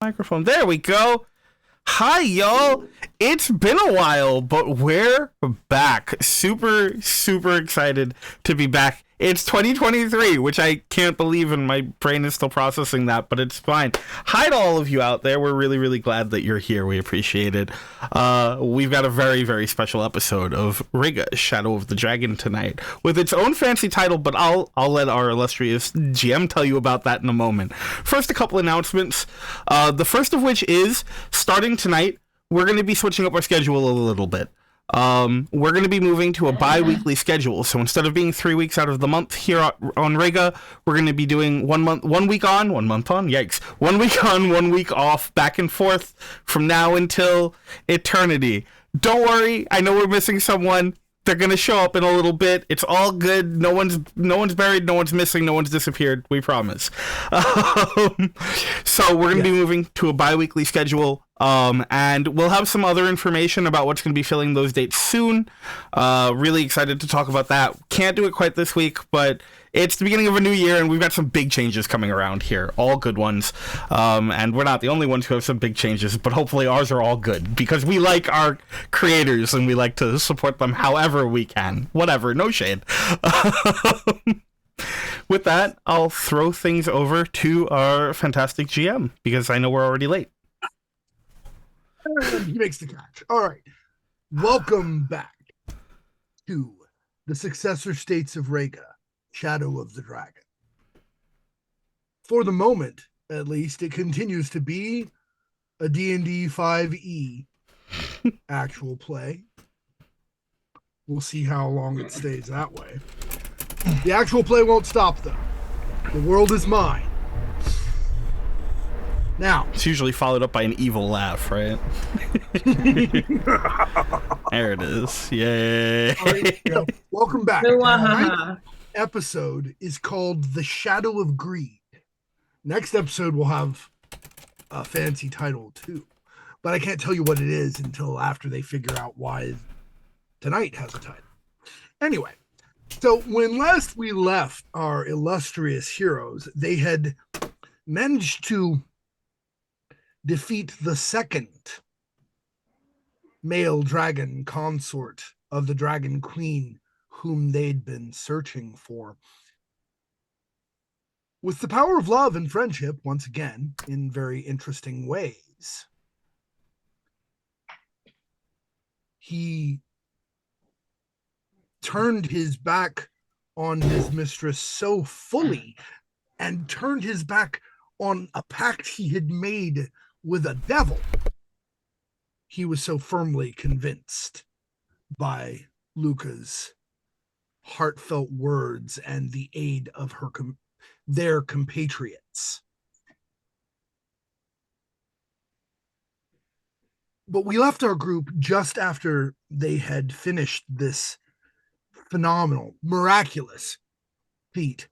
Microphone. There we go. Hi, y'all. It's been a while, but we're back. Super, super excited to be back. It's 2023, which I can't believe, and my brain is still processing that, but it's fine. Hi to all of you out there. We're really, really glad that you're here. We appreciate it. We've got a very, very special episode of Rega, Shadow of the Dragon tonight, with its own fancy title, but I'll let our illustrious GM tell you about that in a moment. First, a couple announcements. The first of which is, starting tonight, we're going to be switching up our schedule a little bit. We're going to be moving to a bi-weekly schedule. So instead of being 3 weeks out of the month here on Rega, we're going to be doing 1 week on, 1 month on, yikes, 1 week on, 1 week off, back and forth from now until eternity. Don't worry, I know we're missing someone. They're going to show up in a little bit. It's all good. No one's buried, no one's missing, no one's disappeared. We promise. So we're going to be moving to a bi-weekly schedule. And we'll have some other information about what's going to be filling those dates soon. Really excited to talk about that. Can't do it quite this week, but it's the beginning of a new year, and we've got some big changes coming around here. All good ones. And we're not the only ones who have some big changes, but hopefully ours are all good, because we like our creators, and we like to support them however we can. Whatever, no shade. With that, I'll throw things over to our fantastic GM, because I know we're already late. He makes the catch. All right. Welcome back to the Successor States of Rega, Shadow of the Dragon. For the moment, at least, it continues to be a D&D 5e actual play. We'll see how long it stays that way. The actual play won't stop, though. The world is mine. Now, it's usually followed up by an evil laugh, right? There it is. Yay. Right, welcome back. Tonight's episode is called The Shadow of Greed. Next episode will have a fancy title too, but I can't tell you what it is until after they figure out why tonight has a title. Anyway, so when last we left our illustrious heroes, they had managed to defeat the second male dragon consort of the Dragon Queen whom they'd been searching for. With the power of love and friendship, once again, in very interesting ways, he turned his back on his mistress so fully and turned his back on a pact he had made with a devil. He was so firmly convinced by Luca's heartfelt words and the aid of their compatriots. But we left our group just after they had finished this phenomenal, miraculous feat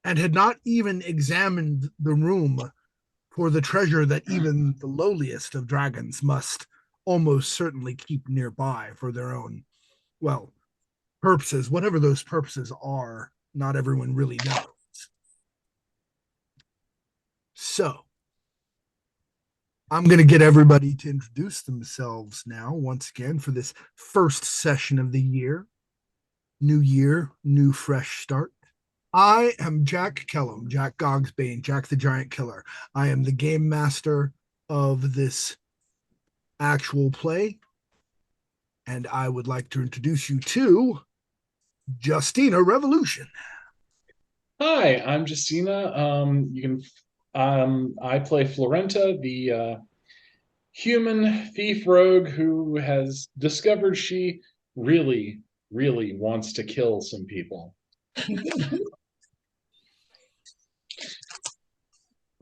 and had not even examined the room for the treasure that even the lowliest of dragons must almost certainly keep nearby for their own, well, purposes, whatever those purposes are, not everyone really knows. So, I'm going to get everybody to introduce themselves now, once again, for this first session of the year. New year, new fresh start. I am Jack Kellum, Jack Gogsbane, Jack the Giant Killer. I am the game master of this actual play, and I would like to introduce you to Justina Revolution. Hi, I'm Justina. I play Florenta, the human thief rogue who has discovered she really, really wants to kill some people.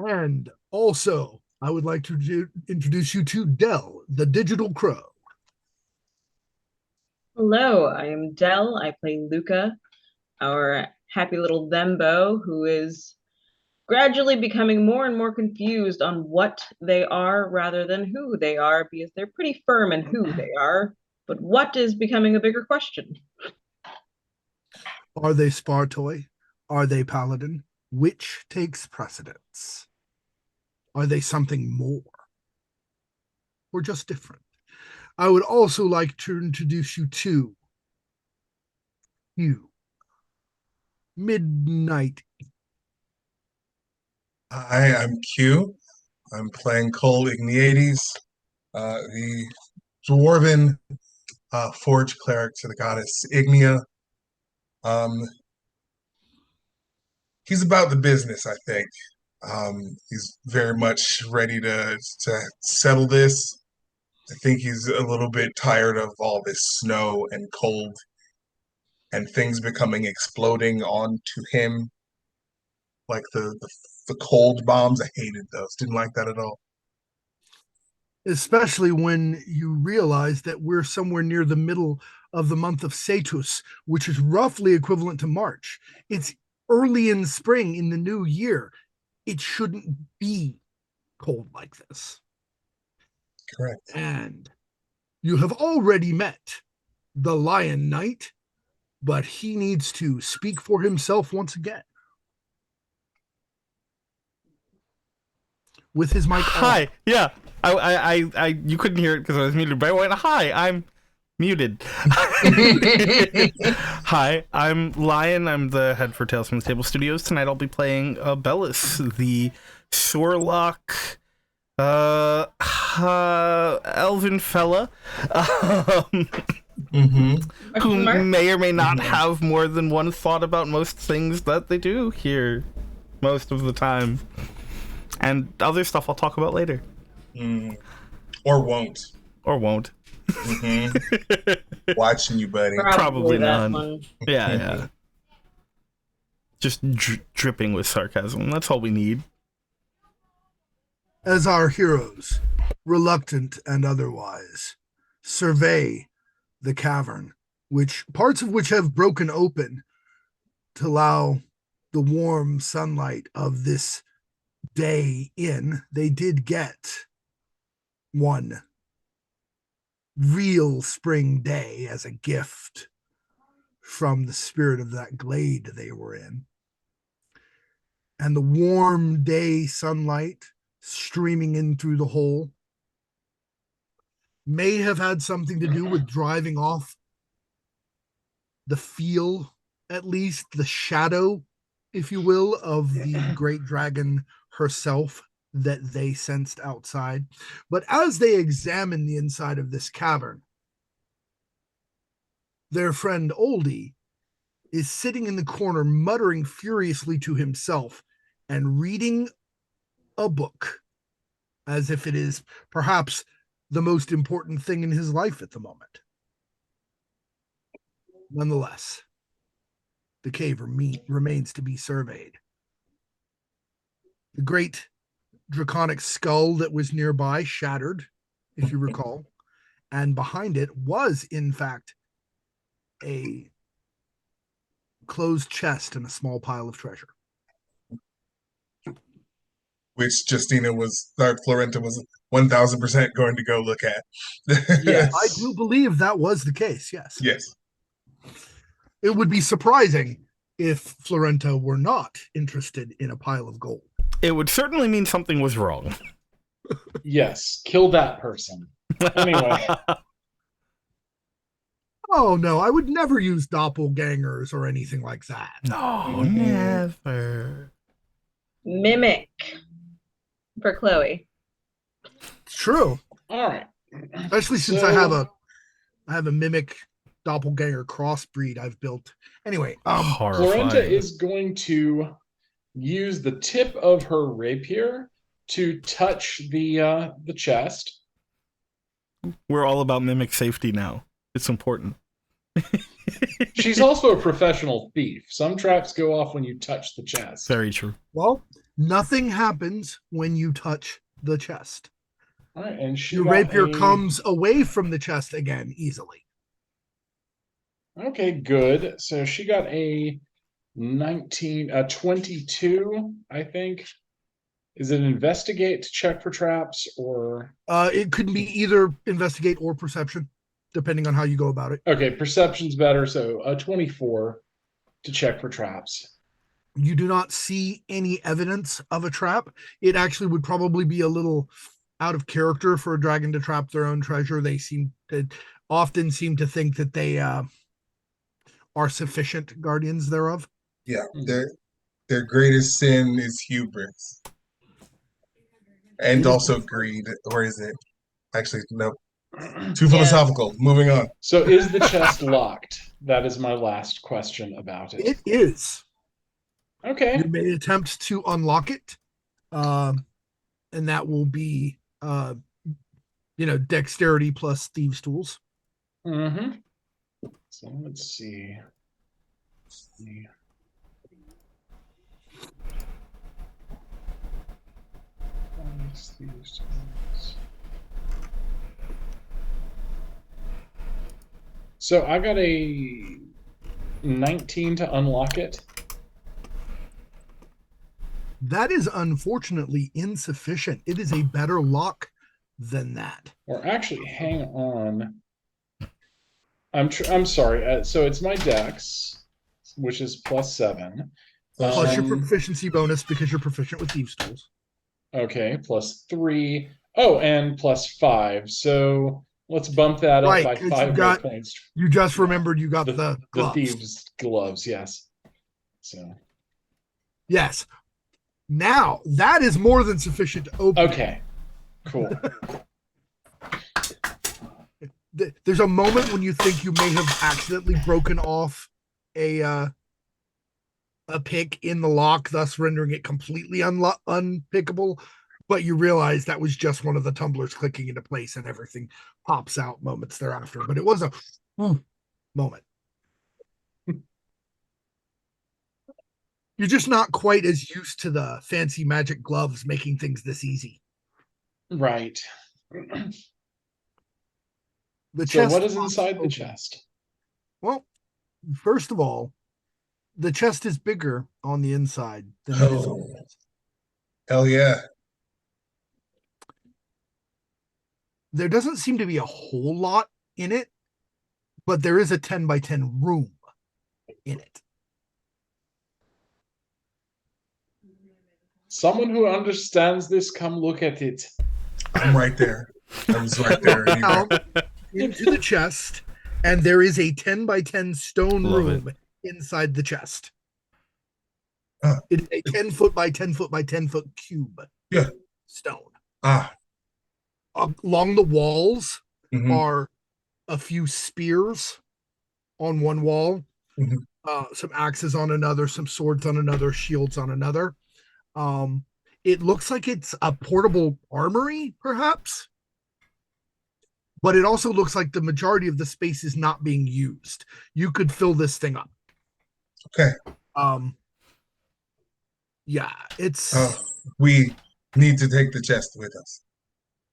And also, I would like to introduce you to Dell, the Digital Crow. Hello, I am Dell. I play Luca, our happy little Thembo, who is gradually becoming more and more confused on what they are rather than who they are, because they're pretty firm in who they are, but what is becoming a bigger question. Are they Spartoy? Are they Paladin? Which takes precedence? Are they something more? Or just different? I would also like to introduce you to you. Midnight. Hi, I'm Q. I'm playing Cole Igniades, the dwarven forge cleric to the goddess Ignia. He's about the business, I think. He's very much ready to settle this. I think he's a little bit tired of all this snow and cold and things becoming exploding onto him, like the cold bombs. I hated those. Didn't like that at all. Especially when you realize that we're somewhere near the middle of the month of Cetus, which is roughly equivalent to March. It's early in spring in the new year. It shouldn't be cold like this. Correct. And you have already met the Lion Knight, but he needs to speak for himself once again. With his mic Hi. on. Yeah. I you couldn't hear it because I was muted, but I went, hi, I'm muted. Hi, I'm Lion. I'm the head for Tales from the Table Studios. Tonight I'll be playing Bellis, the Sorlock elven fella, who may or may not have more than one thought about most things that they do here most of the time. And other stuff I'll talk about later. Or won't. Or won't. Watching you, buddy. Probably that not. one. Yeah. Just dripping with sarcasm. That's all we need. As our heroes, reluctant and otherwise, survey the cavern, which parts of which have broken open to allow the warm sunlight of this day in. They did get one real spring day as a gift from the spirit of that glade they were in. And the warm day sunlight streaming in through the hole may have had something to do with driving off the feel, at least the shadow, if you will, of the great dragon herself that they sensed outside. But as they examine the inside of this cavern, their friend Oldie is sitting in the corner muttering furiously to himself and reading a book as if it is perhaps the most important thing in his life at the moment. Nonetheless, the cave remains to be surveyed. The great draconic skull that was nearby shattered, if you recall, and behind it was, in fact, a closed chest and a small pile of treasure. Which Florenta was 1000% going to go look at. Yes. I do believe that was the case, yes. Yes. It would be surprising if Florenta were not interested in a pile of gold. It would certainly mean something was wrong. Yes, kill that person. Anyway. Oh, no, I would never use doppelgangers or anything like that. No, never. Mimic for Chloe. It's true. All right. Especially since I have a mimic doppelganger crossbreed I've built. Anyway, Horrifying. Florenta is going to use the tip of her rapier to touch the chest. We're all about mimic safety now. It's important. She's also a professional thief. Some traps go off when you touch the chest. Very true. well, nothing happens when you touch the chest. All right, and she Your got rapier a- comes away from the chest again easily. Okay, good. So she got a 22, I think. Is it investigate to check for traps or? It could be either investigate or perception, depending on how you go about it. Okay, perception's better. So a 24 to check for traps. You do not see any evidence of a trap. It actually would probably be a little out of character for a dragon to trap their own treasure. They often seem to think that they are sufficient guardians thereof. Yeah, their greatest sin is hubris. And also greed. Or is it? Actually, no. Too philosophical. Moving on. So is the chest locked? That is my last question about it. It is. Okay. You may attempt to unlock it, and that will be, dexterity plus thieves' tools. Mm-hmm. So let's see. So I got a 19 to unlock it. That is unfortunately insufficient. It is a better lock than that. Or actually, hang on. I'm sorry. So it's my dex, which is +7. Plus your proficiency bonus because you're proficient with thieves' tools. Okay, +3. Oh, and +5. So let's bump that up by 5 more points. You just remembered you got the gloves. The thieves' gloves, yes. So. Yes. Now, that is more than sufficient to open. Okay, cool. There's a moment when you think you may have accidentally broken off a pick in the lock, thus rendering it completely unpickable, but you realize that was just one of the tumblers clicking into place and everything pops out moments thereafter. But it was a moment. You're just not quite as used to the fancy magic gloves making things this easy. Right. So what is inside the chest? Well, first of all, the chest is bigger on the inside than it is on the outside. Hell yeah. There doesn't seem to be a whole lot in it, but there is a 10 by 10 room in it. Someone who understands this, come look at it. I'm right there. I was right there. Into the chest, and there is a 10 by 10 stone room inside the chest. It's a 10 foot by 10 foot by 10 foot cube. Yeah. Stone. Ah. Along the walls are a few spears on one wall, some axes on another, some swords on another, shields on another. It looks like it's a portable armory, perhaps, but it also looks like the majority of the space is not being used. You could fill this thing up. Okay. Yeah, it's. We need to take the chest with us.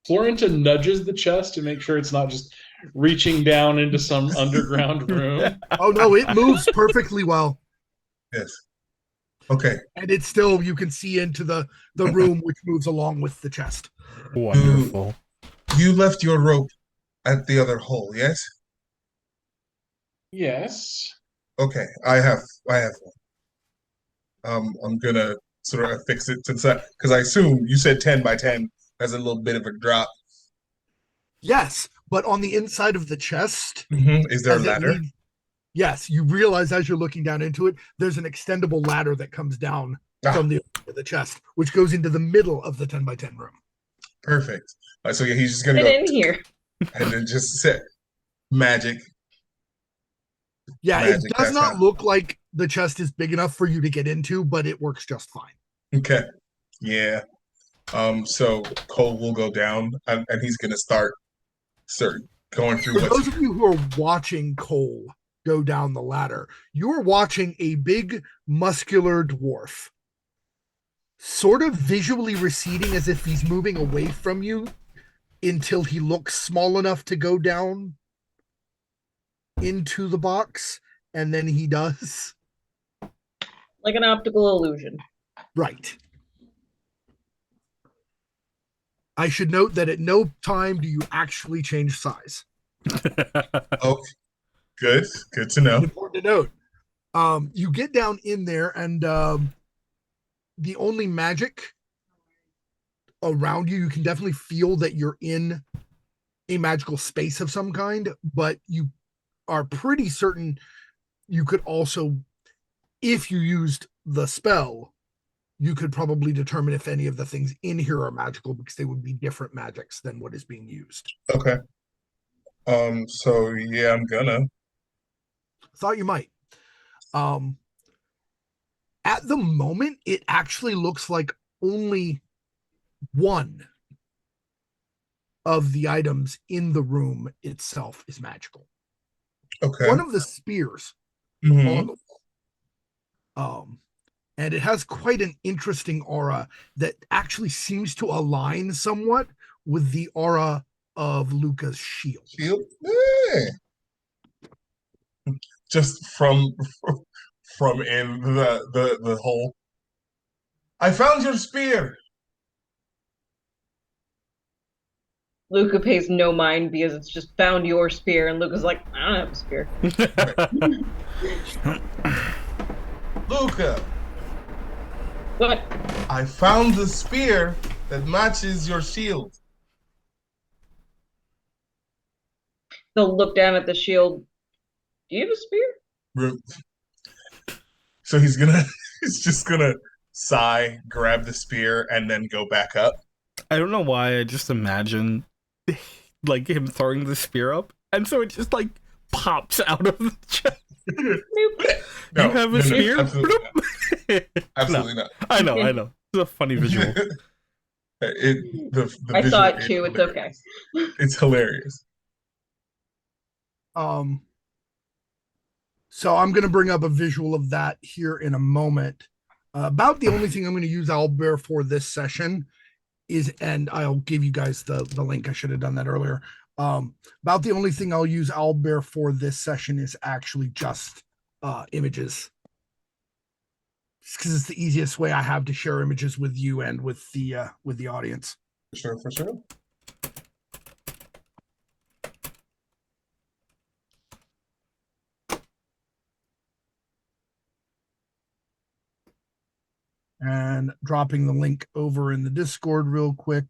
Florinta nudges the chest to make sure it's not just reaching down into some underground room. Oh no, it moves perfectly well. Yes. Okay. And it's still, you can see into the room which moves along with the chest. Wonderful. You left your rope at the other hole, yes? Yes. Okay, I have one. I'm gonna sort of fix it to the side because I assume you said 10 by 10 has a little bit of a drop. Yes, but on the inside of the chest, is there a ladder? Yes, you realize as you're looking down into it, there's an extendable ladder that comes down from the chest, which goes into the middle of the 10 by 10 room. Perfect. So yeah, he's just gonna Get go in here. and then just set magic. Yeah, it does not look like the chest is big enough for you to get into, but it works just fine. Okay. Yeah. So Cole will go down and he's gonna start going through. For those of you who are watching Cole go down the ladder, you're watching a big muscular dwarf sort of visually receding as if he's moving away from you until he looks small enough to go down into the box, and then he does. Like an optical illusion. Right. I should note that at no time do you actually change size. Oh, good to know. Important to note. You get down in there, and the only magic around you. You can definitely feel that you're in a magical space of some kind, but you are pretty certain you could also, if you used the spell, you could probably determine if any of the things in here are magical because they would be different magics than what is being used. Okay. So yeah, I'm gonna. Thought you might. At the moment, it actually looks like only one of the items in the room itself is magical. Okay. One of the spears Mhm. on the and it has quite an interesting aura that actually seems to align somewhat with the aura of Luca's shield. Shield. Hey. Just from in the hole. I found your spear. Luca pays no mind because it's just found your spear, and Luca's like, I don't have a spear. Luca, What? I found the spear that matches your shield. They'll look down at the shield. Do you have a spear? So he's just gonna sigh, grab the spear, and then go back up. I don't know why. I just imagine like him throwing the spear up, and so it just like pops out of the chest. Nope. No, You have a spear? absolutely not. Absolutely not. I know. It's a funny visual. The I visual saw it is too. It's hilarious. okay. It's hilarious. So I'm going to bring up a visual of that here in a moment. About the only thing I'm going to use Owlbear for this session is, and I'll give you guys the link. I should have done that earlier. About the only thing I'll use Owlbear for this session is actually just images, because it's the easiest way I have to share images with you and with the audience. For sure. And dropping the link over in the Discord real quick.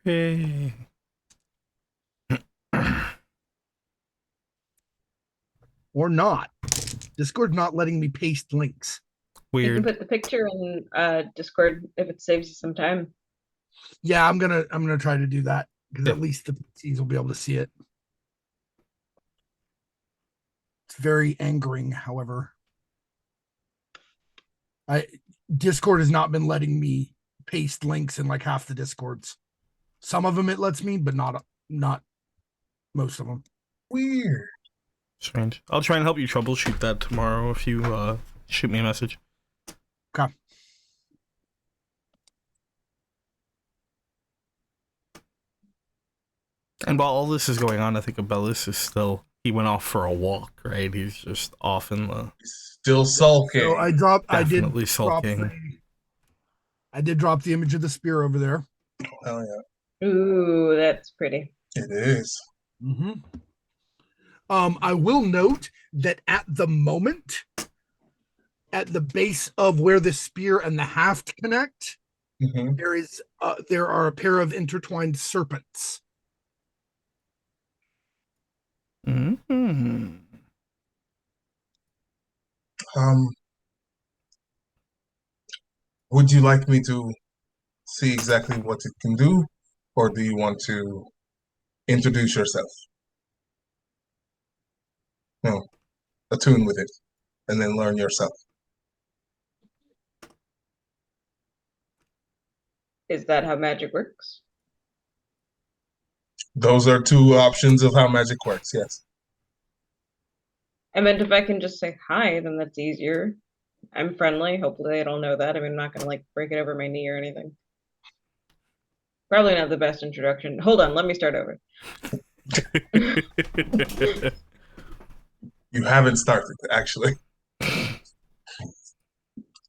Hey. Or not. Discord's not letting me paste links. You can Weird. put the picture in Discord if it saves you some time. Yeah, I'm gonna try to do that because Yeah. at least the PCs will be able to see it. It's very angering, however. Discord has not been letting me paste links in like half the Discords. Some of them it lets me, but not most of them. Weird. Strange. I'll try and help you troubleshoot that tomorrow if you shoot me a message. Okay. And while all this is going on, I think Abellis is still, he went off for a walk, right? He's just off in the, Still sulking. So I definitely sulking. I did drop the image of the spear over there. Hell yeah. Ooh, that's pretty. It is. Mm-hmm. I will note that at the moment, at the base of where the spear and the haft connect, Mhm. there are a pair of intertwined serpents. Mm-hmm. Would you like me to see exactly what it can do, or do you want to introduce yourself? No, attune with it, and then learn yourself. Is that how magic works? Those are two options of how magic works. Yes. I meant if I can just say hi, then that's easier. I'm friendly. Hopefully they don't know that. I mean, I'm not going to like break it over my knee or anything. Probably not the best introduction. Hold on, let me start over. You haven't started, actually.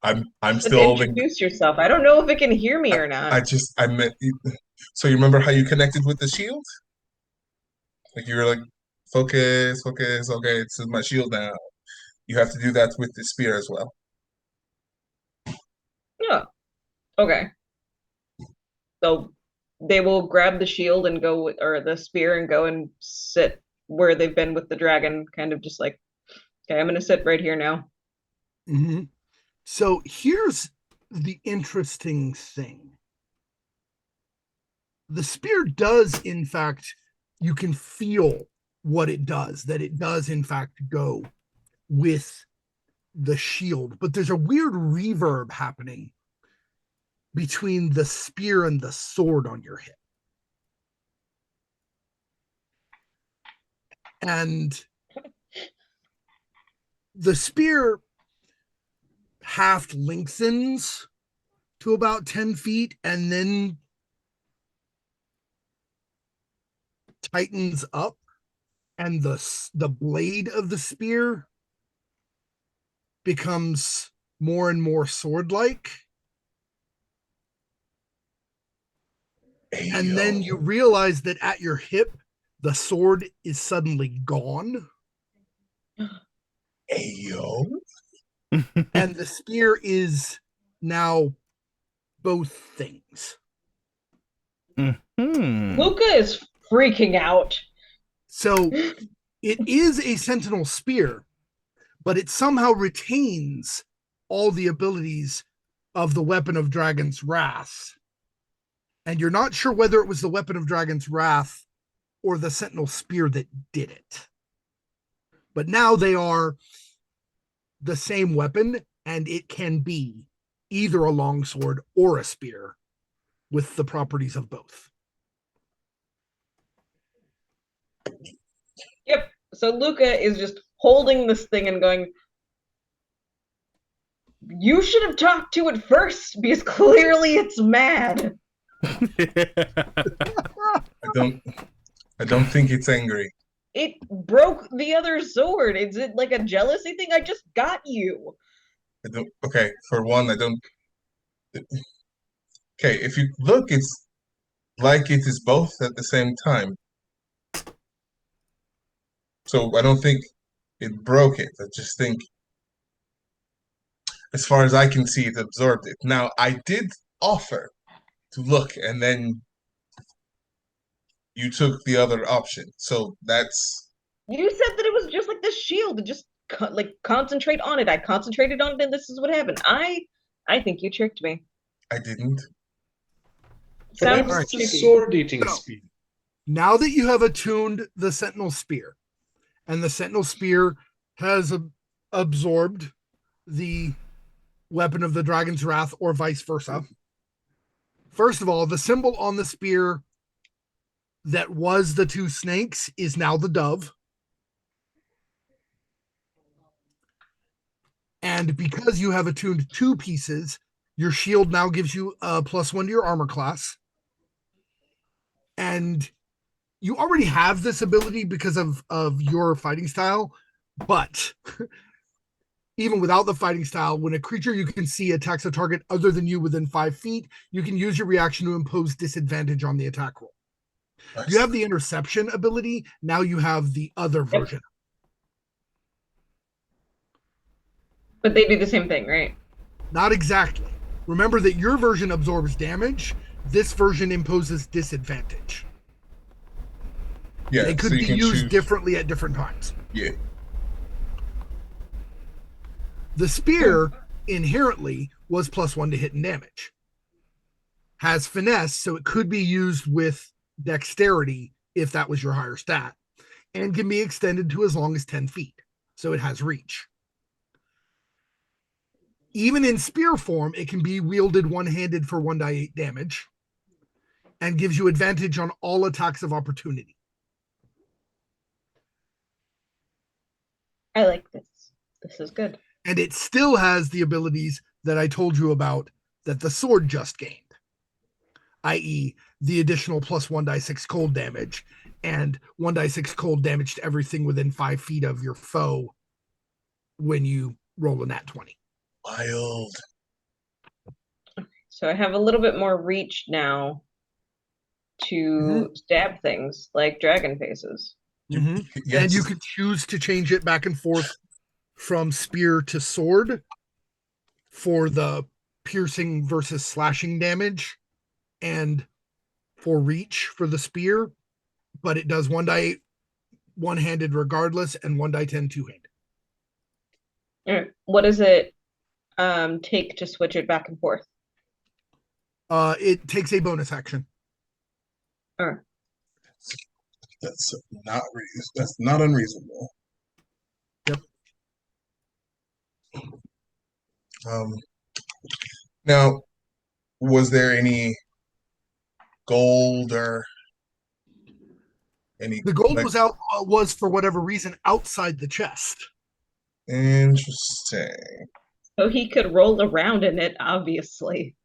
I'm But still holding. introduce yourself. I don't know if it can hear me or not. I meant. So you remember how you connected with the shield? Like you were like, focus. Okay, it's my shield now. You have to do that with the spear as well. Yeah. Okay. So they will grab the shield and go, or the spear and go and sit where they've been with the dragon, kind of just like, okay, I'm going to sit right here now. Mm-hmm. So here's the interesting thing. The spear does, in fact, you can feel what it does, that it does, in fact, go with the shield. But there's a weird reverb happening between the spear and the sword on your hip. And the spear haft lengthens to about 10 feet and then tightens up, and the blade of the spear becomes more and more sword-like. And then you realize that at your hip, the sword is suddenly gone. Ayo. And the spear is now both things. Luca is freaking out. So it is a sentinel spear, but it somehow retains all the abilities of the weapon of Dragon's Wrath. And you're not sure whether it was the weapon of Dragon's Wrath or the sentinel spear that did it. But now they are the same weapon, and it can be either a longsword or a spear with the properties of both. Yep. So Luca is just holding this thing and going, you should have talked to it first, because clearly it's mad. I don't think it's angry. It broke the other sword. Is it like a jealousy thing? I just got you. Okay, for one, I don't. Okay, if you look, it's like it is both at the same time. So I don't think it broke it. I just think, as far as I can see, it absorbed it. Now, I did offer to look, and then you took the other option. So that's. You said that it was just like the shield, to just concentrate on it. I concentrated on it, and this is what happened. I think you tricked me. I didn't. Sounds Perhaps it's a cheeky. sword-eating So- speed. Now that you have attuned the sentinel spear, and the sentinel spear has absorbed the weapon of the Dragon's Wrath, or vice versa. First of all, the symbol on the spear that was the two snakes is now the dove. And because you have attuned two pieces, your shield now gives you a +1 to your armor class. And you already have this ability because of your fighting style, but even without the fighting style, when a creature you can see attacks a target other than you within 5 feet, you can use your reaction to impose disadvantage on the attack roll. Nice. You have the interception ability. Now you have the other version. But they do the same thing, right? Not exactly. Remember that your version absorbs damage. This version imposes disadvantage. Yeah, They could so you be can used choose. differently at different times. Yeah. The spear inherently was +1 to hit and damage. Has finesse, so it could be used with dexterity if that was your higher stat, and can be extended to as long as 10 feet. So it has reach. Even in spear form, it can be wielded one-handed for 1d8 damage and gives you advantage on all attacks of opportunity. I like this. This is good. And it still has the abilities that I told you about that the sword just gained, i.e., the additional +1d6 cold damage and 1d6 cold damage to everything within 5 feet of your foe when you roll a nat 20. Wild. So I have a little bit more reach now to stab things like dragon faces. Mm-hmm. Yes. And you could choose to change it back and forth from spear to sword for the piercing versus slashing damage, and 4 reach for the spear, but it does 1d8 one-handed regardless, and 1d10 two-handed. What does it take to switch it back and forth? It takes a bonus action. That's not unreasonable. Yep. Now, was there any gold or any? The gold was for whatever reason outside the chest. Interesting. So he could roll around in it, obviously.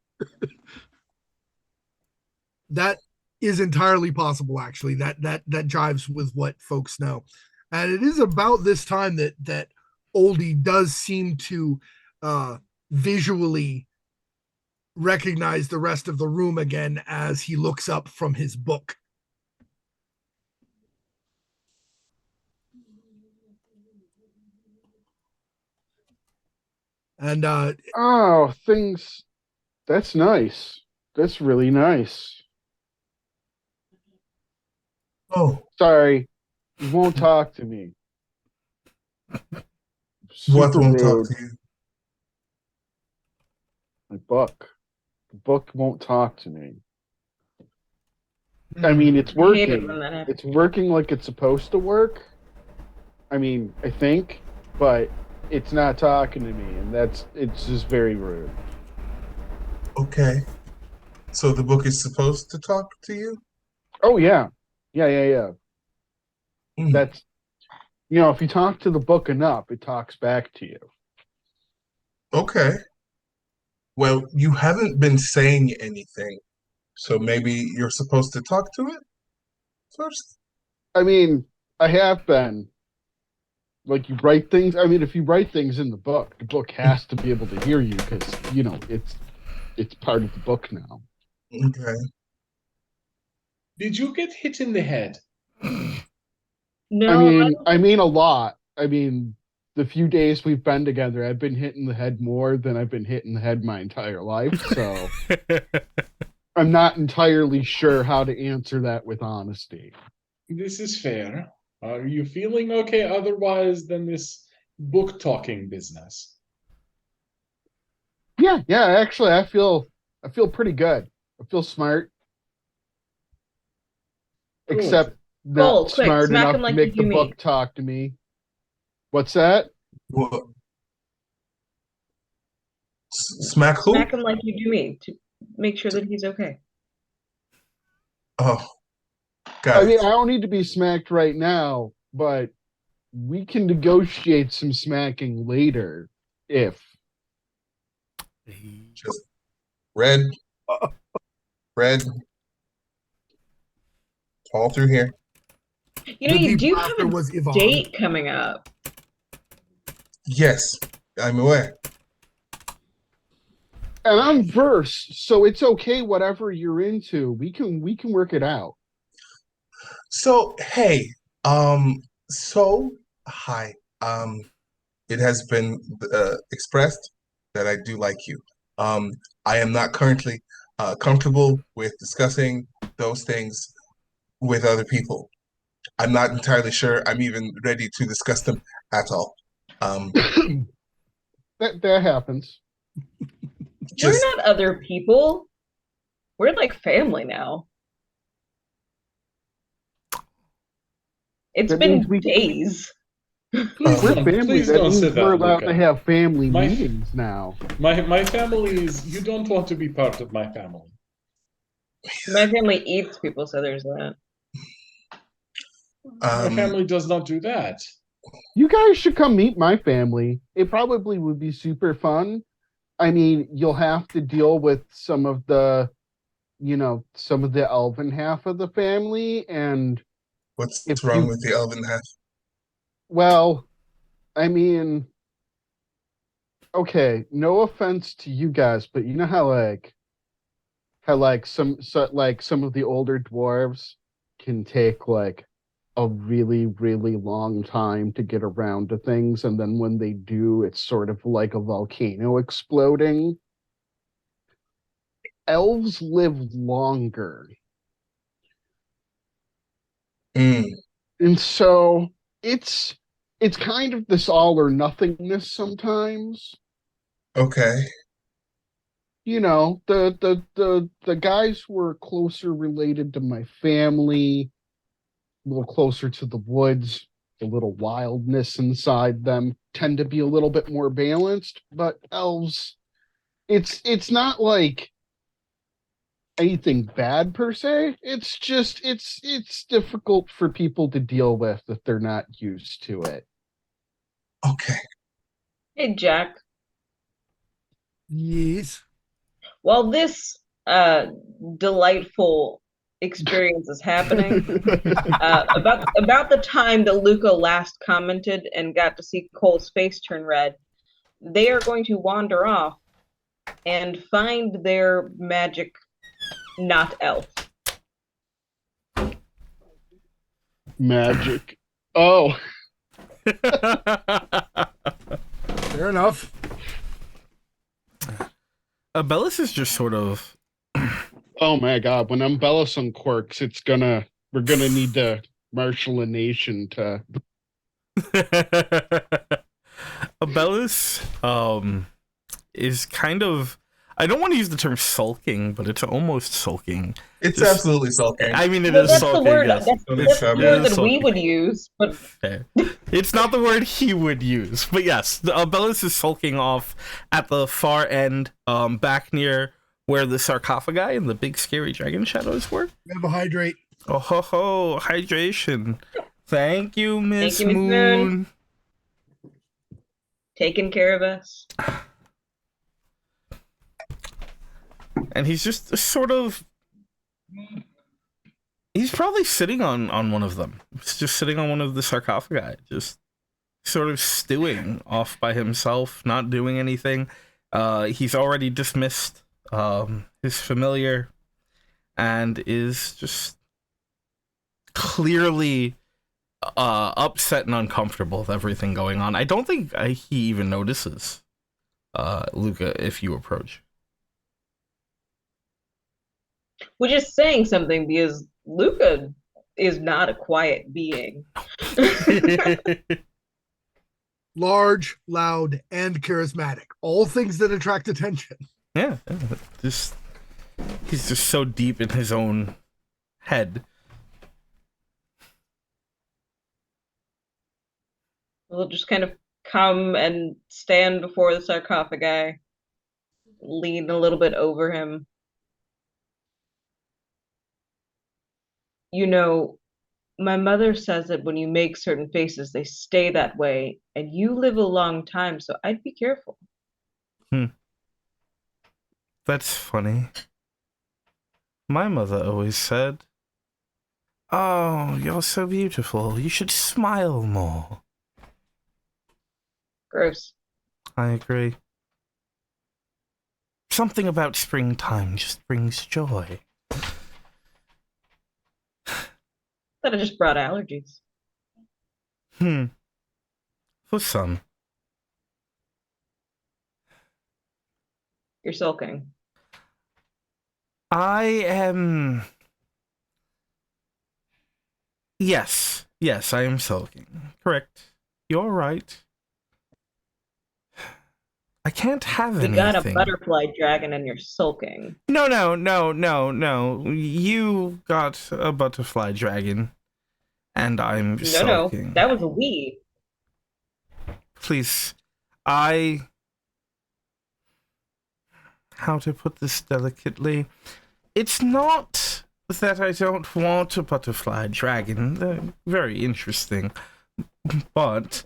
That is entirely possible, actually. That jives with what folks know. And it is about this time that Oldie does seem to visually recognize the rest of the room again as he looks up from his book. And things. That's nice. That's really nice. Oh, Sorry, you won't talk to me. what Super won't talk rude. to you? My book. The book won't talk to me. I mean, it's I hate it working. when that happens. It's working like it's supposed to work. I mean, I think, but it's not talking to me, and it's just very rude. Okay. So the book is supposed to talk to you? Oh yeah. Yeah. Hmm. That's, if you talk to the book enough, it talks back to you. Okay. Well, you haven't been saying anything, so maybe you're supposed to talk to it first? I mean, I have been. Like, you write things. I mean, if you write things in the book has to be able to hear you because, it's part of the book now. Okay. Did you get hit in the head? No, I mean a lot. I mean, the few days we've been together, I've been hit in the head more than I've been hit in the head my entire life. So I'm not entirely sure how to answer that with honesty. This is fair. Are you feeling okay otherwise than this book talking business? Yeah. Actually, I feel pretty good. I feel smart. Good. Except not Cole, quick, smart smack enough him like to make you the do book me. talk to me. What's that? What? Smack who? Smack him like you do me to make sure that he's okay. Oh, I got mean, it. I don't need to be smacked right now, but we can negotiate some smacking later if. Just red, all through here. You know, The you deep do laughter have a was Yvonne. date coming up. Yes, I'm aware. And I'm versed, so it's okay. Whatever you're into, we can work it out. So, hey, hi. It has been expressed that I do like you. I am not currently comfortable with discussing those things with other people. I'm not entirely sure I'm even ready to discuss them at all. That happens. Just We're not other people. We're like family now. It's That been means we- days. Please We're don't, family. please That don't means say that, we're allowed Luca. to have family My- meetings now. My family is. You don't want to be part of my family. My family eats people, so there's that. My family does not do that. You guys should come meet my family. It probably would be super fun. I mean, you'll have to deal with some of the elven half of the family, and what's if wrong you- with the elven half? well, I mean, okay, no offense to you guys, but you know how some of the older dwarves can take like a really, really long time to get around to things, and then when they do, it's sort of like a volcano exploding. elves live longer. Mm, And so it's kind of this all or nothingness sometimes. okay. You know, the guys were closer related to my family, a little closer to the woods, a little wildness inside them tend to be a little bit more balanced, but elves, it's not like anything bad per se. It's just it's difficult for people to deal with if they're not used to it. Okay. Hey, Jack. Yes. While this delightful experience is happening, about the time that Luca last commented and got to see Cole's face turn red, they are going to wander off and find their magic not elf. Magic. Oh, Fair enough. Abellis is just sort of. oh my God! When Umbellus unquirks, we're gonna need to marshal a nation to. Abellis is kind of. I don't want to use the term sulking, but it's almost sulking. It's Just- absolutely sulking. I mean, it Well, is that's sulking. the word. Yes. That's the It word is that we sulking. would use. But Okay. It's not the word he would use, but yes, the Abellis is sulking off at the far end, back near where the sarcophagi and the big scary dragon shadows were. We have a hydrate. Oh ho ho, hydration. Thank you, Miss you, Miss Moon. Moon. taking care of us. And he's just sort of. He's probably sitting on one of them. He's just sitting on one of the sarcophagi, just sort of stewing off by himself, not doing anything. He's already dismissed his familiar and is just clearly upset and uncomfortable with everything going on. I don't think he even notices Luca if you approach. Which is saying something because Luca is not a quiet being. Large, loud, and charismatic. All things that attract attention. Yeah, he's just so deep in his own head. We'll just kind of come and stand before the sarcophagi, lean a little bit over him. You know, my mother says that when you make certain faces, they stay that way, and you live a long time, so I'd be careful. That's funny. My mother always said, "Oh, you're so beautiful. You should smile more." Gross. I agree. Something about springtime just brings joy. That I just brought allergies. For some. You're sulking. I am... Yes, I am sulking. Correct. You're right. I can't have You anything. got a butterfly dragon and you're sulking. No. You got a butterfly dragon, and I'm sulking. No, that was a we. Please, how to put this delicately? It's not that I don't want a butterfly dragon. They're very interesting. But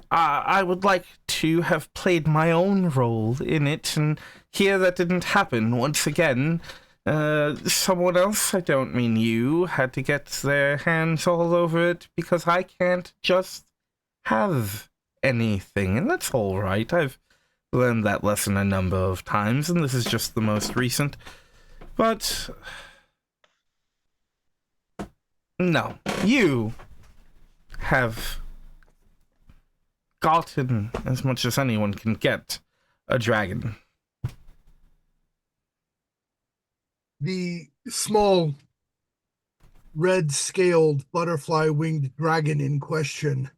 I would like to have played my own role in it, and here that didn't happen. Once again, someone else, I don't mean you, had to get their hands all over it because I can't just have anything, and that's all right. I've learned that lesson a number of times, and this is just the most recent. But no, you have gotten as much as anyone can get a dragon. The small red-scaled butterfly-winged dragon in question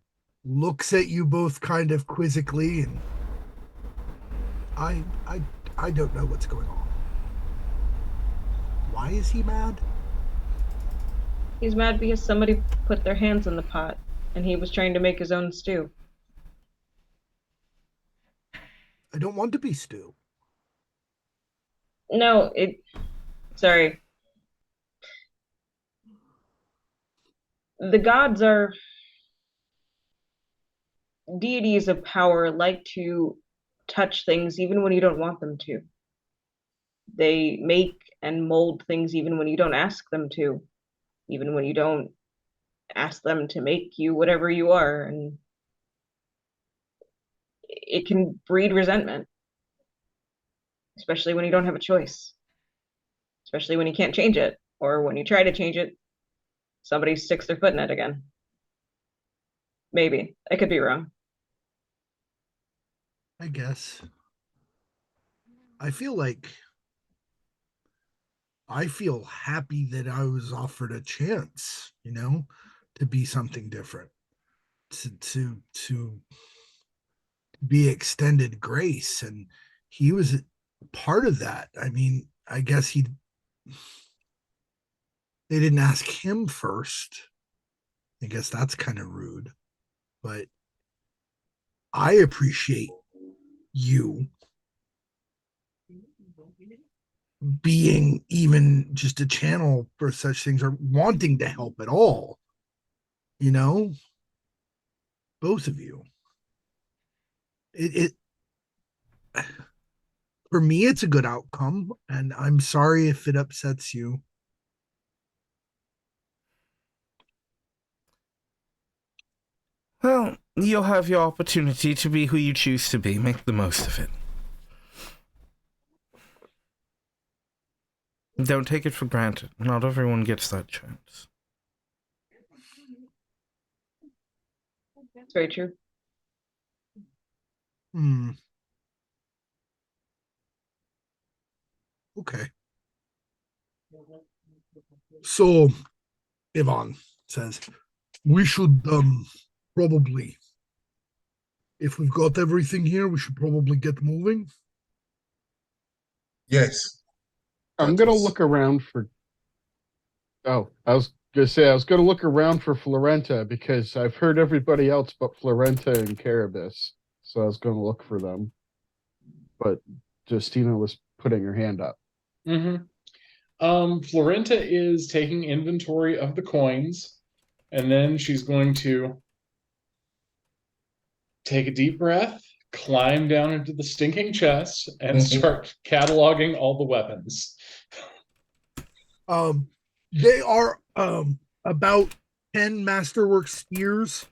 looks at you both kind of quizzically, and I don't know what's going on. Why is he mad? He's mad because somebody put their hands in the pot and he was trying to make his own stew. I don't want to be stew. No, sorry. The gods are deities of power, like to touch things even when you don't want them to. They make and mold things even when you don't ask them to, even when you don't ask them to make you whatever you are, and it can breed resentment, especially when you don't have a choice, especially when you can't change it, or when you try to change it, somebody sticks their foot in it again. Maybe. I could be wrong. I guess. I feel happy that I was offered a chance, to be something different, to be extended grace, and he was part of that. I mean, I guess they didn't ask him first. I guess that's kind of rude, but I appreciate you being even just a channel for such things, or wanting to help at all. Both of you. It for me, it's a good outcome, and I'm sorry if it upsets you. Well, you'll have your opportunity to be who you choose to be. Make the most of it. Don't take it for granted. Not everyone gets that chance. It's very true. Okay. So, Ivan says, we should probably, if we've got everything here, we should probably get moving. Yes. I'm gonna look around for. Oh, I was gonna look around for Florenta because I've heard everybody else but Florenta and Carabas, so I was gonna look for them. But Justina was putting her hand up. Mm-hmm. Florenta is taking inventory of the coins, and then she's going to take a deep breath, climb down into the stinking chest, and start cataloging all the weapons. They are about 10 masterwork spears,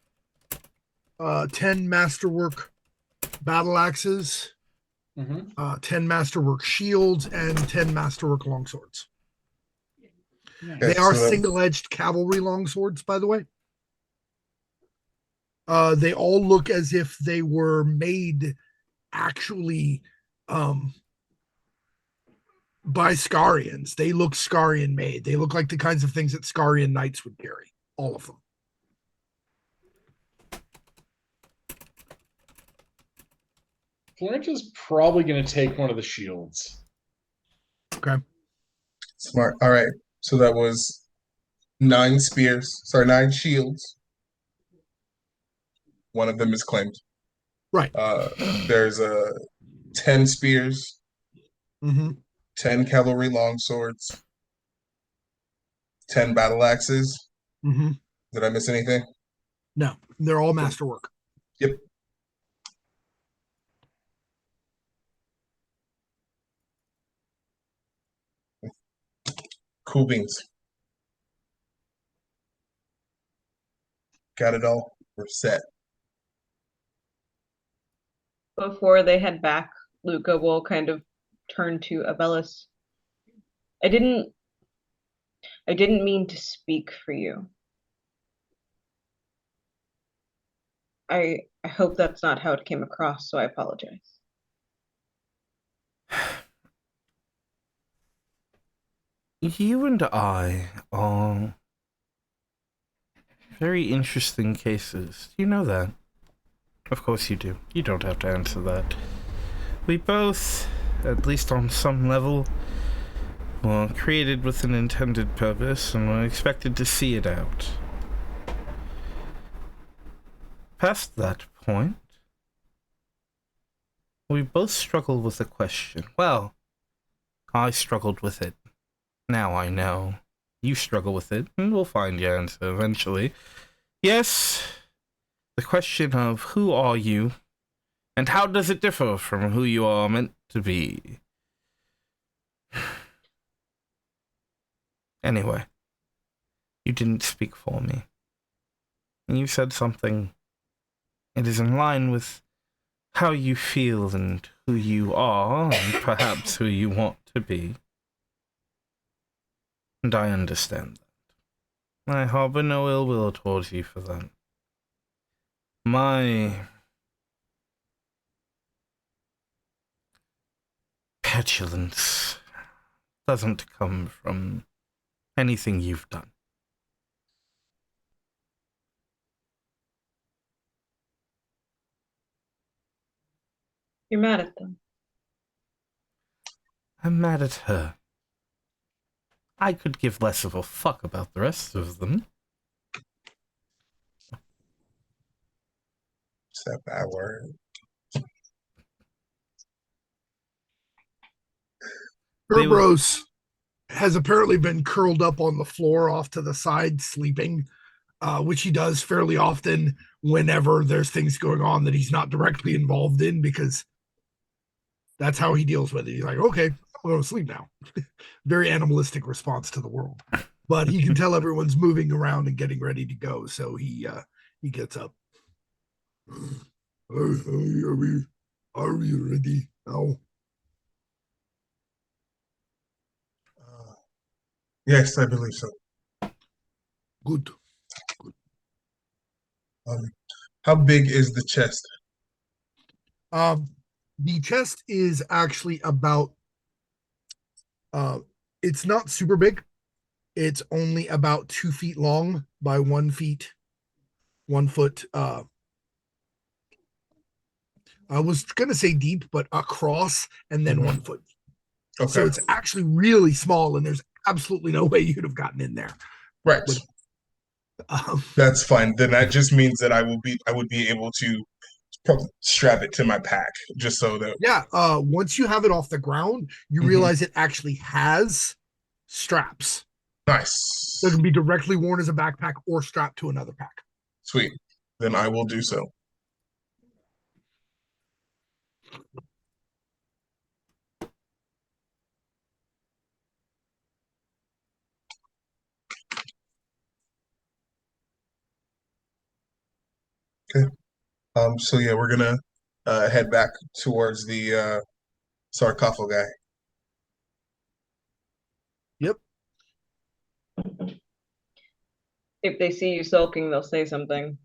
10 masterwork battle axes, 10 masterwork shields, and 10 masterwork longswords. They are single-edged cavalry longswords, by the way. They all look as if they were made actually by Scarians. They look Scarian made. They look like the kinds of things that Scarian knights would carry. All of them. Florenta's probably going to take one of the shields. Okay. Smart. All right. So that was 9 spears. Sorry, 9 shields. One of them is claimed. Right. There's 10 spears. 10 cavalry longswords. 10 battle axes. Did I miss anything? No, they're all masterwork. Yep. Cool beans. Got it all. We're set. Before they head back, Luca will kind of turn to Abellis. I didn't mean to speak for you. I hope that's not how it came across, so I apologize. You and I are very interesting cases. You know that. Of course you do. You don't have to answer that. We both, at least on some level, were created with an intended purpose and were expected to see it out. Past that point, we both struggle with the question. Well, I struggled with it. Now I know. You struggle with it, and we'll find your answer eventually. Yes, the question of who are you, and how does it differ from who you are meant to be? Anyway, you didn't speak for me. And you said something. It is in line with how you feel and who you are, and perhaps who you want to be. And I understand that. I harbor no ill will towards you for that. My petulance doesn't come from anything you've done. You're mad at them. I'm mad at her. I could give less of a fuck about the rest of them. Is that bad word? Kerberos has apparently been curled up on the floor off to the side, sleeping, which he does fairly often whenever there's things going on that he's not directly involved in, because that's how he deals with it. He's like, okay, I'm going to sleep now. Very animalistic response to the world. But he can tell everyone's moving around and getting ready to go, so he gets up. Are we ready now? Yes, I believe so. Good. How big is the chest? The chest is actually about it's not super big. It's only about 2 feet long by 1 foot. I was gonna say deep, but across and then 1 foot. Okay. So it's actually really small, and there's absolutely no way you'd have gotten in there. Right. But, that's fine. Then that just means that I would be able to probably strap it to my pack, just so that. Yeah. Once you have it off the ground, you realize it actually has straps. Nice. So it can be directly worn as a backpack or strapped to another pack. Sweet. Then I will do so. Okay. So yeah, we're gonna head back towards the sarcophagus. Yep. If they see you sulking, they'll say something.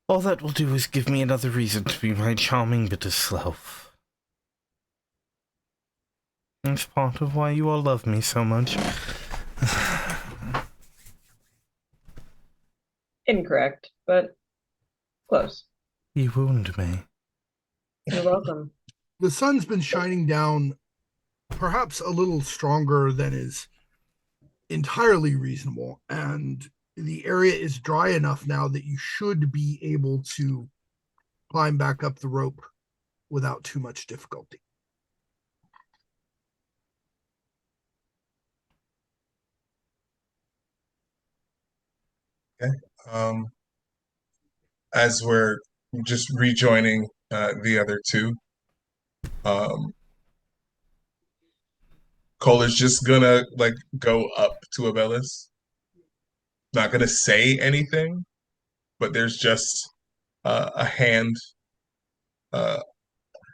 All that will do is give me another reason to be my charming bitter self. It's part of why you all love me so much. Incorrect, but close. You wound me. You're welcome. The sun's been shining down perhaps a little stronger than is entirely reasonable, and the area is dry enough now that you should be able to climb back up the rope without too much difficulty. Okay. As we're just rejoining the other two, Cole is just gonna like go up to Abellis. Not gonna say anything, but there's just a hand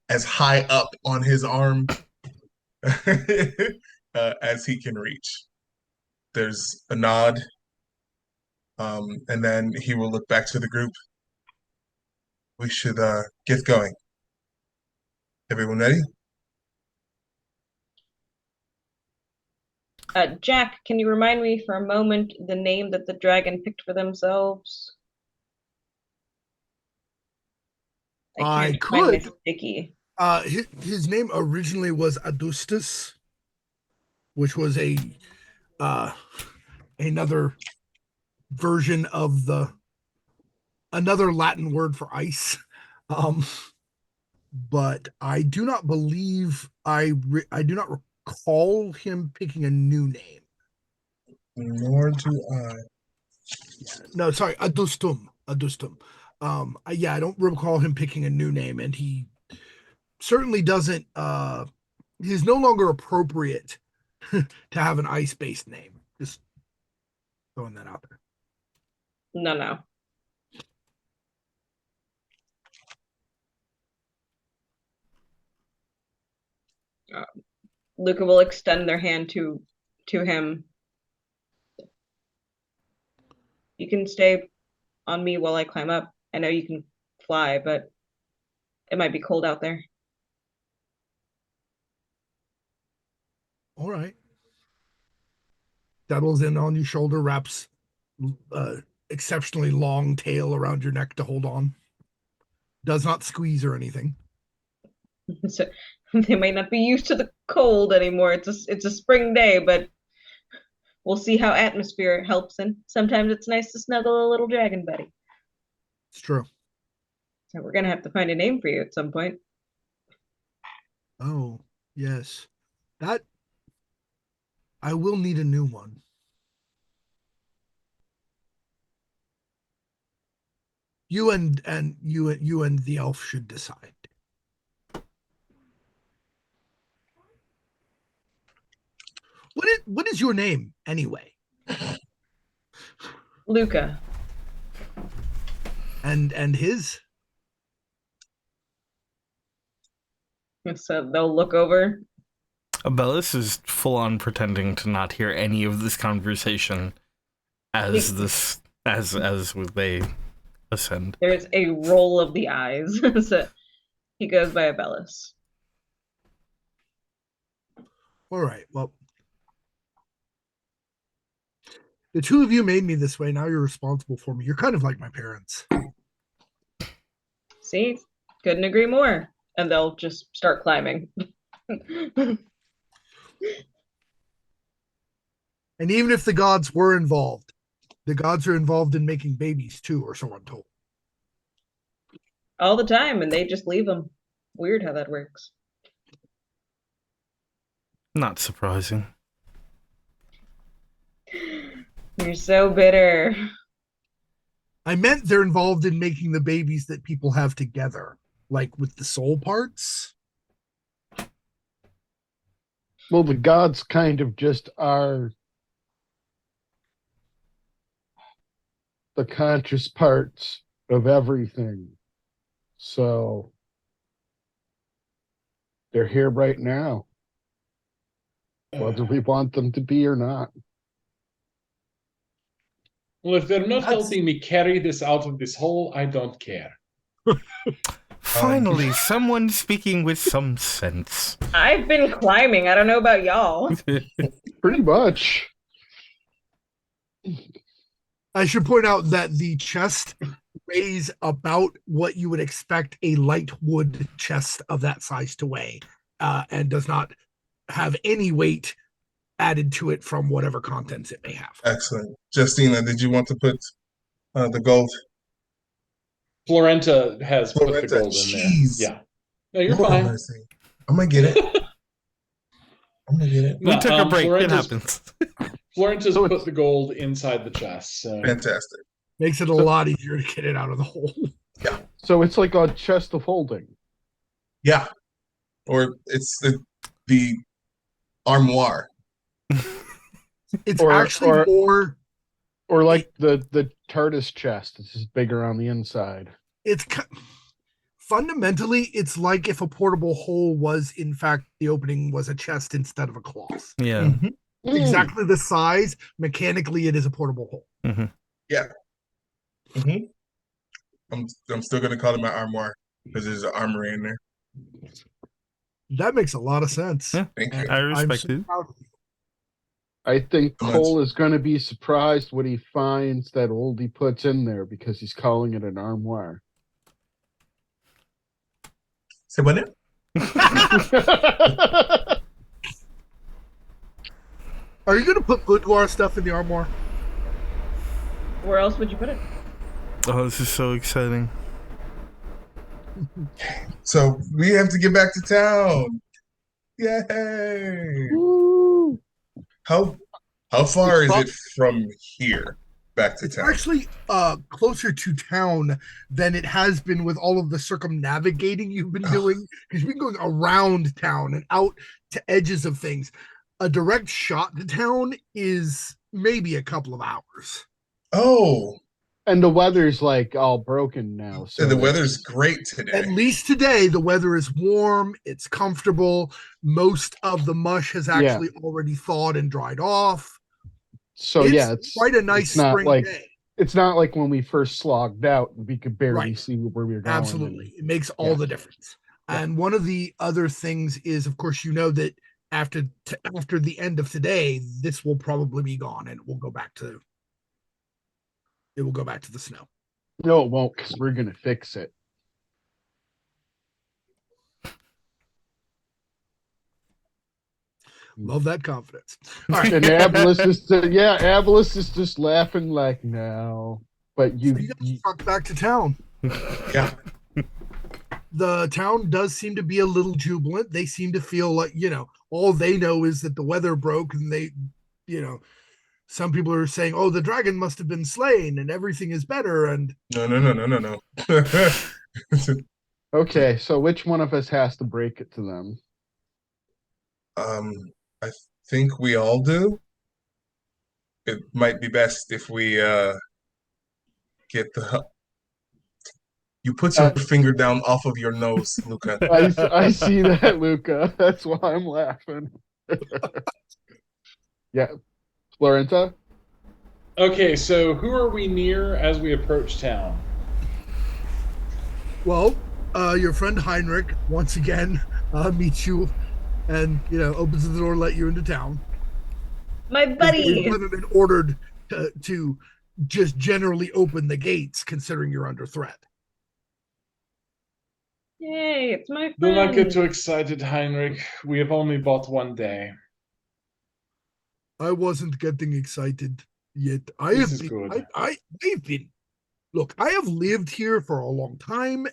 as high up on his arm as he can reach. There's a nod, and then he will look back to the group. We should get going. Everyone ready? Jack, can you remind me for a moment the name that the dragon picked for themselves? I can't find my could. sticky. His name originally was Adustus, which was another version of another Latin word for ice. But I do not believe I do not recall him picking a new name. Nor do I. No, sorry, Adustum. I don't recall him picking a new name, and he certainly doesn't. He's no longer appropriate to have an ice-based name. Just throwing that out there. No. Luca will extend their hand to him. You can stay on me while I climb up. I know you can fly, but it might be cold out there. All right. Settles in on your shoulder, wraps exceptionally long tail around your neck to hold on. Does not squeeze or anything. So they might not be used to the cold anymore. It's a spring day, but we'll see how atmosphere helps. And sometimes it's nice to snuggle a little dragon buddy. It's true. So we're gonna have to find a name for you at some point. Oh, yes. That I will need a new one. You and the elf should decide. What is your name anyway? Luca. And his? So they'll look over. Abellis is full on pretending to not hear any of this conversation as they ascend. There's a roll of the eyes. So he goes by Abellis. All right. Well, the two of you made me this way. Now you're responsible for me. You're kind of like my parents. See? Couldn't agree more. And they'll just start climbing. And even if the gods were involved, the gods are involved in making babies too, or so I'm told. All the time, and they just leave them. Weird how that works. Not surprising. You're so bitter. I meant they're involved in making the babies that people have together, like with the soul parts. Well, the gods kind of just are the conscious parts of everything. So they're here right now, whether we want them to be or not. Well, if they're not helping me carry this out of this hole, I don't care. Finally, someone speaking with some sense. I've been climbing. I don't know about y'all. Pretty much. I should point out that the chest weighs about what you would expect a light wood chest of that size to weigh, and does not have any weight added to it from whatever contents it may have. Excellent. Justina, did you want to put the gold? Florenta has put the Florenta, gold in jeez. there. Yeah. No, you're Lord have fine. mercy. I'm gonna get it. I'm gonna get it. We took a break. It Florenta's- happens. Florenta's So put the gold inside the chest. So. Fantastic. Makes it a lot easier to get it out of the hole. So it's like a chest of holding. Yeah. Or it's the armoire. It's Or- actually or- more. Or like the TARDIS chest. It's just bigger on the inside. It's fundamentally, it's like if a portable hole was, in fact, the opening was a chest instead of a cloth. Yeah. Exactly the size. Mechanically, it is a portable hole. Mm-hmm. I'm still gonna call it my armoire because there's an armory in there. That makes a lot of sense. Yeah. Thank you. I respect I'm so it. proud of you. I think How much? Cole is going to be surprised when he finds that oldie puts in there because he's calling it an armoire. Say what now? Are you going to put boudoir stuff in the armoire? Where else would you put it? Oh, this is so exciting. So we have to get back to town. Yay! Woo! How far is It's it from here back to It's town? actually closer to town than it has been with all of the circumnavigating you've been doing, because you've been going around town and out to edges of things. A direct shot to town is maybe a couple of hours. Oh, And the weather's like all broken now. So and the weather's great today. At least today, the weather is warm, it's comfortable. Most of the mush has actually already thawed and dried off. So it's quite a nice it's not spring like day. it's not like when we first slogged out and we could barely Right. see where we were going. Absolutely. It makes all the difference. Yeah. And one of the other things is, of course, you know that after the end of today, this will probably be gone and it will go back to the snow. No, it won't, because we're gonna fix it. Love that confidence. All right. And Abelis is just laughing like, no. But You guys truck back to town. Yeah. The town does seem to be a little jubilant. They seem to feel like, all they know is that the weather broke and they, some people are saying, oh, the dragon must have been slain and everything is better. And No. Okay, so which one of us has to break it to them? I think we all do. It might be best if we get the. You put your finger down off of your nose, Luca. I see that, Luca. That's why I'm laughing. Yeah. Florenta? Okay, so who are we near as we approach town? well, your friend Heinrich once again meets you and, opens the door to let you into town. My buddy. You haven't been ordered to just generally open the gates, considering you're under threat. Yay, it's my Do not get friend. too excited, Heinrich. We have only bought one day. I wasn't getting excited yet. This is good. I've been. Look, I have lived here for a long time.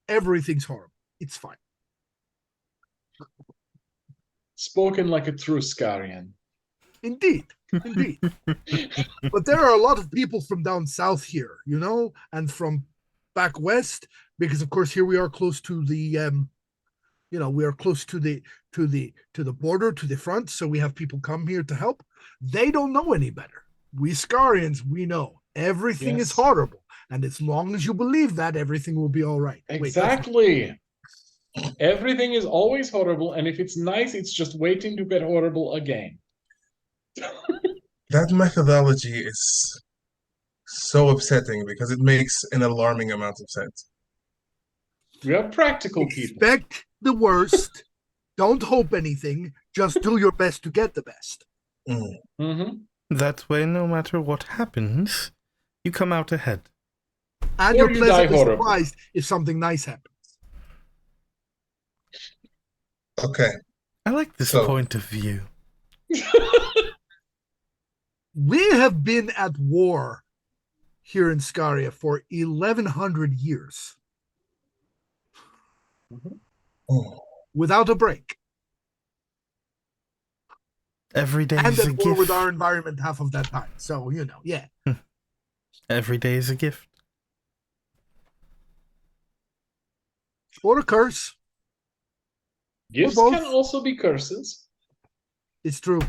Everything's horrible. It's fine. Spoken like a true Scarian. Indeed. But there are a lot of people from down south here, and from back west, because of course here we are close to the we are close to the border, to the front, so we have people come here to help. They don't know any better. We Scarians, we know everything is horrible, and as long as you believe that, everything will be all right. Exactly. Everything is always horrible, and if it's nice, it's just waiting to get horrible again. That methodology is so upsetting because it makes an alarming amount of sense. We are practical people. Expect the worst. Don't hope anything. Just do your best to get the best. Mm-hmm. That way, no matter what happens, you come out ahead. And Or you're you die pleasantly horrible. surprised if something nice happens. Okay. I like this So- point of view. We have been at war here in Scaria for 1,100 years Oh, without a break. Every day And is a at war with gift. our environment half of that time. So, yeah. Every day is a gift. Or a curse. Gifts both. can also be curses. It's true.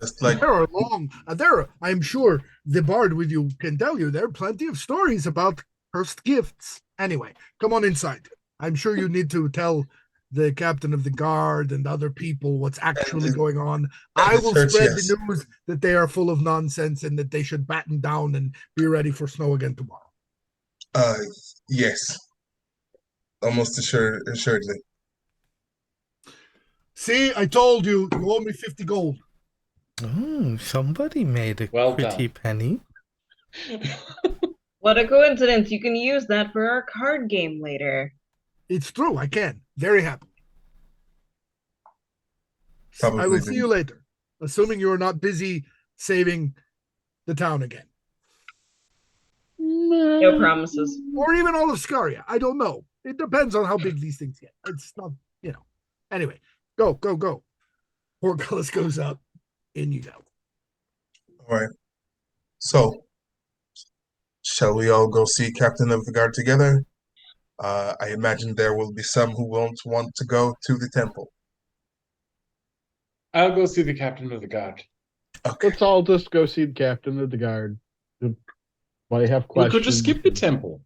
just like There are I'm sure the bard with you can tell you, there are plenty of stories about cursed gifts. Anyway, come on inside. I'm sure you need to tell the captain of the guard and other people what's actually going on. I the will church, spread yes. the news that they are full of nonsense and that they should batten down and be ready for snow again tomorrow. yes. Almost assuredly. See, I told you, you owe me 50 gold. Oh, somebody made a Well pretty penny. What a coincidence. You can use that for our card game later. It's true. I can. Very happy. I will Probably see you later, assuming you are not busy saving the town again, No promises. or even all of Scaria. I don't know. It depends on how big these things get. It's not, Anyway, go. Portcullis goes up, and you go. All right. So, shall we all go see Captain of the Guard together? I imagine there will be some who won't want to go to the temple. I'll go see the captain of the guard. Okay. Let's all just go see the captain of the guard. I have We questions. could just skip the temple.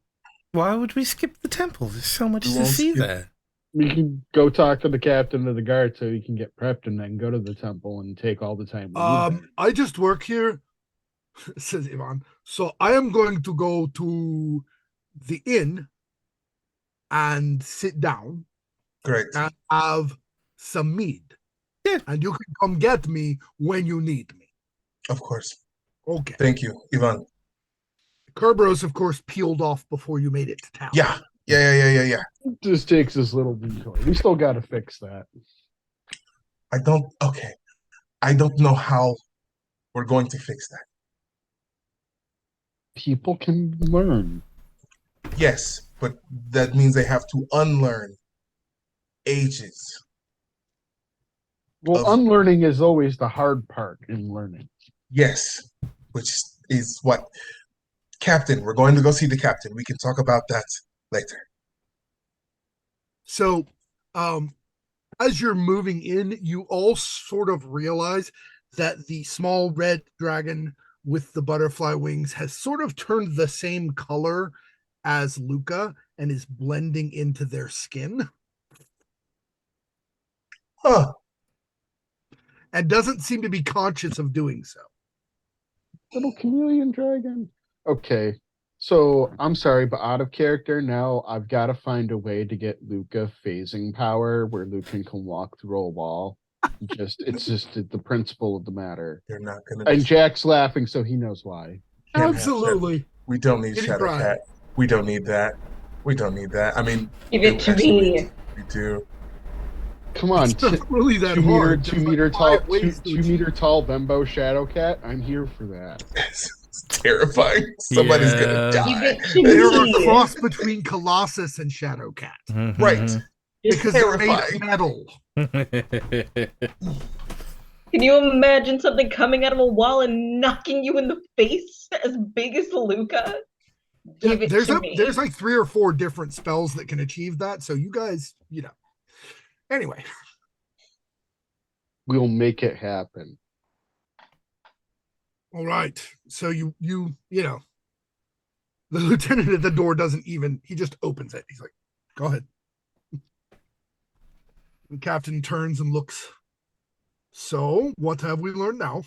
Why would we skip the temple? There's so much We to won't see skip. there. We can go talk to the captain of the guard so he can get prepped and then go to the temple and take all the time we need there. I just work here, says Ivan. So I am going to go to the inn and sit down Great. and have some mead. Yeah. And you can come get me when you need me. Of course. Okay. Thank you, Ivan. Kerberos, of course, peeled off before you made it to town. Yeah. It just takes this little detour. We still got to fix that. I don't know how we're going to fix that. People can learn. Yes, but that means they have to unlearn ages. Well, Of- unlearning is always the hard part in learning. Yes, which is what? Captain, we're going to go see the captain. We can talk about that later. So, as you're moving in, you all sort of realize that the small red dragon with the butterfly wings has sort of turned the same color as Luca and is blending into their skin Huh. and doesn't seem to be conscious of doing so. Little chameleon dragon. Okay. So I'm sorry, but out of character now, I've got to find a way to get Luca phasing power where Luca can walk through a wall. It's just the principle of the matter. You're not going And Jack's laughing, so he knows why. Absolutely. We don't need Kitty Pryde. Shadowcat. We don't need that. I mean, Give it to me. we do. Come on, It's not really that 2 meter, hard. 2 There's meter like tall, 5 ways to 2 meter tall Bembo Shadowcat. I'm here for that. It's terrifying. Somebody's Yeah. gonna Give die. it to They're a me. cross between Colossus and Shadowcat Mm-hmm. Right. because they're made terrifying. of metal. Can you imagine something coming out of a wall and knocking you in the face as big as Luca? Give it to me. There's like 3 or 4 different spells that can achieve that. So you guys, Anyway, We'll make it happen. all right. So you the lieutenant at the door he just opens it. He's like, go ahead. The captain turns and looks. So, what have we learned now?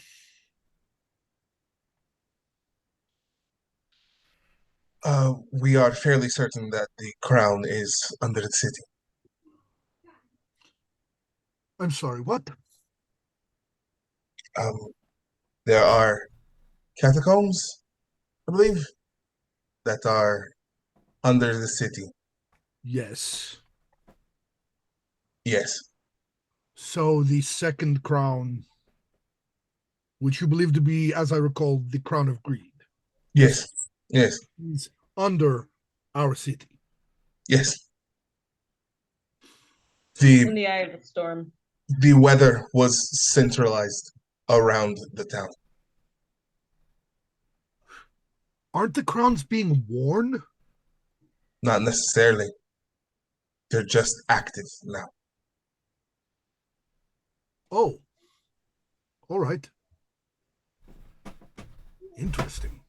We are fairly certain that the crown is under the city. I'm sorry, what? There are catacombs, I believe, that are under the city. Yes. Yes. So the second crown, which you believe to be, as I recall, the crown of greed, Yes. Yes. is under our city. Yes. In the eye of the storm. The weather was centralized around the town. Aren't the crowns being worn? Not necessarily. They're just active now. Oh. All right. Interesting.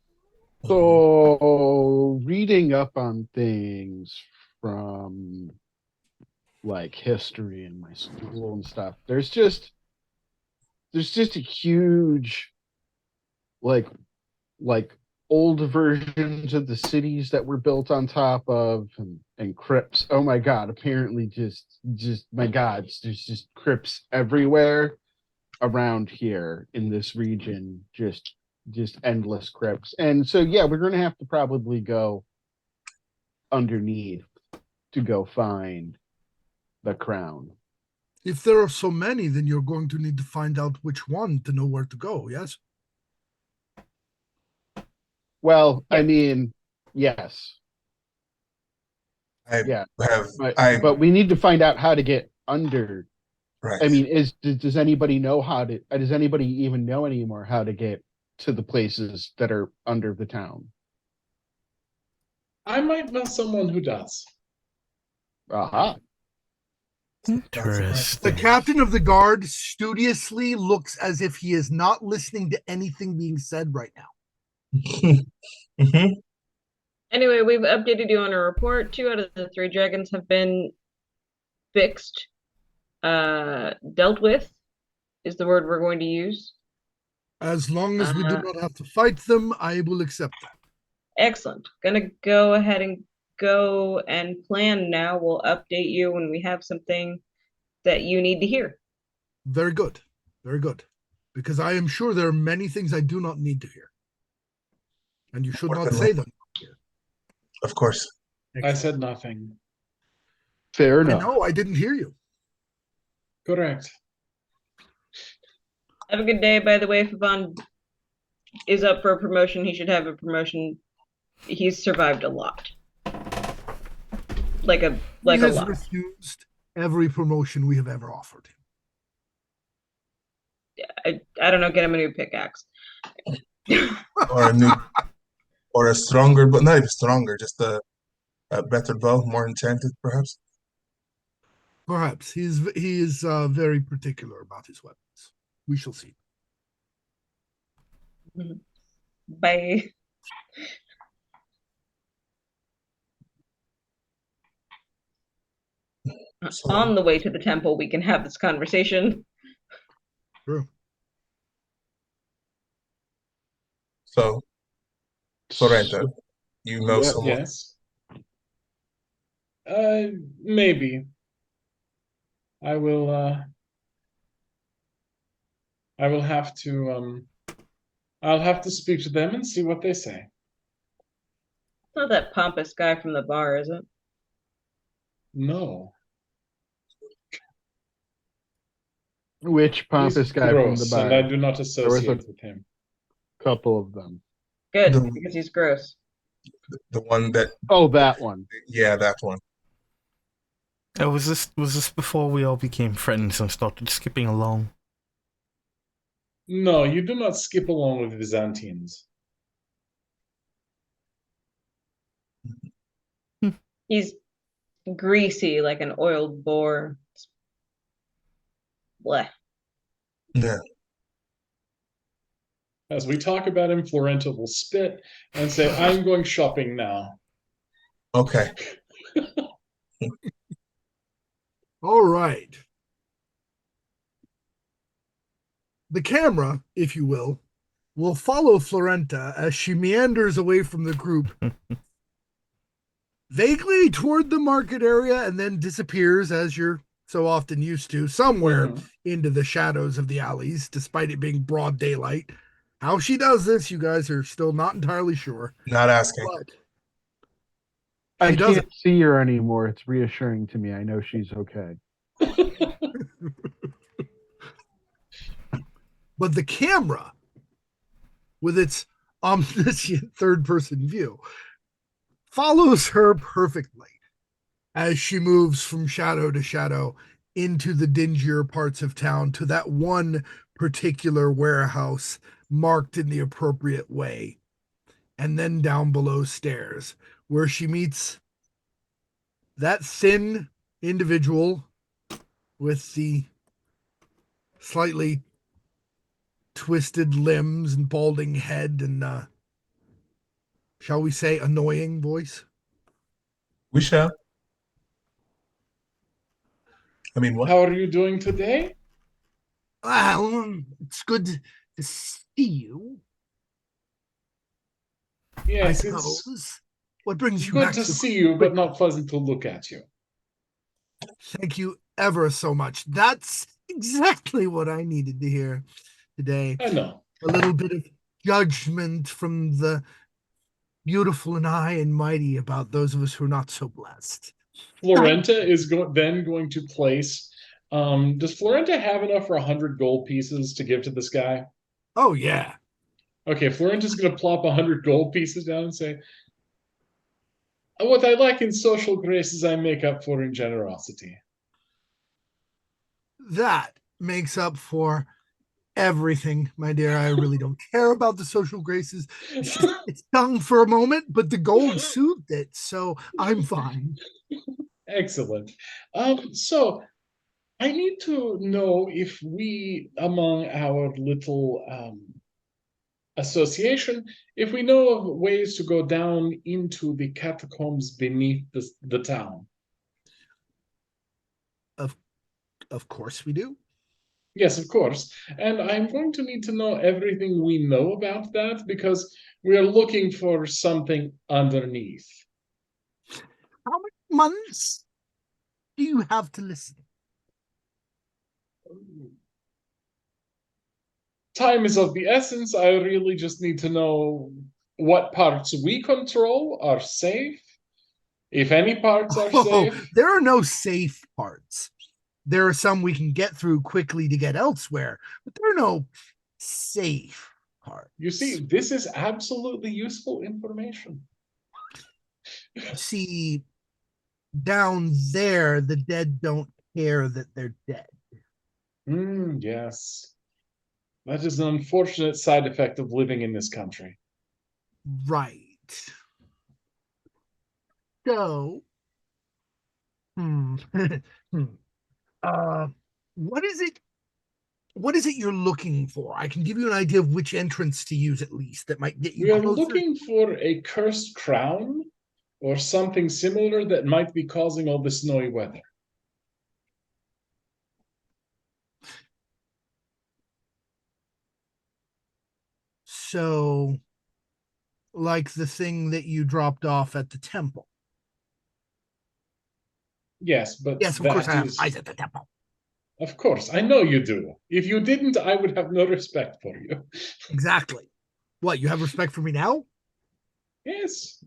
So, reading up on things from like history in my school and stuff, there's just a huge like old versions of the cities that were built on top of and crypts. Oh my god, apparently just my god, there's just crypts everywhere around here in this region, just endless crypts. And so yeah, we're gonna have to probably go underneath to go find the crown. If there are so many, then you're going to need to find out which one to know where to go, yes? Well, I mean, yes. I Yeah. have But we need to find out how to get under. right. I mean, does anybody know how to? Does anybody even know anymore how to get to the places that are under the town? I might know someone who does. Aha! The Interesting. captain of the guard studiously looks as if he is not listening to anything being said right now. Mhm. Anyway, we've updated you on a report. 2 out of the 3 dragons have been fixed. Dealt with is the word we're going to use. As long as we do not have to fight them, I will accept that. Excellent. Gonna go ahead and go and plan now. We'll update you when we have something that you need to hear. Very good. Very good. Because I am sure there are many things I do not need to hear. And you should not say them. Of course. I said nothing. Fair I enough. know, I didn't hear you. Correct. Have a good day. By the way, if Yvonne is up for a promotion, he should have a promotion. He's survived a lot. Like a He has lot. refused every promotion we have ever offered him. I don't know, get him a new pickaxe. Or a new, or a stronger, but not even stronger, just a better bow, more enchanted, perhaps. Perhaps. He is very particular about his weapons. We shall see. Bye. So, On the way to the temple, we can have this conversation. True. so Florenta, you know Yeah. someone. Yes. Maybe. I will have to I'll have to speak to them and see what they say. Not that pompous guy from the bar, is it? No. Which pompous He's guy from the gross, bar? and I do not was associate with him. Couple of them. Good, The- because he's gross. The one that, Oh, that one. yeah, that one. Oh, was this before we all became friends and started skipping along? No, you do not skip along with Byzantines. He's greasy like an oiled boar. Blech. Yeah. As we talk about him, Florenta will spit and say, I'm going shopping now. Okay. All right. The camera, if you will follow Florenta as she meanders away from the group, vaguely toward the market area, and then disappears, as you're so often used to, somewhere into the shadows of the alleys, despite it being broad daylight. How she does this, you guys are still not entirely sure. Not asking. But I She doesn't. can't see her anymore. It's reassuring to me. I know she's okay. But the camera, with its omniscient third-person view, follows her perfectly as she moves from shadow to shadow into the dingier parts of town to that one particular warehouse marked in the appropriate way, and then down below stairs, where she meets that thin individual with the slightly twisted limbs and balding head and shall we say annoying voice. We shall. I mean, what? How are you doing today? Well, it's good to see you, Yes, I it's suppose. What brings you good back to so see you, quick? but not pleasant to look at you. Thank you ever so much. That's exactly what I needed to hear today. I know. A little bit of judgment from the beautiful and high and mighty about those of us who are not so blessed. Florenta is then going to place. Does Florenta have enough for 100 gold pieces to give to this guy? Oh, yeah. Okay, Florenta's going to plop 100 gold pieces down and say, "What I lack in social graces, I make up for in generosity." That makes up for everything, my dear. I really don't care about the social graces. It's stung for a moment, but the gold soothed it, so I'm fine. Excellent. So I need to know if we, among our little association, if we know of ways to go down into the catacombs beneath the town. Of course we do. Yes, of course. And I'm going to need to know everything we know about that because we are looking for something underneath. How many months do you have to listen? Time is of the essence. I really just need to know what parts we control are safe, if any parts are safe. There are no safe parts. There are some we can get through quickly to get elsewhere, but there are no safe parts. You see, this is absolutely useful information. See, down there, the dead don't care that they're dead. Yes. That is an unfortunate side effect of living in this country. Right. So, what is it? What is it you're looking for? I can give you an idea of which entrance to use at least that might get you We are closer. looking for a cursed crown or something similar that might be causing all the snowy weather. So, like the thing that you dropped off at the temple. Yes, but Yes, of course I have is... eyes at the temple. Of course, I know you do. If you didn't, I would have no respect for you. Exactly. What, you have respect for me now? Yes.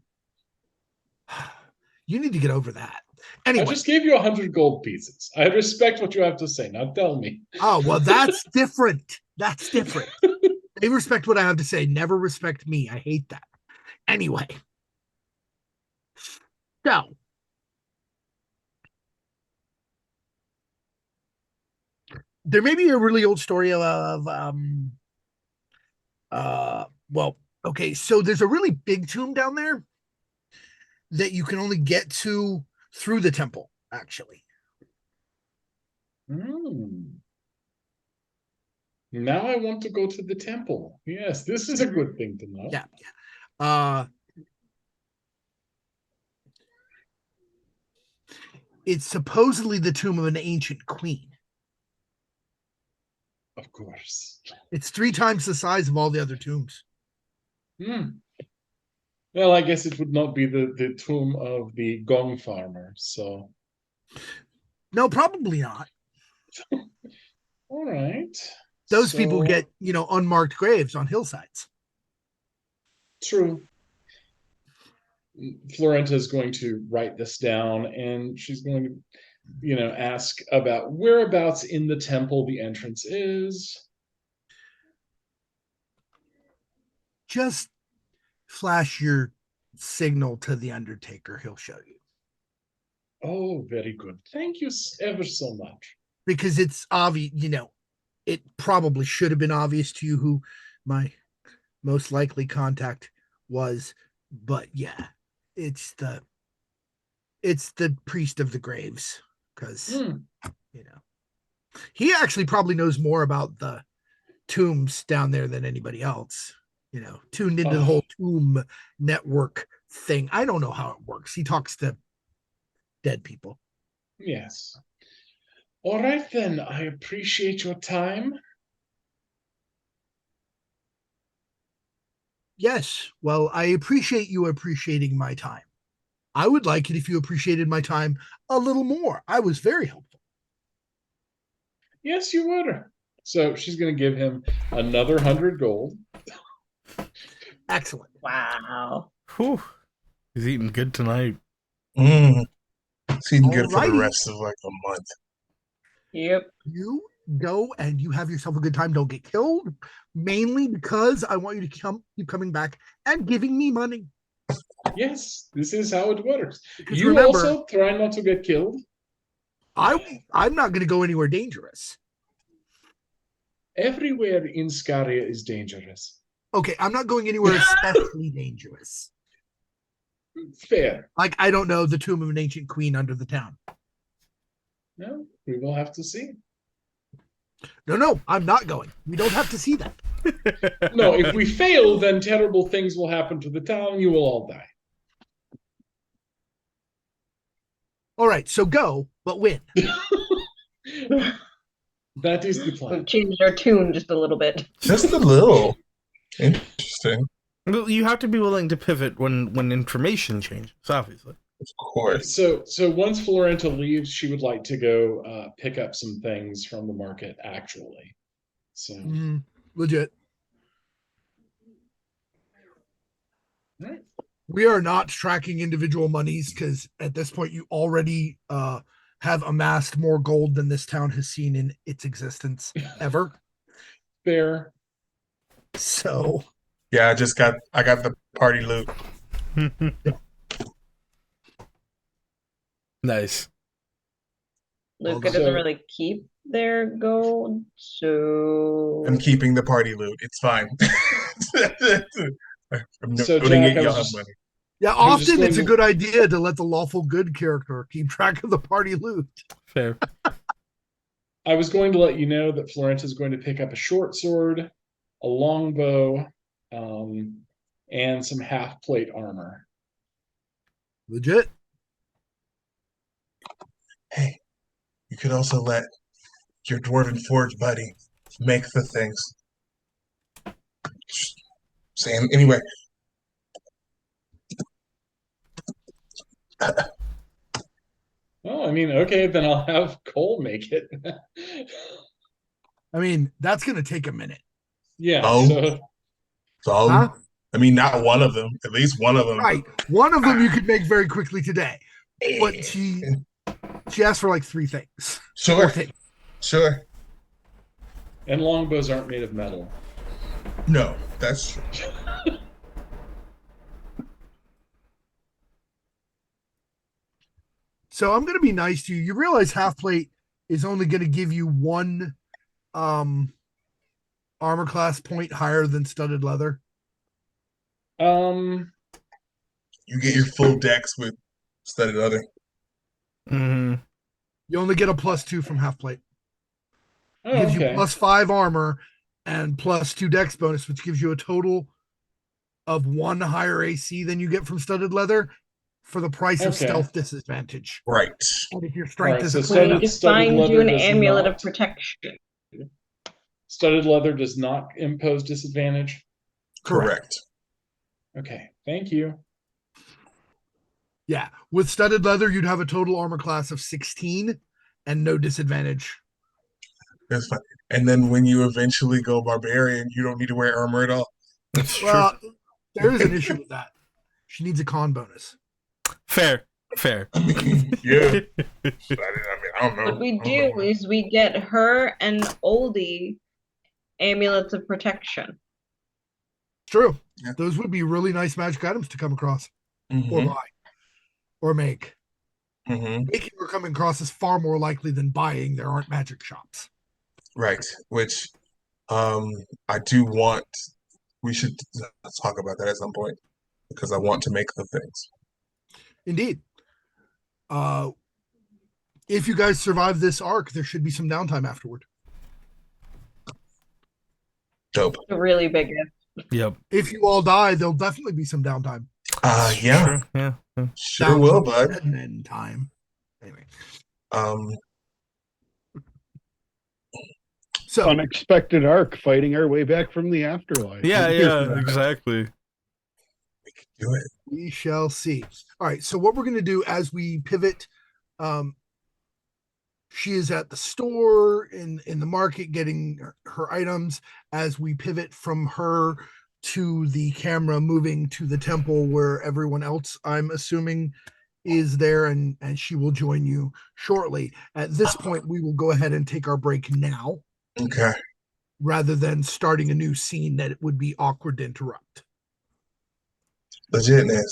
You need to get over that. I Anyway. just gave you 100 gold pieces. I respect what you have to say. Now tell me. Oh, well, that's different. That's different. They respect what I have to say, never respect me. I hate that. Anyway. So. There may be a really old story of well, okay, so there's a really big tomb down there that you can only get to through the temple, actually. Now I want to go to the temple. Yes, this is a good thing to know. Yeah. It's supposedly the tomb of an ancient queen. Of course. It's 3 times the size of all the other tombs. Well, I guess it would not be the tomb of the gong farmer, so. No, probably not. All right. Those people get, unmarked graves on hillsides. True. Florenta is going to write this down, and she's going to, ask about whereabouts in the temple the entrance is. Just flash your signal to the Undertaker. He'll show you. Oh, very good. Thank you ever so much. Because it's obvious, it probably should have been obvious to you who my most likely contact was, but yeah, it's the priest of the graves, because he actually probably knows more about the tombs down there than anybody else, tuned into the whole tomb network thing. I don't know how it works. He talks to dead people. Yes. All right, then. I appreciate your time. Yes. Well, I appreciate you appreciating my time. I would like it if you appreciated my time a little more. I was very helpful. Yes, you would. So she's going to give him another 100 gold. Excellent. Wow. Whew. He's eating good tonight. It's eating good for the Alrighty. rest of like a month. Yep. You go and you have yourself a good time. Don't get killed. Mainly because I want you to keep coming back and giving me money. Yes, this is how it works. Because You remember, also try not to get killed. I'm not going to go anywhere dangerous. Everywhere in Scaria is dangerous. Okay, I'm not going anywhere especially dangerous. Fair. Like, I don't know, the tomb of an ancient queen under the town. No, we will have to see. No, I'm not going. We don't have to see that. No, if we fail, then terrible things will happen to the town. You will all die. All right, so go, but win. That is the We've plan. changed our tune just a little bit. Just a little. Interesting. Well, you have to be willing to pivot when information changes, obviously. Of course. So once Florenta leaves, she would like to go pick up some things from the market, actually. So, Legit. right. We are not tracking individual monies because at this point you already have amassed more gold than this town has seen in its existence ever. Fair. So Yeah, I got the party loot. Nice. Luca So- doesn't really keep their gold, so I'm keeping the party loot. It's fine. I'm So, noting Jack, it. I Y'all was have just- money. yeah, I was just often going it's a to- good idea to let the lawful good character keep track of the party loot. Fair. I was going to let you know that Florenta is going to pick up a short sword, a longbow, and some half plate armor. Legit. Hey, you could also let your dwarven forge buddy make the things. Just saying. Anyway, Oh, I mean, okay, then I'll have Cole make it. I mean, that's going to take a minute. Yeah. Oh. So so Huh? I mean, not one of them. At least one of them. Right. One of them you could make very quickly today. But she asked for like 3 things. Sure, 4 things. sure. and longbows aren't made of metal. No, that's true. So I'm going to be nice to you. You realize half plate is only going to give you 1 armor class point higher than studded leather. Um. You get your full decks with studded leather. Hmm. You only get a +2 from half plate. Oh, Gives you okay. +5 armor and +2 dex bonus, which gives you a total of 1 higher AC than you get from studded leather for the price of Okay. stealth disadvantage. Right. And if your All strength right, is so a we studded- need to studded find leather you an does amulet not- of protection. Studded leather does not impose disadvantage. Correct. Okay, thank you. Yeah, with studded leather, you'd have a total armor class of 16 and no disadvantage. That's fine. And then when you eventually go barbarian, you don't need to wear armor at all. That's true. Well, there is an issue with that. She needs a con bonus. Fair. I mean, yeah. I don't know. What we I don't do know. is we get her and Oldie amulets of protection. True. Yeah. Those would be really nice magic items to come across or Mhm, buy or make. mhm. Making or coming across is far more likely than buying. There aren't magic shops. Right. Which I do want. We should talk about that at some point because I want to make the things. Indeed. If you guys survive this arc, there should be some downtime afterward. Dope. A really big if. Yep. If you all die, there'll definitely be some downtime. Yeah. Sure. Yeah. Sure will, bud. Admin time. Anyway, Um, so Unexpected arc, fighting our way back from the afterlife. Yeah. Yeah. Exactly. we can do it. we shall see. All right. So what we're going to do as we pivot, she is at the store in the market getting her items as we pivot from her to the camera moving to the temple where everyone else, I'm assuming, is there, and she will join you shortly. At this point, we will go ahead and take our break now Okay. rather than starting a new scene that it would be awkward to interrupt. Legitness.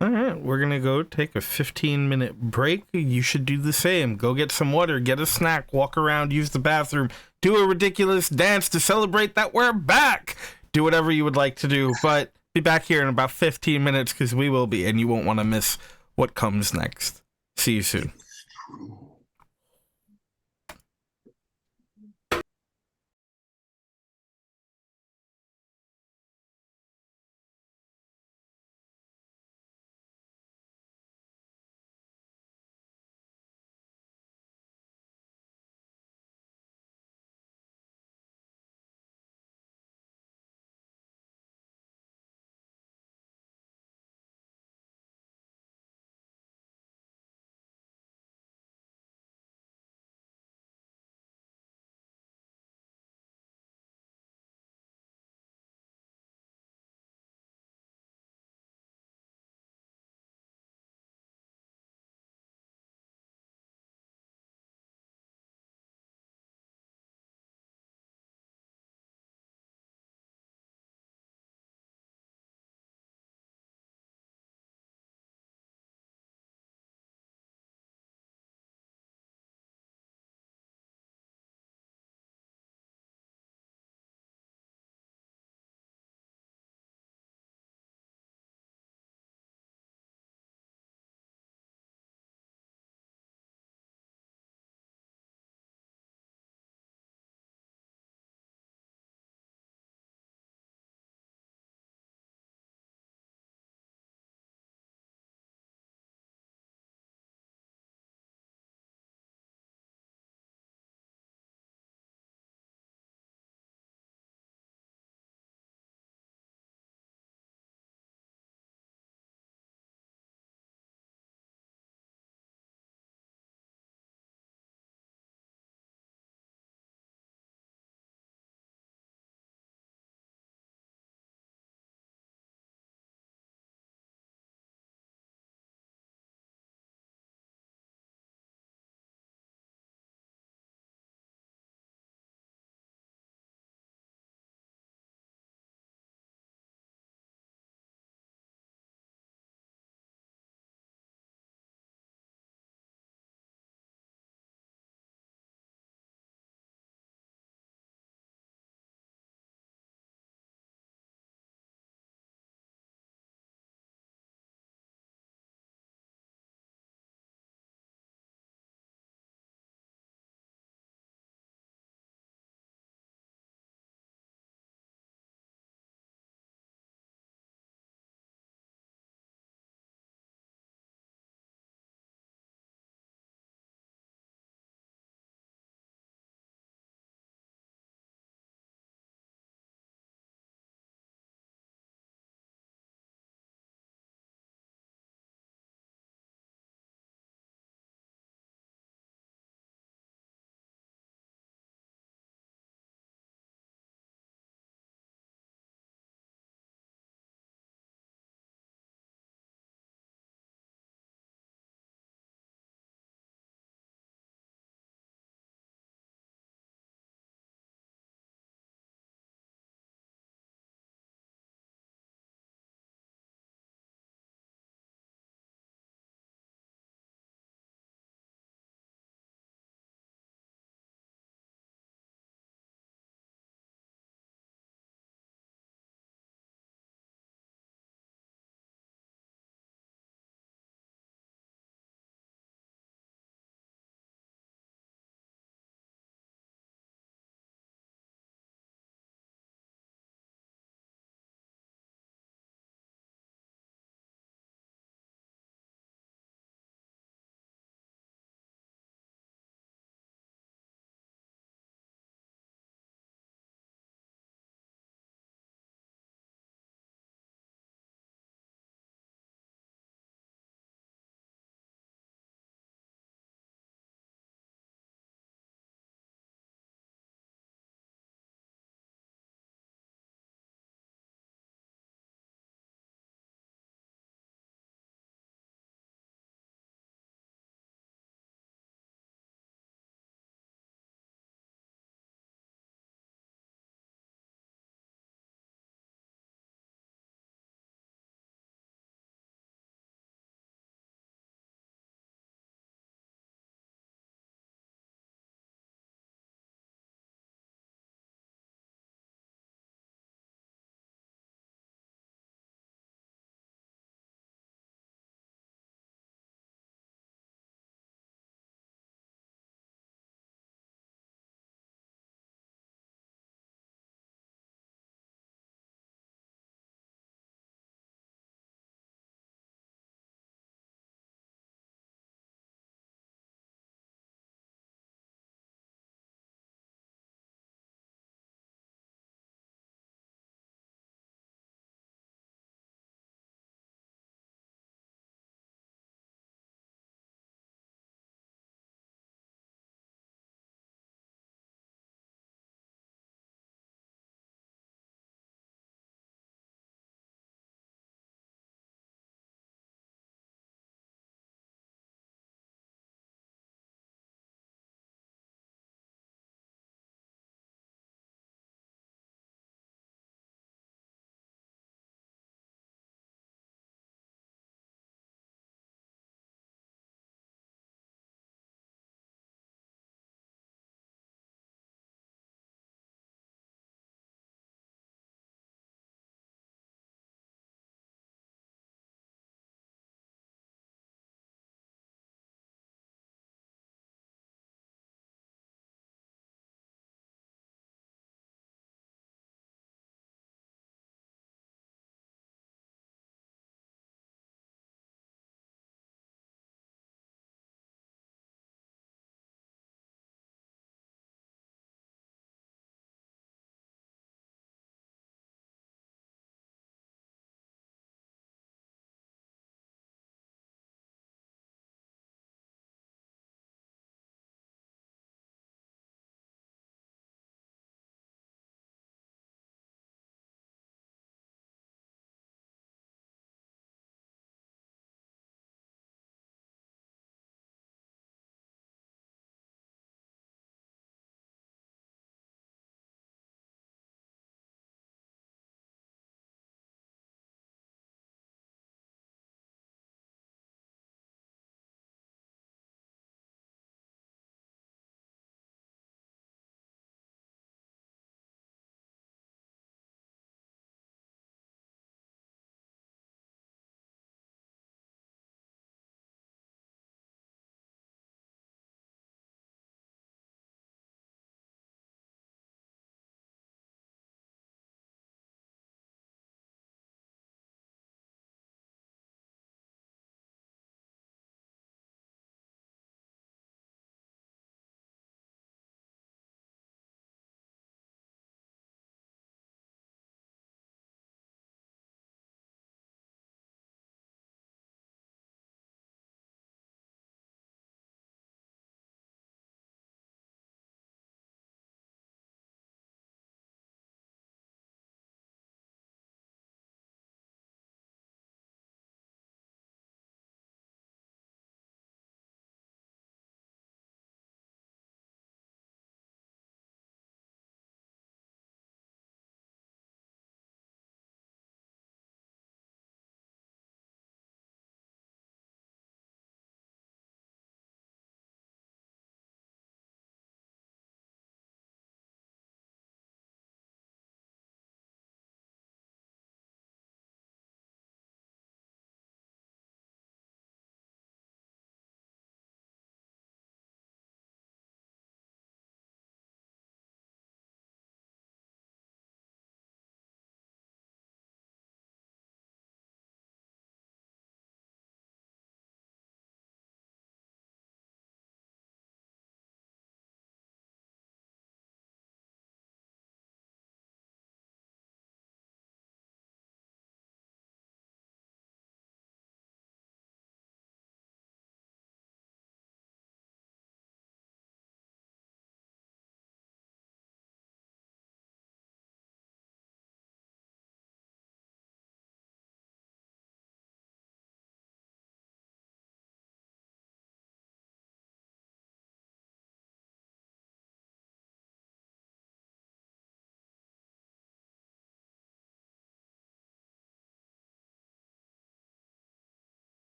All right, we're going to go take a 15-minute break. You should do the same. Go get some water, get a snack, walk around, use the bathroom, do a ridiculous dance to celebrate that we're back. Do whatever you would like to do, but be back here in about 15 minutes because we will be, and you won't want to miss what comes next. See you soon.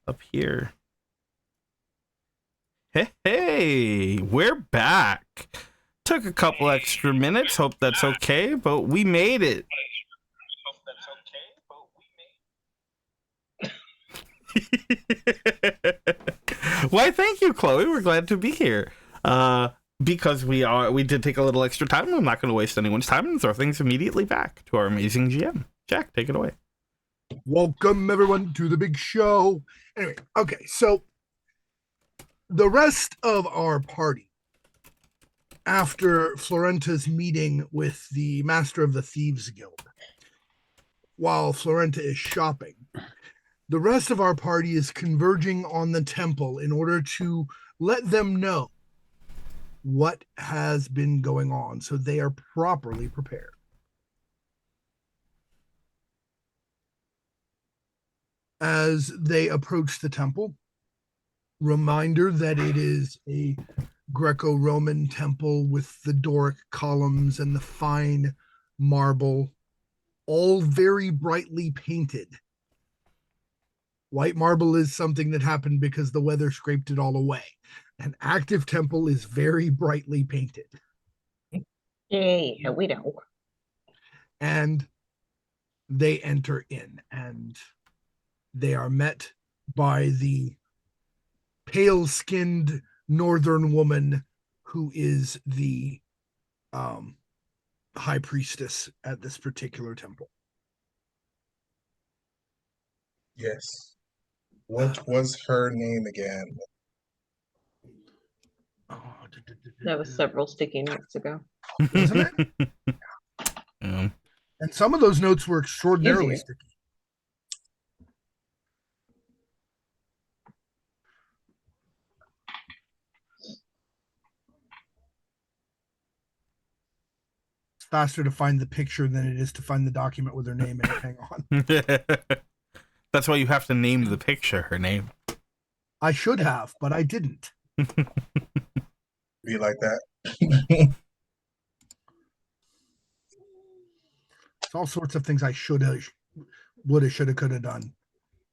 up here. Hey, we're back. Took a couple extra minutes. Hope that's okay, but we made it. Why, thank you, Chloe. We're glad to be here. Because we did take a little extra time. I'm not going to waste anyone's time and throw things immediately back to our amazing GM. Jack, take it away. Welcome, everyone, to the big show. Anyway, okay, so the rest of our party, after Florenta's meeting with the Master of the Thieves Guild, while Florenta is shopping, the rest of our party is converging on the temple in order to let them know what has been going on so they are properly prepared. As they approach the temple, reminder that it is a Greco-Roman temple with the Doric columns and the fine marble, all very brightly painted. White marble is something that happened because the weather scraped it all away. An active temple is very brightly painted. Yeah, we know. And they enter in, and they are met by the pale-skinned northern woman who is the high priestess at this particular temple. Yes. What was her name again? That was several sticky notes ago. Wasn't it? Yeah. And some of those notes were extraordinarily Easier. sticky. It's faster to find the picture than it is to find the document with her name in it. Hang on. That's why you have to name the picture her name. I should have, but I didn't. Be like that. It's all sorts of things I should have, would have, should have, could have done.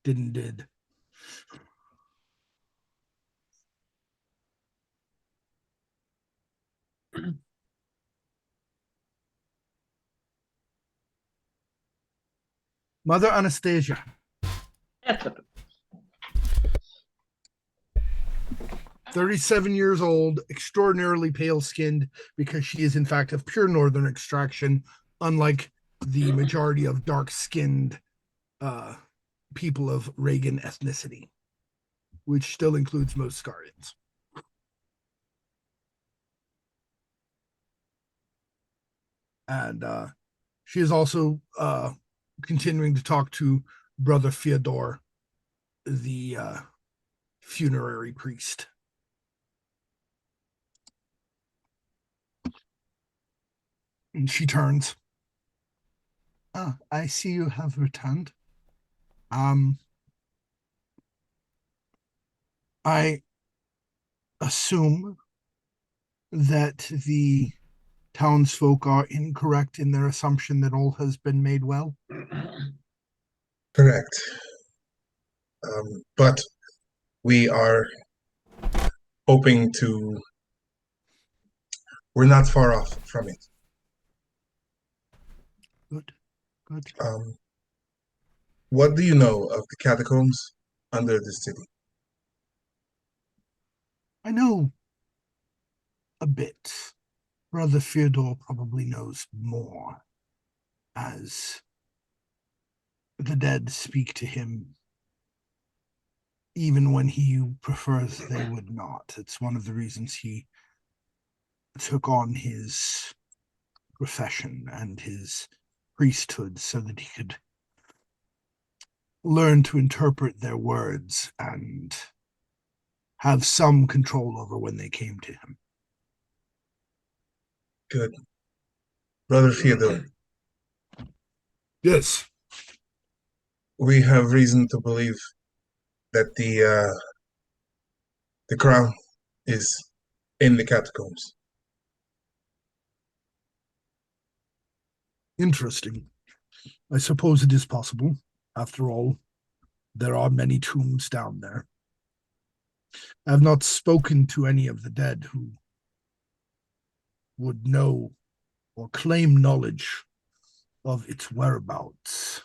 Didn't did. Mother Anastasia. That's what 37 years old, extraordinarily pale skinned because she is, in fact, of pure northern extraction, unlike the majority of dark skinned people of Regan ethnicity, which still includes most Scarians. And she is also continuing to talk to Brother Fyodor, the funerary priest. And she turns. Ah, I see you have returned. I assume that the townsfolk are incorrect in their assumption that all has been made well. Correct. But we are hoping to. We're not far off from it. Good, good. What do you know of the catacombs under the city? I know a bit. Brother Fyodor probably knows more, as the dead speak to him even when he prefers they would not. It's one of the reasons he took on his profession and his priesthood, so that he could learn to interpret their words and have some control over when they came to him. Good. Brother Fyodor, Yes. we have reason to believe that the crown is in the catacombs. Interesting. I suppose it is possible, after all. There are many tombs down there. I have not spoken to any of the dead who would know or claim knowledge of its whereabouts.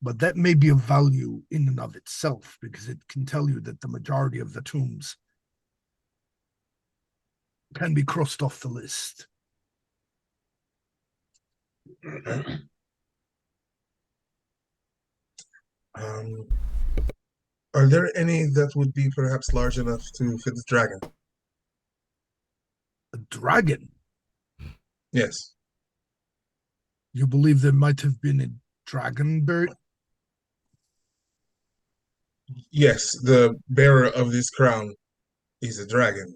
But that may be of value in and of itself, because it can tell you that the majority of the tombs can be crossed off the list. Are there any that would be perhaps large enough to fit the dragon? A dragon? Yes. You believe there might have been a dragon buried? Yes, the bearer of this crown is a dragon.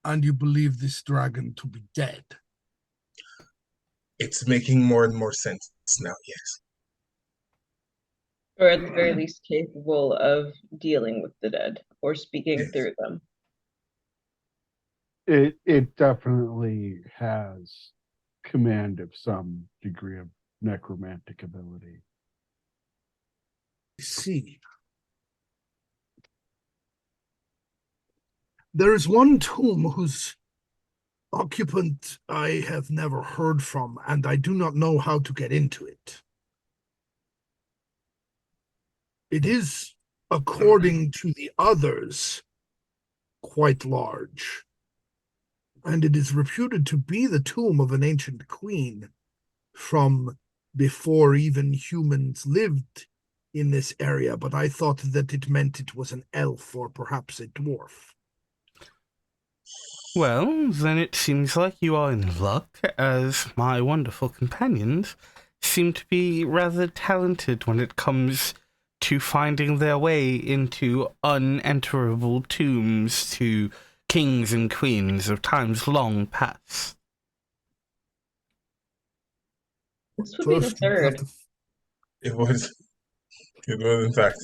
And you believe this dragon to be dead? It's making more and more sense now, yes. Or at the very least capable of dealing with the dead or speaking Yes. through them. It definitely has command of some degree of necromantic ability. I see. There is one tomb whose occupant I have never heard from, and I do not know how to get into it. It is, according to the others, quite large, and it is reputed to be the tomb of an ancient queen from before even humans lived in this area, but I thought that it meant it was an elf or perhaps a dwarf. Well, then it seems like you are in luck, as my wonderful companions seem to be rather talented when it comes to finding their way into unenterable tombs to kings and queens of times long past. This would be the First, we have third. to It was in fact.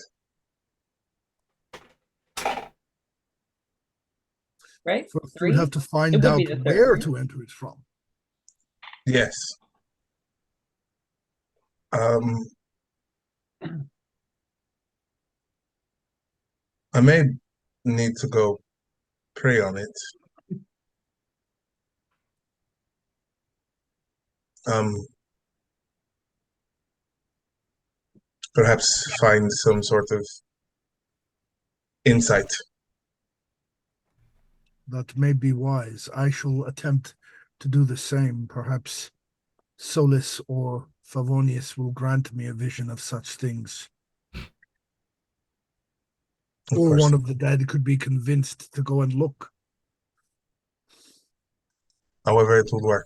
Right? First, Three? we'd have to It find would out be the third, where right? to enter it from. Yes. I may need to go pray on it. Perhaps find some sort of insight. That may be wise. I shall attempt to do the same. Perhaps Solus or Favonius will grant me a vision of such things. Of Or course. one of the dead could be convinced to go and look. However it would work.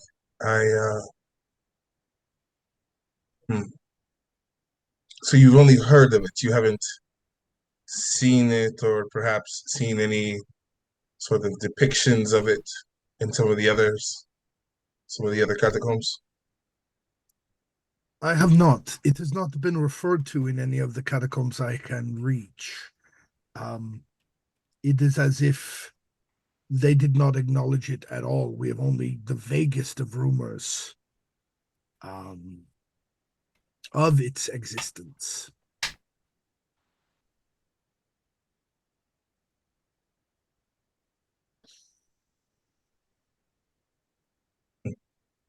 So you've only heard of it. You haven't seen it, or perhaps seen any sort of depictions of it in some of the other catacombs. I have not. It has not been referred to in any of the catacombs I can reach. It is as if they did not acknowledge it at all. We have only the vaguest of rumors of its existence.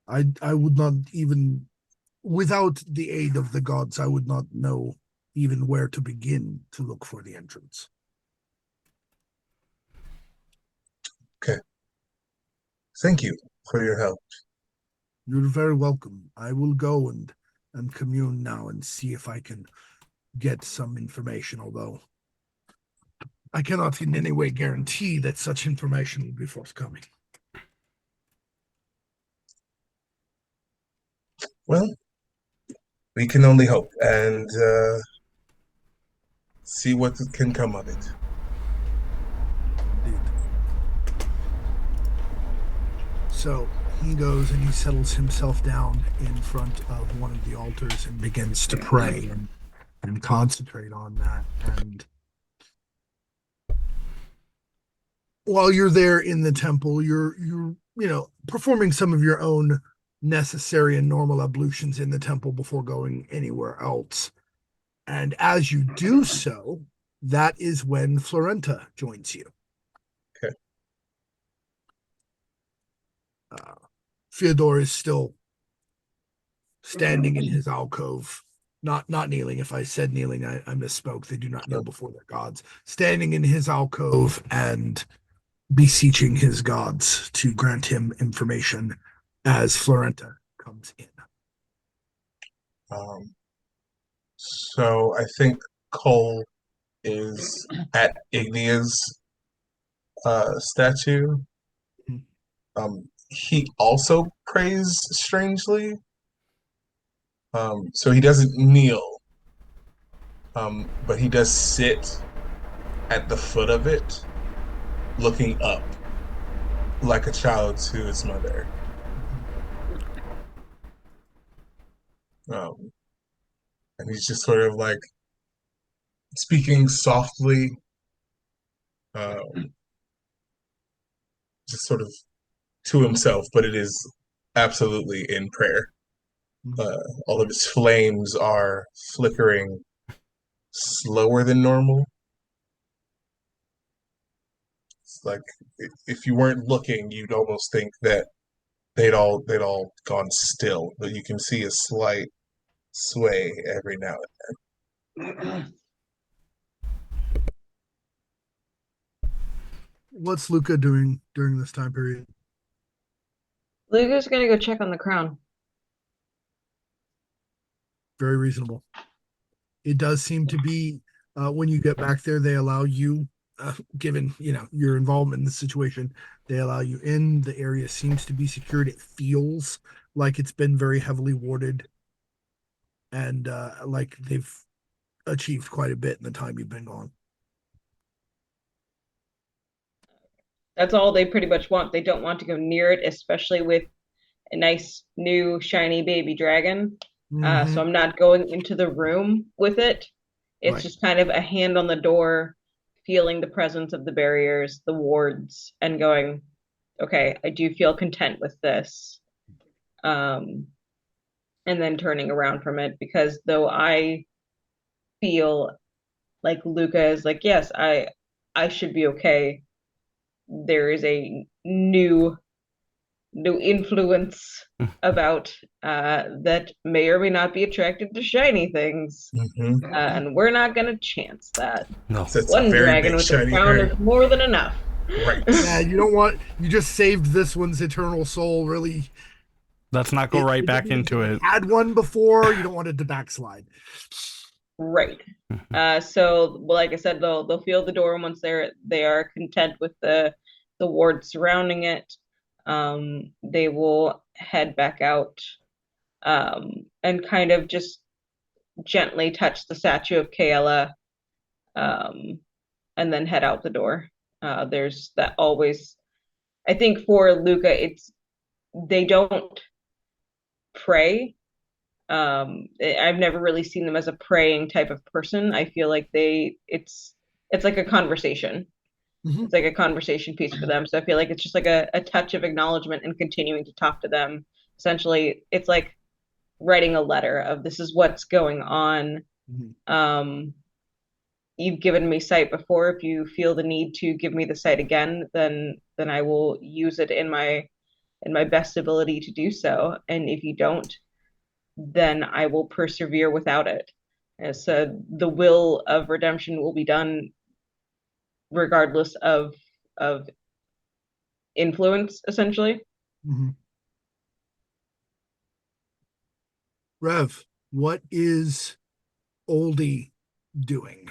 I would not even, without the aid of the gods, I would not know even where to begin to look for the entrance. Okay. Thank you for your help. You're very welcome. I will go and commune now and see if I can get some information, although I cannot in any way guarantee that such information will be forthcoming. Well, we can only hope and see what can come of it. Indeed. So he goes and he settles himself down in front of one of the altars and begins to pray and concentrate on that. And while you're there in the temple, you're performing some of your own necessary and normal ablutions in the temple before going anywhere else. And as you do so, that is when Florenta joins you. Okay. Fyodor is still standing in his alcove, not kneeling. If I said kneeling, I misspoke. They do not kneel before their gods. Standing in his alcove and beseeching his gods to grant him information as Florenta comes in. So I think Cole is at Ignia's statue. He also prays strangely. So he doesn't kneel, but he does sit at the foot of it, looking up like a child to his mother. And he's just sort of like speaking softly, just sort of to himself, but it is absolutely in prayer. All of his flames are flickering slower than normal. It's like if you weren't looking, you'd almost think that they'd all gone still, but you can see a slight sway every now and then. What's Luca doing during this time period? Luca's gonna go check on the crown. Very reasonable. It does seem to be when you get back there, they allow you, given your involvement in the situation, they allow you in. The area seems to be secured. It feels like it's been very heavily warded, and like they've achieved quite a bit in the time you've been gone. That's all they pretty much want. They don't want to go near it, especially with a nice new shiny baby dragon. So I'm not going into the room with it. It's Right. just kind of a hand on the door, feeling the presence of the barriers, the wards, and going, okay, I do feel content with this. And then turning around from it, because though I feel like Luca is like, yes, I should be okay. There is a new influence about that may or may not be attracted to shiny things, and we're not gonna chance that. No. That's One a very dragon big with a shiny crown hair. is more than enough. Right. Yeah, you just saved this one's eternal soul. Really, Let's not go right back into it. Had one before, you don't want it to backslide. Right. So, well, like I said, they'll feel the door once they are content with the ward surrounding it. They will head back out, and kind of just gently touch the statue of Kayla, and then head out the door. There's that always, I think for Luca, they don't pray. I've never really seen them as a praying type of person. I feel like it's like a conversation. It's like a conversation piece for them. So I feel like it's just like a touch of acknowledgement and continuing to talk to them. Essentially, it's like writing a letter of this is what's going on. You've given me sight before. If you feel the need to give me the sight again, then I will use it in my best ability to do so. And if you don't, then I will persevere without it. And so the will of redemption will be done regardless of influence, essentially. Rev, what is Oldie doing?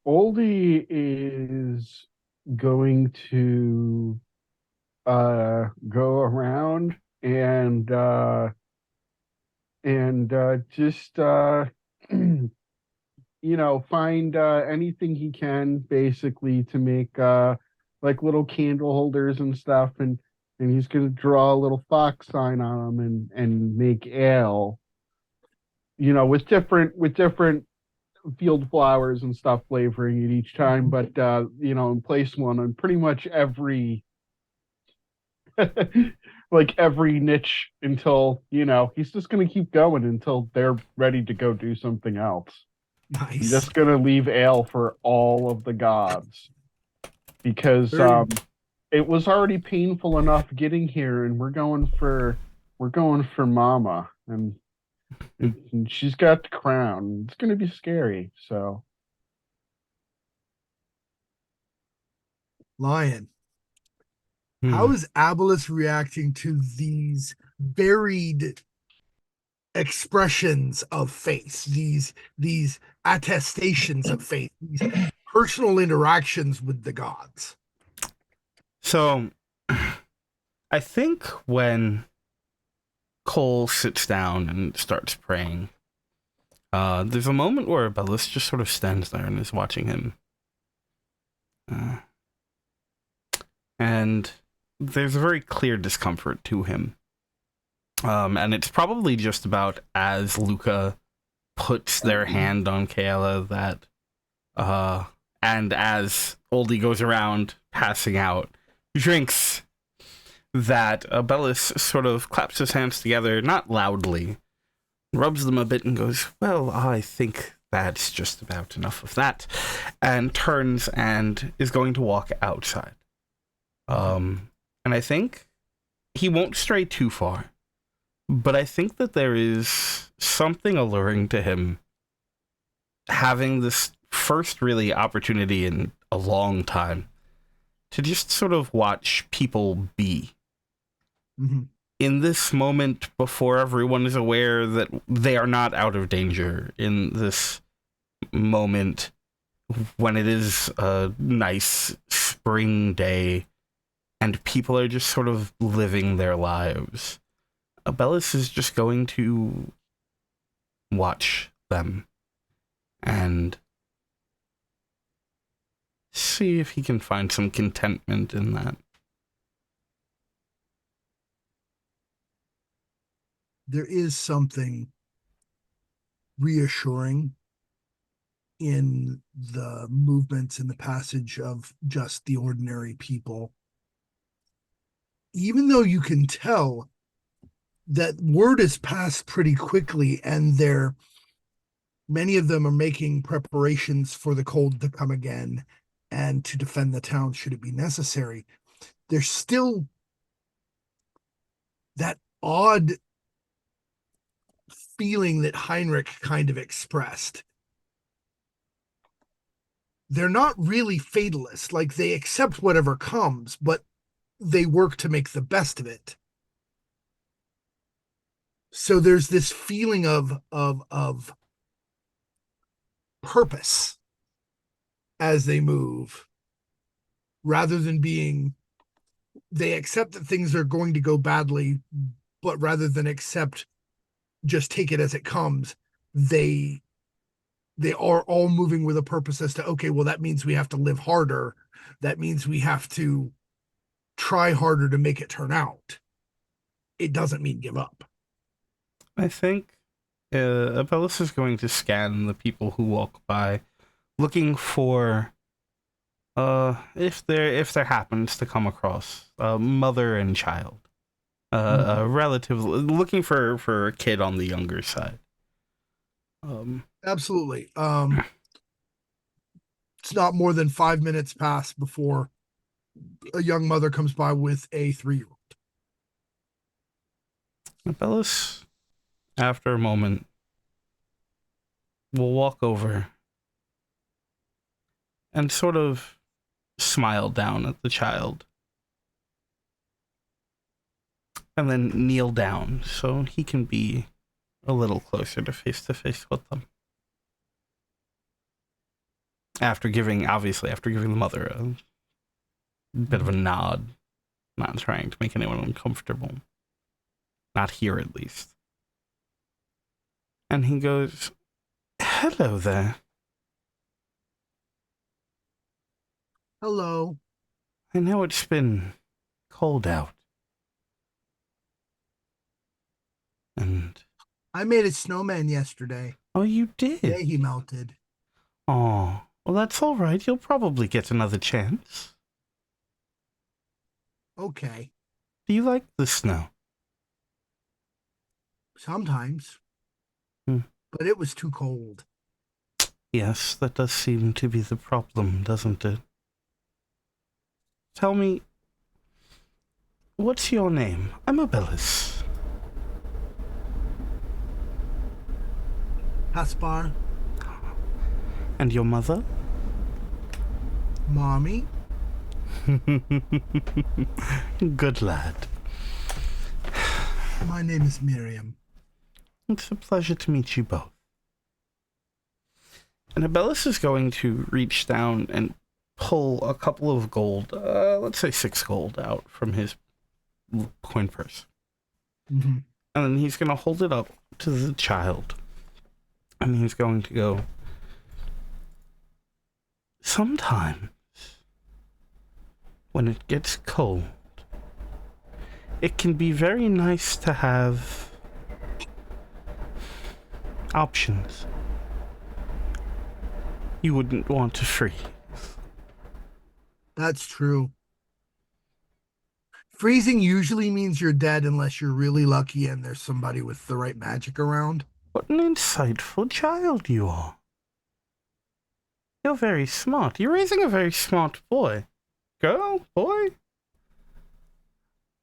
Oldie is going to go around and just find anything he can basically to make like little candle holders and stuff, and he's gonna draw a little fox sign on them and make ale, with different field flowers and stuff flavoring it each time, but and place one on pretty much every like every niche until he's just gonna keep going until they're ready to go do something else. I'm Nice. just gonna leave ale for all of the gods because it was already painful enough getting here, and we're going for Mama, and she's got the crown. It's gonna be scary. So, Lion, how is Abolus reacting to these varied expressions of faith, these attestations of faith, these personal interactions with the gods? So, I think when Cole sits down and starts praying, there's a moment where Bellis just sort of stands there and is watching him. And there's a very clear discomfort to him. And it's probably just about as Luca puts their hand on Kayla that, and as Oldie goes around passing out drinks, that Bellis sort of claps his hands together, not loudly, rubs them a bit and goes, well, I think that's just about enough of that, and turns and is going to walk outside. And I think he won't stray too far, but I think that there is something alluring to him having this first really opportunity in a long time to just sort of watch people be. Mm-hmm. In this moment, before everyone is aware that they are not out of danger, in this moment when it is a nice spring day and people are just sort of living their lives, Bellis is just going to watch them and see if he can find some contentment in that. There is something reassuring in the movements and the passage of just the ordinary people. Even though you can tell that word is passed pretty quickly, and many of them are making preparations for the cold to come again and to defend the town should it be necessary, there's still that odd feeling that Heinrich kind of expressed. They're not really fatalists. Like, they accept whatever comes, but they work to make the best of it. So there's this feeling of purpose as they move, rather than they accept that things are going to go badly, but rather than just take it as it comes, they are all moving with a purpose as to, okay, well, that means we have to live harder. That means we have to try harder to make it turn out. It doesn't mean give up. I think Bellis is going to scan the people who walk by, looking for if there happens to come across a mother and child, a relative, looking for a kid on the younger side. Absolutely. It's not more than 5 minutes pass before a young mother comes by with a 3-year-old. Bellis, after a moment, will walk over and sort of smile down at the child, and then kneel down so he can be a little closer to face with them. After giving the mother a bit of a nod, not trying to make anyone uncomfortable. Not here, at least. And he goes, hello there. Hello. I know it's been cold out. And I made a snowman yesterday. oh, you did? Yeah, he melted. Oh, well, that's all right. You'll probably get another chance. Okay, Do you like the snow? sometimes. Hmm. But it was too cold. Yes, that does seem to be the problem, doesn't it? Tell me, what's your name? I'm Abellis. Caspar, And your mother? mommy. Good lad. My name is Miriam. It's a pleasure to meet you both. And Abellis is going to reach down and pull a couple of gold, let's say 6 gold, out from his coin purse. Mm-hmm. And then he's going to hold it up to the child. And he's going to go, sometimes, when it gets cold, it can be very nice to have options. You wouldn't want to freeze. That's true. Freezing usually means you're dead unless you're really lucky and there's somebody with the right magic around. What an insightful child you are. You're very smart. You're raising a very smart boy. Girl? Boy?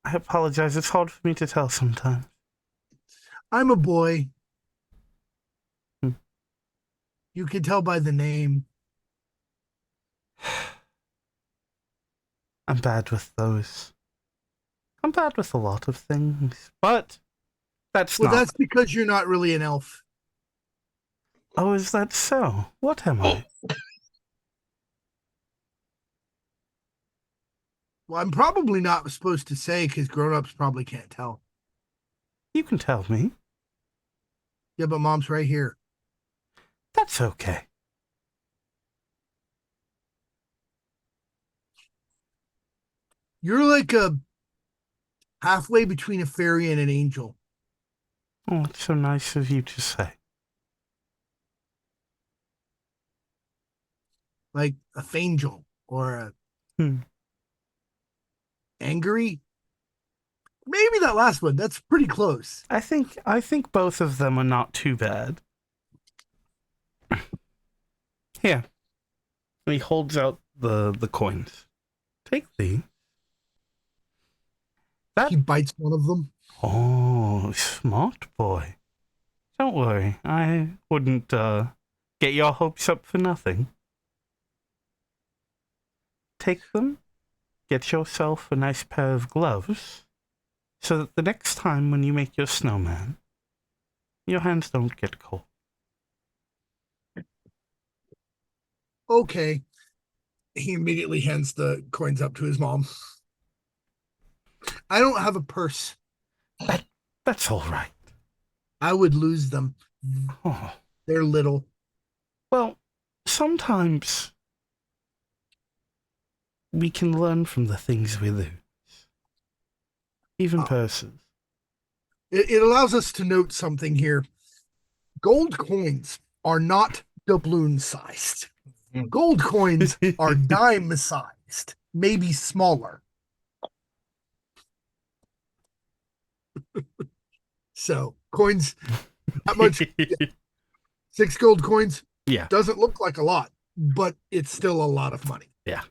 I apologize. It's hard for me to tell sometimes. I'm a boy. Hmm. You can tell by the name. I'm bad with those. I'm bad with a lot of things, but that's Well, not. that's because you're not really an elf. Oh, is that so? What am I? Well, I'm probably not supposed to say because grown-ups probably can't tell. You can tell me. Yeah, but mom's right here. That's okay. You're like a halfway between a fairy and an angel. Oh, it's so nice of you to say. Like a fangel or a Hmm. angry. Maybe that last one. That's pretty close. I think both of them are not too bad. Here. And he holds out the coins. Take these. He bites one of them. Oh, smart boy. Don't worry, I wouldn't get your hopes up for nothing. Take them, get yourself a nice pair of gloves, so that the next time when you make your snowman, your hands don't get cold. Okay. He immediately hands the coins up to his mom. I don't have a purse. That's all right. I would lose them. Oh, They're little. well, sometimes we can learn from the things we lose. Even purses. It allows us to note something here. Gold coins are not doubloon sized. Gold coins are dime sized, maybe smaller. So coins, that much. 6 gold coins Yeah. doesn't look like a lot, but it's still a lot of money. Yeah.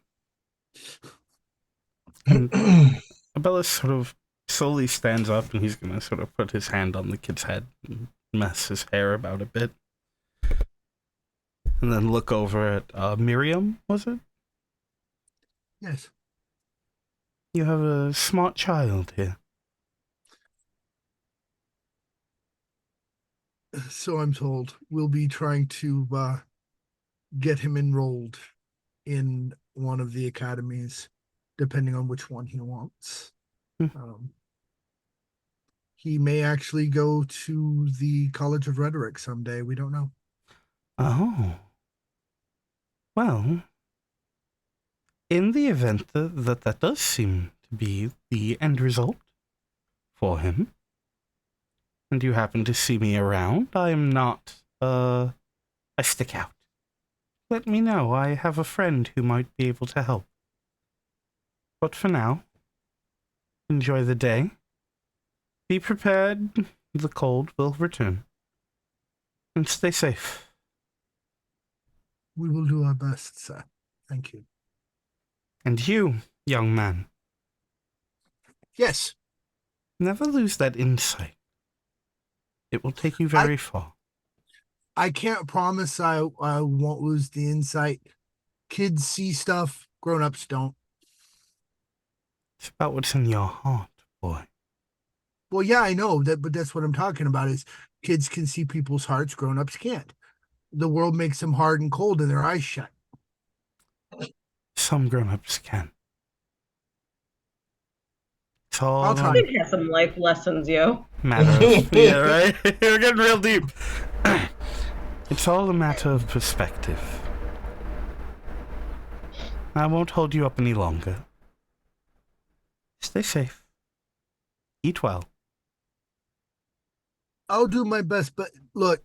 Abella sort of slowly stands up and he's going to sort of put his hand on the kid's head and mess his hair about a bit. And then look over at Miriam, was it? Yes. You have a smart child here. So I'm told. We'll be trying to get him enrolled in one of the academies, depending on which one he wants. He may actually go to the College of Rhetoric someday. We don't know. Oh. Well, in the event that does seem to be the end result for him, and you happen to see me around, I am not, I stick out. let me know. I have a friend who might be able to help. But for now, enjoy the day. Be prepared. The cold will return. And stay safe. We will do our best, sir. Thank you. And you, young man, Yes. never lose that insight. It will take you very far. I can't promise I won't lose the insight. Kids see stuff, grown-ups don't. It's about what's in your heart, boy. Well, yeah, I know that, but that's what I'm talking about is kids can see people's hearts, grown-ups can't. The world makes them hard and cold and their eyes shut. Some grown-ups can. It's all I'll try. I did have some life lessons, yo. matter of... yeah, right? We're getting real deep. It's all a matter of perspective. I won't hold you up any longer. Stay safe. Eat well. I'll do my best, but look,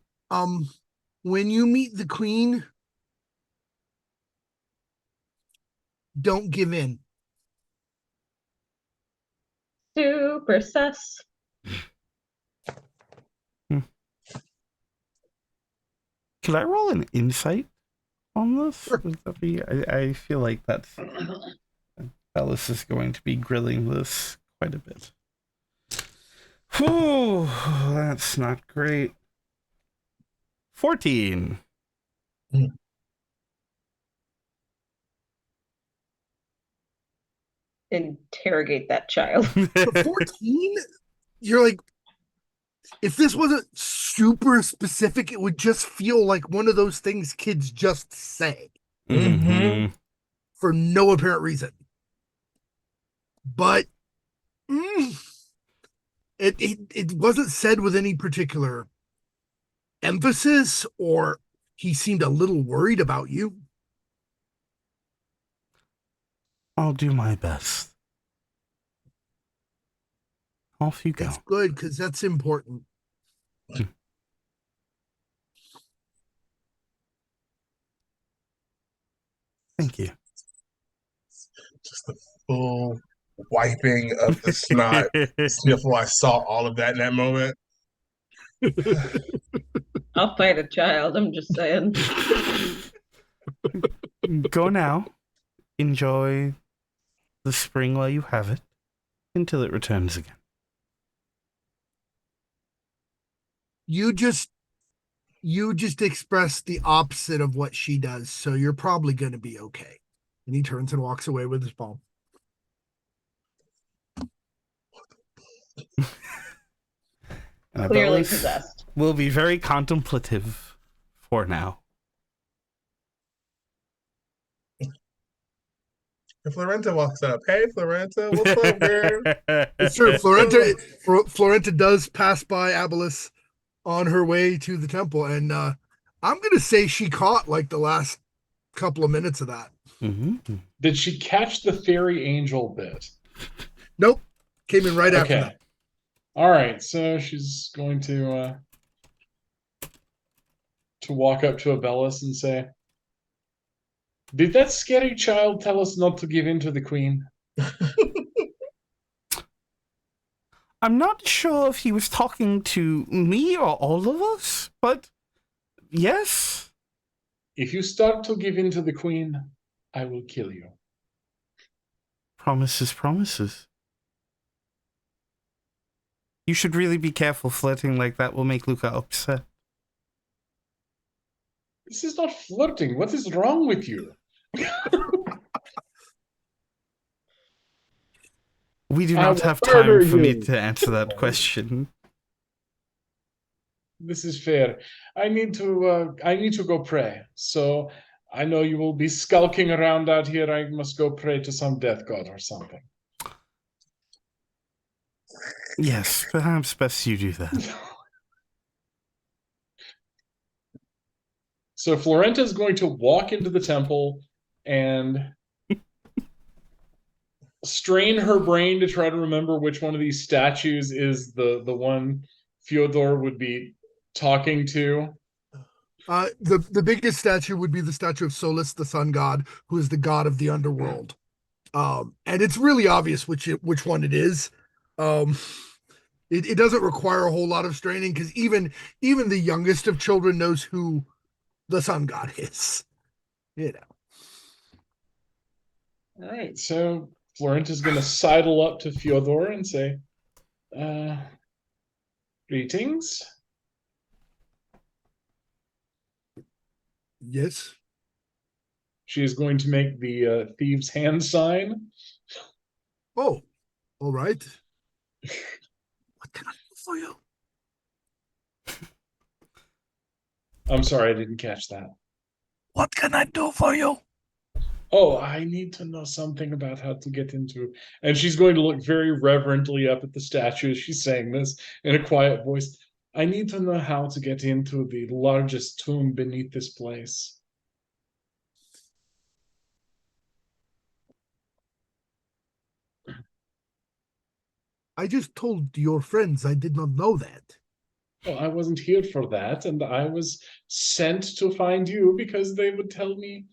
when you meet the queen, don't give in. Super sus. Could I roll an insight on this? Sure. Would that be, I feel like that's... Alice is going to be grilling this quite a bit. Whew, that's not great. 14. Interrogate that child. But 14, you're like, if this wasn't super specific, it would just feel like one of those things kids just say Mm-hmm. for no apparent reason. But it wasn't said with any particular emphasis, or he seemed a little worried about you. I'll do my best. Off you go. That's good, because that's important. Thank you. Just the full wiping of the snot sniffle. I saw all of that in that moment. I'll fight a child, I'm just saying. Go now. Enjoy the spring while you have it, until it returns again. You just expressed the opposite of what she does, so you're probably going to be okay. And he turns and walks away with his palm. Clearly Abelus possessed. will be very contemplative for now. And Florenta walks up. Hey, Florenta, what's up, girl? It's true. Florenta does pass by Abelis on her way to the temple, and I'm going to say she caught like the last couple of minutes of that. Mm-hmm. Did she catch the fairy angel bit? Nope. Came in right after Okay. that. All right, so she's going to walk up to Abellis and say, "Did that scary child tell us not to give in to the queen?" I'm not sure if he was talking to me or all of us, but yes. If you start to give in to the queen, I will kill you. Promises, promises. You should really be careful. Flirting like that will make Luca upset. This is not flirting. What is wrong with you? We do I not will have murder time for me you. to answer that question. This is fair. I need to go pray. So I know you will be skulking around out here. I must go pray to some death god or something. Yes, perhaps best you do that. So Florenta is going to walk into the temple and strain her brain to try to remember which one of these statues is the one Fyodor would be talking to. The biggest statue would be the statue of Solus, the sun god, who is the god of the underworld. And it's really obvious which one it is. It doesn't require a whole lot of straining because even the youngest of children knows who the sun god is. You know. All right, so Florent is going to sidle up to Fyodor and say, greetings. Yes. She is going to make the thieves' hand sign. Oh, all right. What can I do for you? I'm sorry, I didn't catch that. What can I do for you? Oh, I need to know something about how to get into. And she's going to look very reverently up at the statue as she's saying this in a quiet voice. I need to know how to get into the largest tomb beneath this place. I just told your friends I did not know that. Well, I wasn't here for that, and I was sent to find you because they would tell me.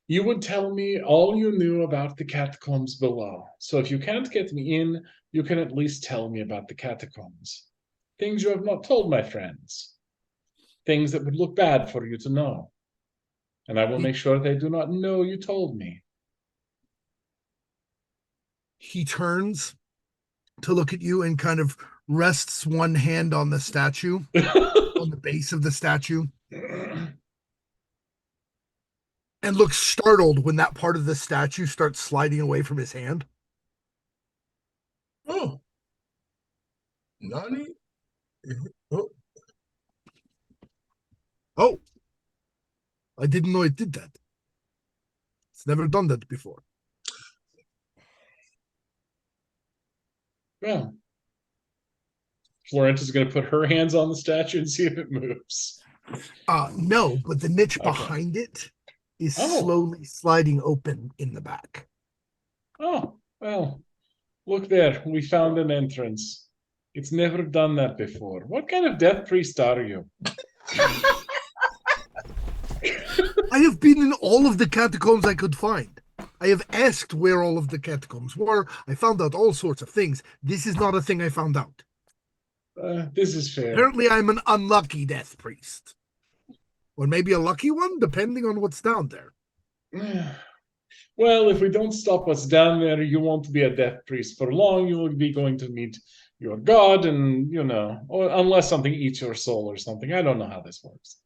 You would tell me all you knew about the catacombs below. So if you can't get me in, you can at least tell me about the catacombs. Things you have not told my friends. Things that would look bad for you to know. And I will make sure they do not know you told me. He turns to look at you and kind of rests one hand on the statue, on the base of the statue, and looks startled when that part of the statue starts sliding away from his hand. Oh. Nani? Oh. Oh, I didn't know it did that. It's never done that before. Well, Florent is going to put her hands on the statue and see if it moves. No, but the niche behind it is slowly sliding open in the back. Oh, well, look there. We found an entrance. It's never done that before. What kind of death priest are you? I have been in all of the catacombs I could find. I have asked where all of the catacombs were. I found out all sorts of things. This is not a thing I found out. This is fair. Apparently, I'm an unlucky death priest. Or maybe a lucky one, depending on what's down there. Well, if we don't stop what's down there, you won't be a death priest for long. You will be going to meet your god and, or unless something eats your soul or something. I don't know how this works.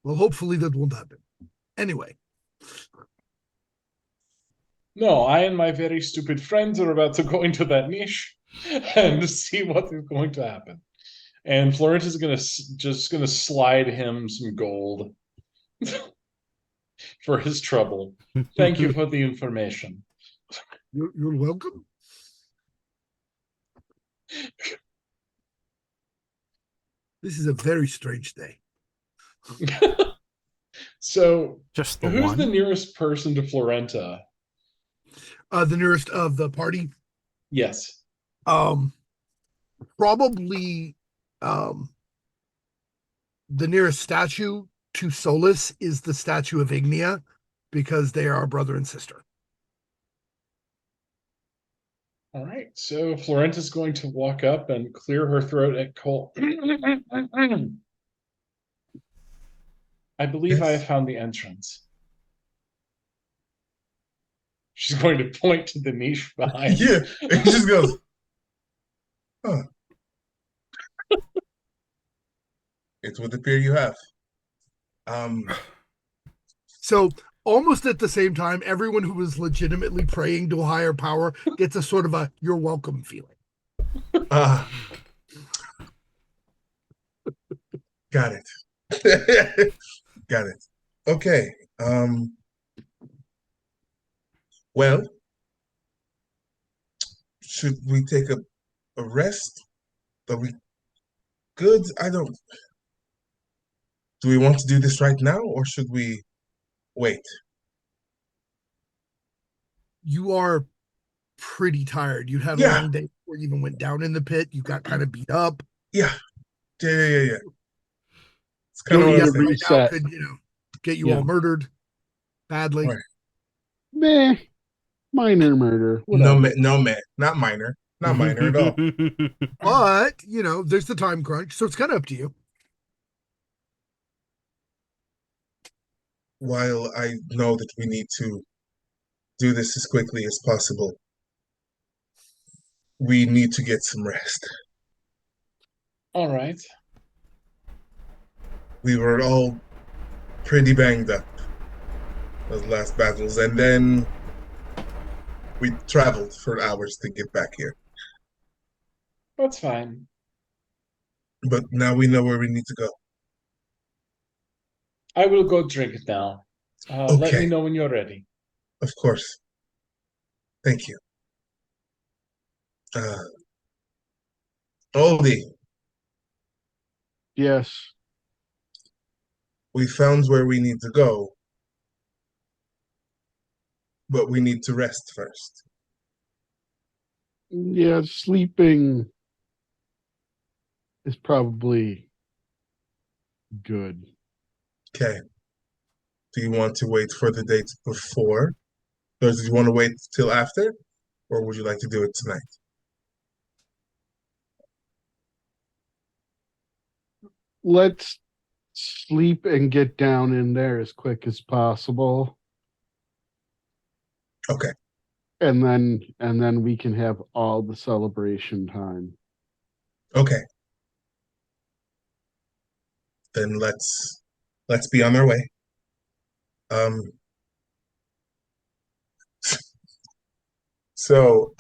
Well, hopefully that won't happen. Anyway. No, I and my very stupid friends are about to go into that niche and see what is going to happen. And Florent is just gonna slide him some gold for his trouble. Thank you for the information. You're welcome. This is a very strange day. So, Just who's the nearest person to Florenta? The nearest of the party? Yes. Probably the nearest statue to Solus is the statue of Ignia, because they are brother and sister. All right. So Florenta's going to walk up and clear her throat at Cole. I believe I have found the entrance. She's going to point to the niche behind. Yeah, and he just goes, huh. It would appear you have. So almost at the same time, everyone who was legitimately praying to a higher power gets a sort of a "you're welcome" feeling. Got it. Got it. Okay. Well, should we take a rest? Are we good? Do we want to do this right now, or should we wait? You are pretty tired. You had a Yeah. long day before you even went down in the pit. You got kind of beat up. Yeah. Yeah. It's kind of Going what I to was death thinking. right now Reset. could, get you Yeah. all murdered badly. Right. Meh. Minor murder. No, Whatever. not minor. Not minor at all. But, there's the time crunch, so it's kind of up to you. While I know that we need to do this as quickly as possible, we need to get some rest. All right. We were all pretty banged up those last battles, and then we traveled for hours to get back here. That's fine. But now we know where we need to go. I will go drink now. Let me Okay. know when you're ready. Of course. Thank you. Oldie, Yes. we found where we need to go, but we need to rest first. Yeah, sleeping is probably good. Okay. Do you want to wait for the date before? Or do you want to wait till after? Or would you like to do it tonight? Let's sleep and get down in there as quick as possible. Okay. And then we can have all the celebration time. Okay. Then let's be on our way. So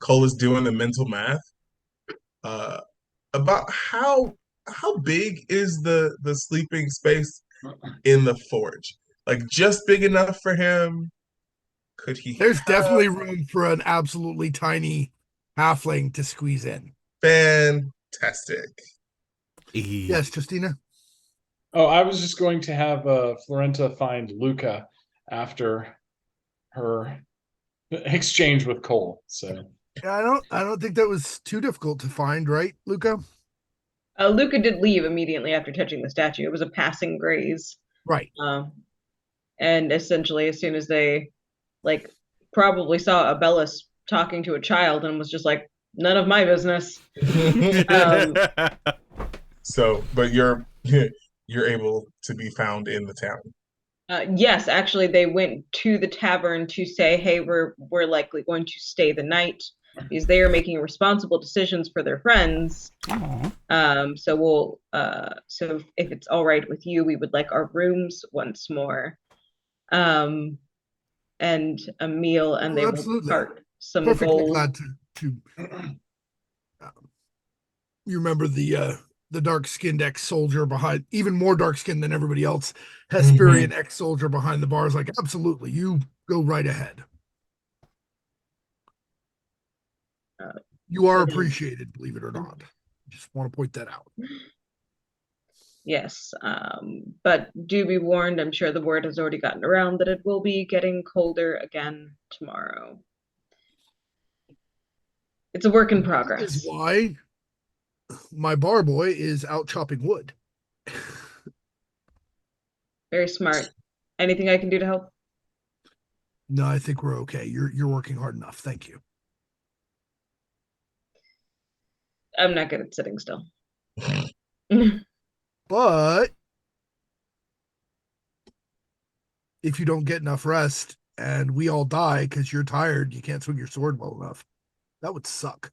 Cole is doing the mental math. About how big is the sleeping space in the forge? Like just big enough for him? Could he There's have definitely room for an absolutely tiny halfling to squeeze in. fantastic? Yes, Justina? Oh, I was just going to have Florenta find Luca after her exchange with Cole. So Yeah, I don't think that was too difficult to find, right, Luca? Luca did leave immediately after touching the statue. It was a passing graze. Right. And essentially, as soon as they probably saw Abellis talking to a child and was just like, none of my business. So, but you're able to be found in the town. Yes, actually, they went to the tavern to say, "Hey, we're likely going to stay the night because they are making responsible decisions for their friends." So we'll so if it's all right with you, we would like our rooms once more, and a meal, and they will Absolutely. part some Perfectly gold. glad to you remember the dark-skinned ex-soldier behind, even more dark-skinned than everybody else, Hesperian ex-soldier behind the bar is like, absolutely, you go right ahead. You are appreciated, believe it or not. Just want to point that out. Yes, but do be warned, I'm sure the word has already gotten around that it will be getting colder again tomorrow. It's a work in That progress. is why my bar boy is out chopping wood. Very smart. Anything I can do to help? No, I think we're okay. You're working hard enough. Thank you. I'm not good at sitting still. But if you don't get enough rest and we all die because you're tired, you can't swing your sword well enough, that would suck.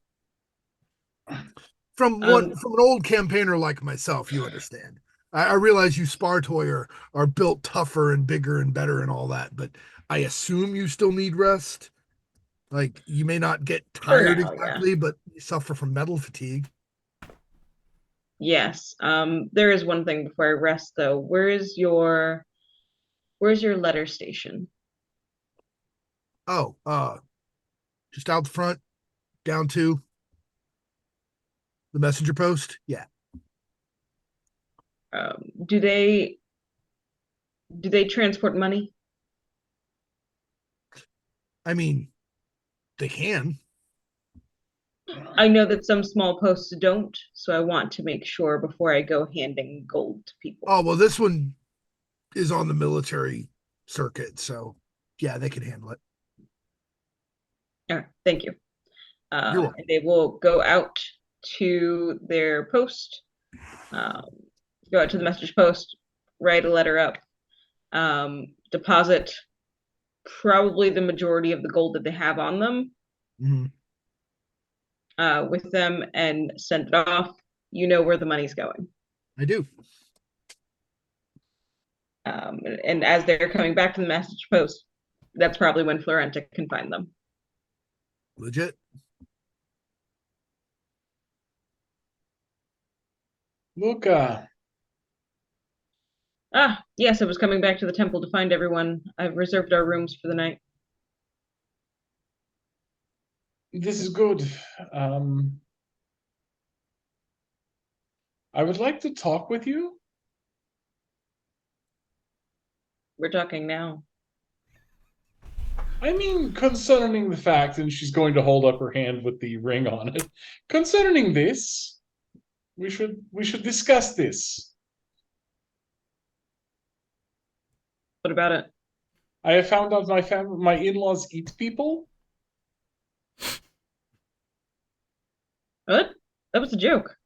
From an old campaigner like myself, you understand. I realize you Spartoi are built tougher and bigger and better and all that, but I assume you still need rest. Like, you may not get tired exactly, but you suffer from metal fatigue. Yes. There is one thing before I rest, though. Where's your letter station? Oh, just out the front, down to the messenger post. Yeah. Do they transport money? I mean, They can. I know that some small posts don't, so I want to make sure before I go handing gold to people. Oh, well, this one is on the military circuit, so yeah, they can handle it. All right, thank you. You're welcome. And they will go out to their post, go out to the message post, write a letter up, deposit probably the majority of the gold that they have on them with them, and send it off. You know where the money's going. I do. And as they're coming back to the message post, that's probably when Florenta can find them. Legit. Luca, Yes, I was coming back to the temple to find everyone. I've reserved our rooms for the night. this is good. I would like to talk with you. We're talking now. I mean, concerning the fact, and she's going to hold up her hand with the ring on it. Concerning this, we should discuss this. What about it? I have found out my in-laws eat people. What? That was a joke.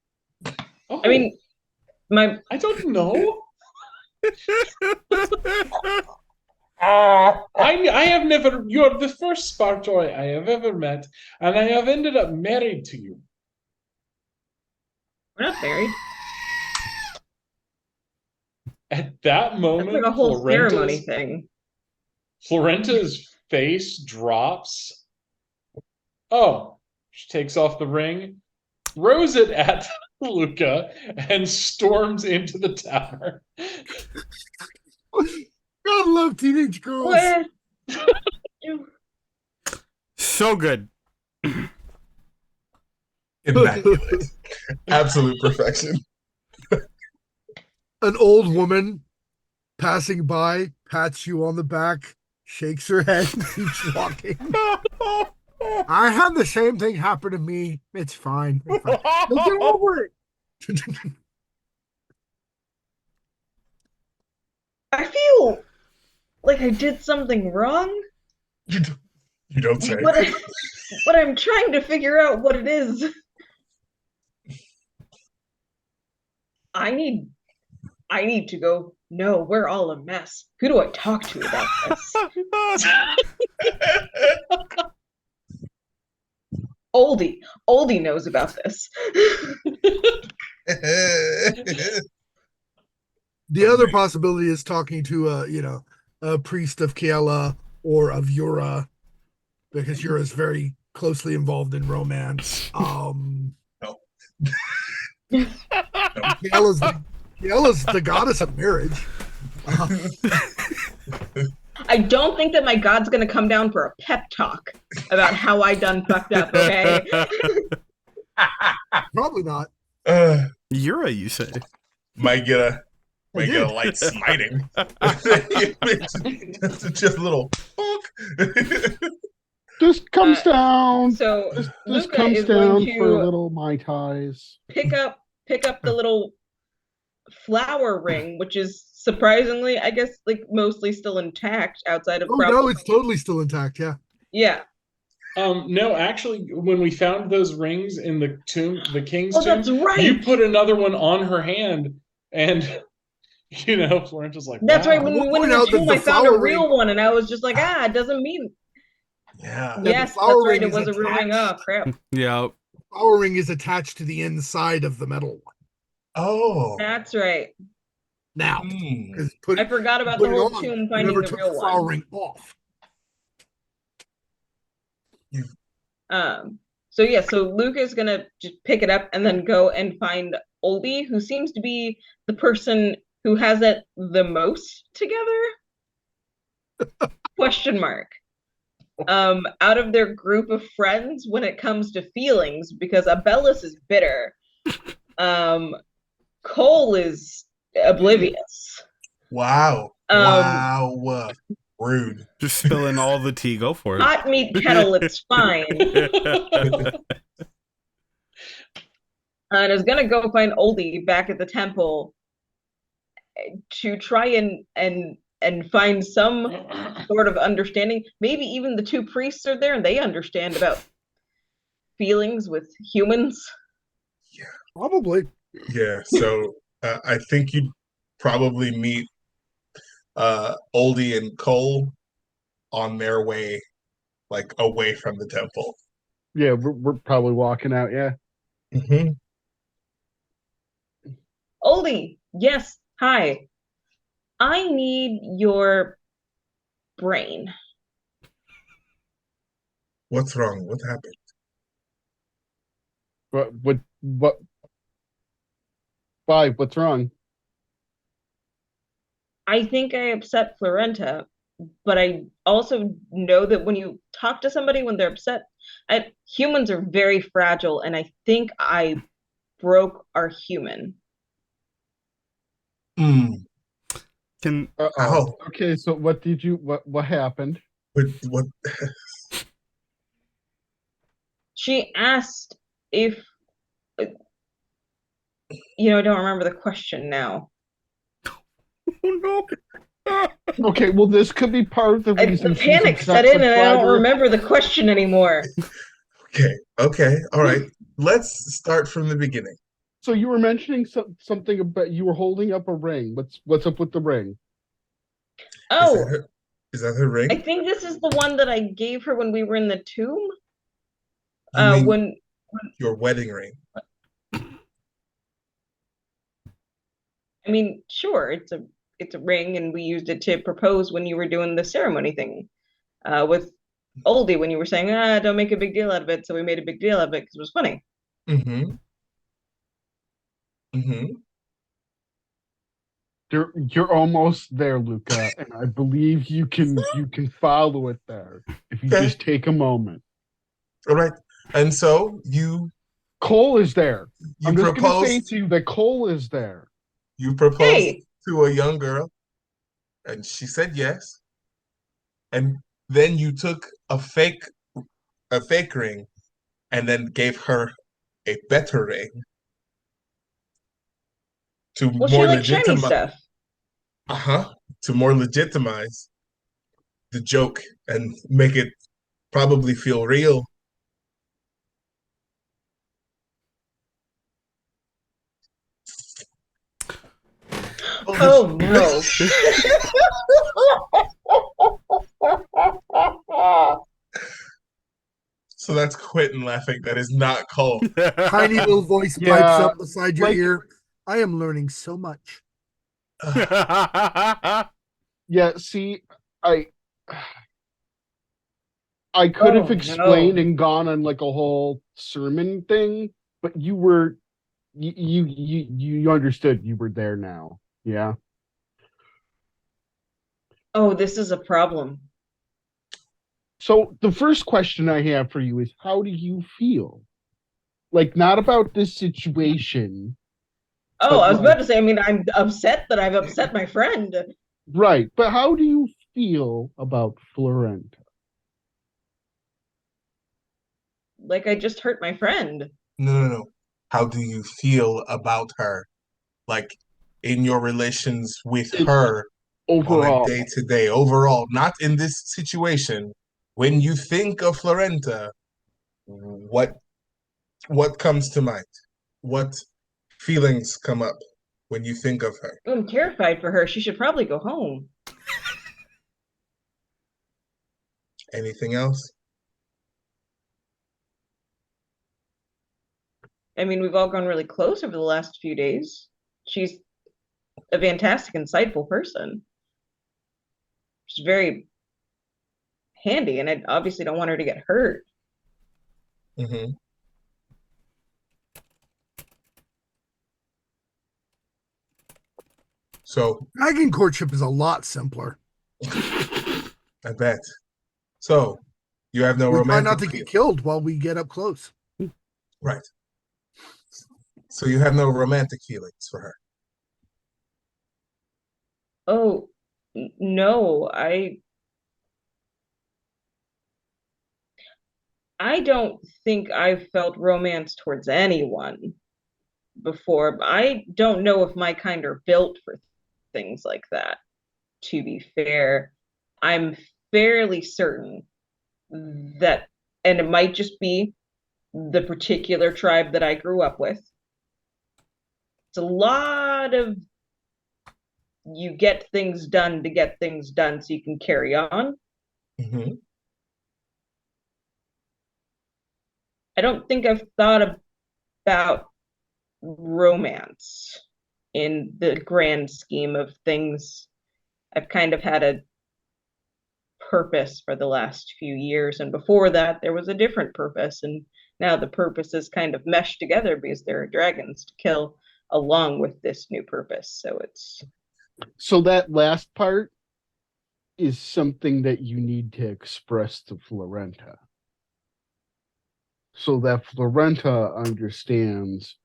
Oh, I mean, I don't know. I have never. You're the first Spartoy I have ever met, and I have ended up married to you. we're not married. At that That's moment, like a whole ceremony thing. Florenta's face drops. Oh, she takes off the ring, throws it at Luca, and storms into the tower. God love teenage girls. What? So good. Immaculate. Absolute perfection. An old woman passing by pats you on the back, shakes her head, and keeps walking. I had the same thing happen to me. It's fine. It's fine. We'll get over it. I feel like I did something wrong. You don't say. But I'm trying to figure out what it is. I need to go. No, we're all a mess. Who do I talk to about this? Oldie knows about this. The other possibility is talking to a priest of Kiela or of Yura, because Yura is very closely involved in romance. No. Kiela's the goddess of marriage. I don't think that my god's gonna come down for a pep talk about how I done fucked up, okay? Probably not. Yura, you say? Might get a light smiting. It's just a little. This comes down. So This Luca comes is down going for a to little Mai Tais. pick up the little flower ring, which is surprisingly, I guess, like mostly still intact outside of. Oh no, it's totally still intact. Yeah. Yeah. No, actually, when we found those rings in the king's Oh, tomb, that's right. you put another one on her hand, and Florenta's like, That's wow. right. When we went in the tomb, I found a real one, and I was just like, it doesn't mean. Yeah. Yes, the flower that's right. ring It was a is real ring. Oh attached. crap. Yeah. Flower ring is attached to the inside of the metal one. Oh. That's right. Now, Hmm. 'cause I forgot about put the it whole on, tomb you finding never the took real the flower one. ring off. So yeah, so Luke is gonna just pick it up and then go and find Oldie, who seems to be the person who has it the most together. Question mark. Out of their group of friends when it comes to feelings, because Abellis is bitter. Cole is oblivious. Wow. Wow. Rude. Just spilling all the tea. Go for it. Hot meat kettle, it's fine. And I was gonna go find Oldie back at the temple to try and find some sort of understanding. Maybe even the two priests are there and they understand about feelings with humans. Probably. Yeah, so I think you'd probably meet Oldie and Cole on their way, like away from the temple. Yeah, we're probably walking out. Yeah. Mm-hmm. Oldie, yes, hi. I need your brain. What's wrong? What happened? What? Why? What's wrong? I think I upset Florenta, but I also know that when you talk to somebody when they're upset, humans are very fragile, and I think I broke our human. Can How? Okay, so what did you? What happened? What? She asked if, I don't remember the question now. oh no. Okay, well, this could be part of the The reason. panic set in, and I don't remember the question anymore. Okay, all right. Let's start from the beginning. So you were mentioning something about you were holding up a ring. What's up with the ring? Oh, Is that her ring? I think this is the one that I gave her when we were in the tomb. You mean When your wedding ring? I mean, sure, it's a ring, and we used it to propose when you were doing the ceremony thing with Oldie when you were saying, don't make a big deal out of it. So we made a big deal of it because it was funny. Mm-hmm. Mm-hmm. You're almost there, Luca, and I believe you can follow it there if you just take a moment. All right. And so Cole is there. you I'm just going to say proposed to you that Cole is there. you proposed Hey, to a young girl, and she said yes. And then you took a fake ring and then gave her a better ring to well, she more likes shiny legitimize stuff. to more legitimize the joke and make it probably feel real. Oh no. So that's Quentin laughing. That is not Cole. Tiny little voice pipes Yeah, up beside your like- ear. I am learning so much. Yeah, see, I could have Oh, explained no. and gone on like a whole sermon thing, but you understood. You were there now. Yeah. Oh, this is a problem. So the first question I have for you is, how do you feel? Like, not about this situation, Oh, But I was like- about to say, I mean, I'm upset that I've upset my friend. right? But how do you feel about Florenta? Like I just hurt my friend. No. How do you feel about her? Like in your relations with her on Overall, a day-to-day, overall, not in this situation. When you think of Florenta, what comes to mind? What feelings come up when you think of her? I'm terrified for her. She should probably go home. Anything else? I mean, we've all grown really close over the last few days. She's a fantastic, insightful person. She's very handy, and I obviously don't want her to get hurt. Mm-hmm. So Dragon courtship is a lot simpler. I bet. So you have no We try romantic not to get feelings. killed while we get up close. Right. So you have no romantic feelings for her. Oh, no, I don't think I've felt romance towards anyone before. I don't know if my kind are built for things like that, to be fair. I'm fairly certain that, and it might just be the particular tribe that I grew up with. It's a lot of you get things done to get things done so you can carry on. Mm-hmm. I don't think I've thought about romance in the grand scheme of things. I've kind of had a purpose for the last few years, and before that there was a different purpose, and now the purposes kind of mesh together because there are dragons to kill along with this new purpose. So that last part is something that you need to express to Florenta, so that Florenta understands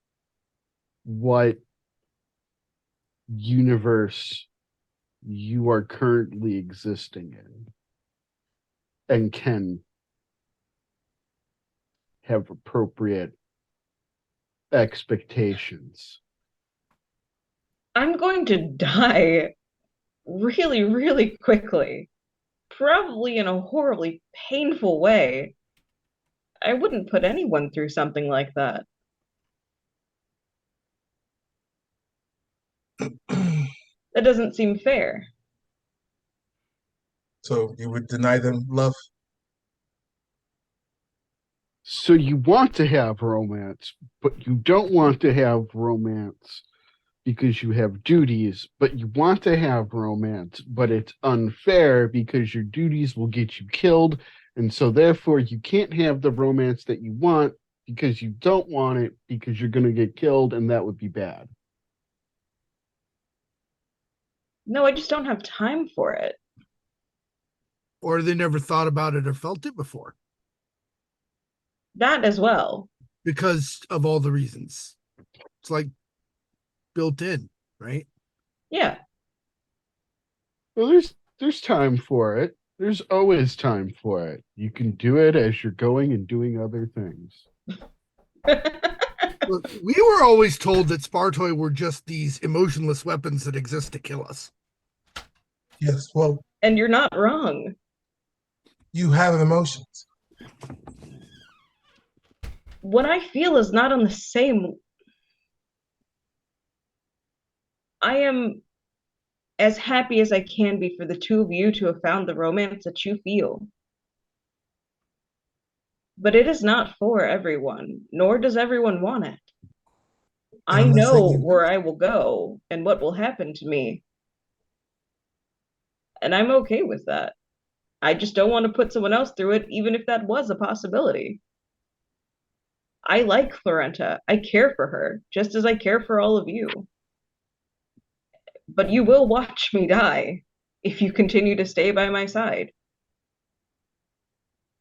what universe you are currently existing in and can have appropriate expectations. I'm going to die really, really quickly, probably in a horribly painful way. I wouldn't put anyone through something like that. That doesn't seem fair. So you would deny them love? So you want to have romance, but you don't want to have romance because you have duties, but you want to have romance, but it's unfair because your duties will get you killed, and so therefore you can't have the romance that you want because you don't want it because you're going to get killed, and that would be bad. No, I just don't have time for it. Or they never thought about it or felt it before That as well. because of all the reasons. It's like built in, right? Yeah. Well, there's time for it. There's always time for it. You can do it as you're going and doing other things. Look, we were always told that Spartoi were just these emotionless weapons that exist to kill us. Yes, well, And you're not wrong. you have emotions. What I feel is not on the same. I am as happy as I can be for the two of you to have found the romance that you feel. But it is not for everyone, nor does everyone want it. I I'm not saying know you- where I will go and what will happen to me. And I'm okay with that. I just don't want to put someone else through it, even if that was a possibility. I like Florenta. I care for her, just as I care for all of you. But you will watch me die if you continue to stay by my side.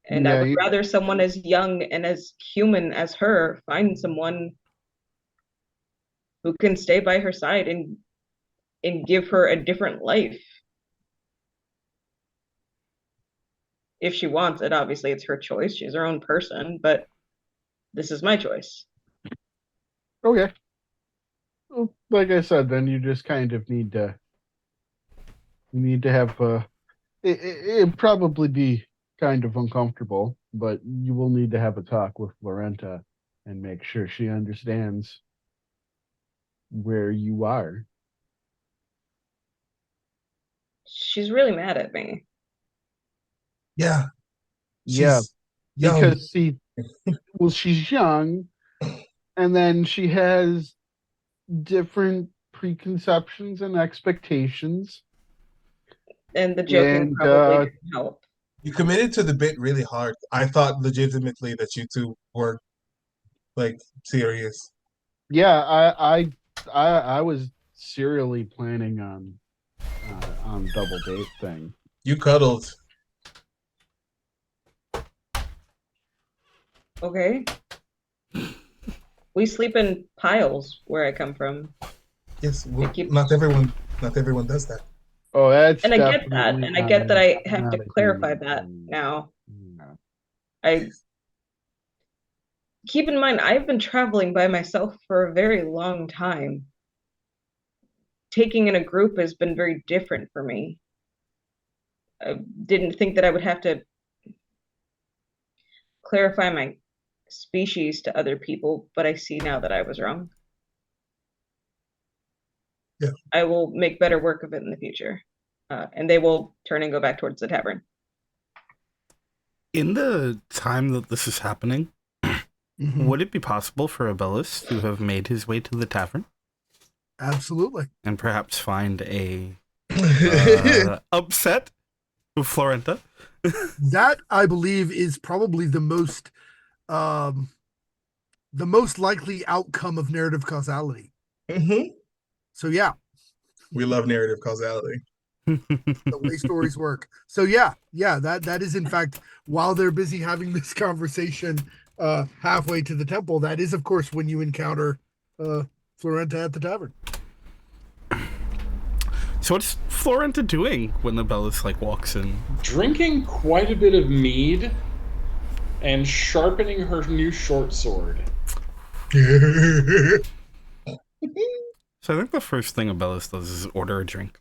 And I would rather someone as young and as human as her find someone who can stay by her side and give her a different life. If she wants it, obviously it's her choice. She's her own person, but this is my choice. Okay. Well, like I said, then you just kind of need to have it'd probably be kind of uncomfortable, but you will need to have a talk with Florenta and make sure she understands where you are. She's really mad at me. Yeah. Yeah, She's young. because she's young, and then she has different preconceptions and expectations. And the joking probably didn't help. You committed to the bit really hard. I thought legitimately that you two were like serious. Yeah, I was serially planning on double date thing. You cuddled. Okay. We sleep in piles where I come from. Yes, well, not everyone does that. Oh, that's and I get that, and I get that I have to clarify that now. No. keep in mind, I've been traveling by myself for a very long time. Taking in a group has been very different for me. I didn't think that I would have to clarify my species to other people, but I see now that I was wrong. Yeah. I will make better work of it in the future. And they will turn and go back towards the tavern. In the time that this is happening, would it be possible for Abellus to have made his way to the tavern Absolutely. and perhaps find a upset with Florenta? That, I believe, is probably the most likely outcome of narrative causality. Mhm. So yeah, We love narrative causality. the way stories work. So yeah, that is in fact, while they're busy having this conversation halfway to the temple, that is of course when you encounter Florenta at the tavern. So what's Florenta doing when the Abellus walks in? Drinking quite a bit of mead and sharpening her new short sword. So I think the first thing Abellus does is order a drink.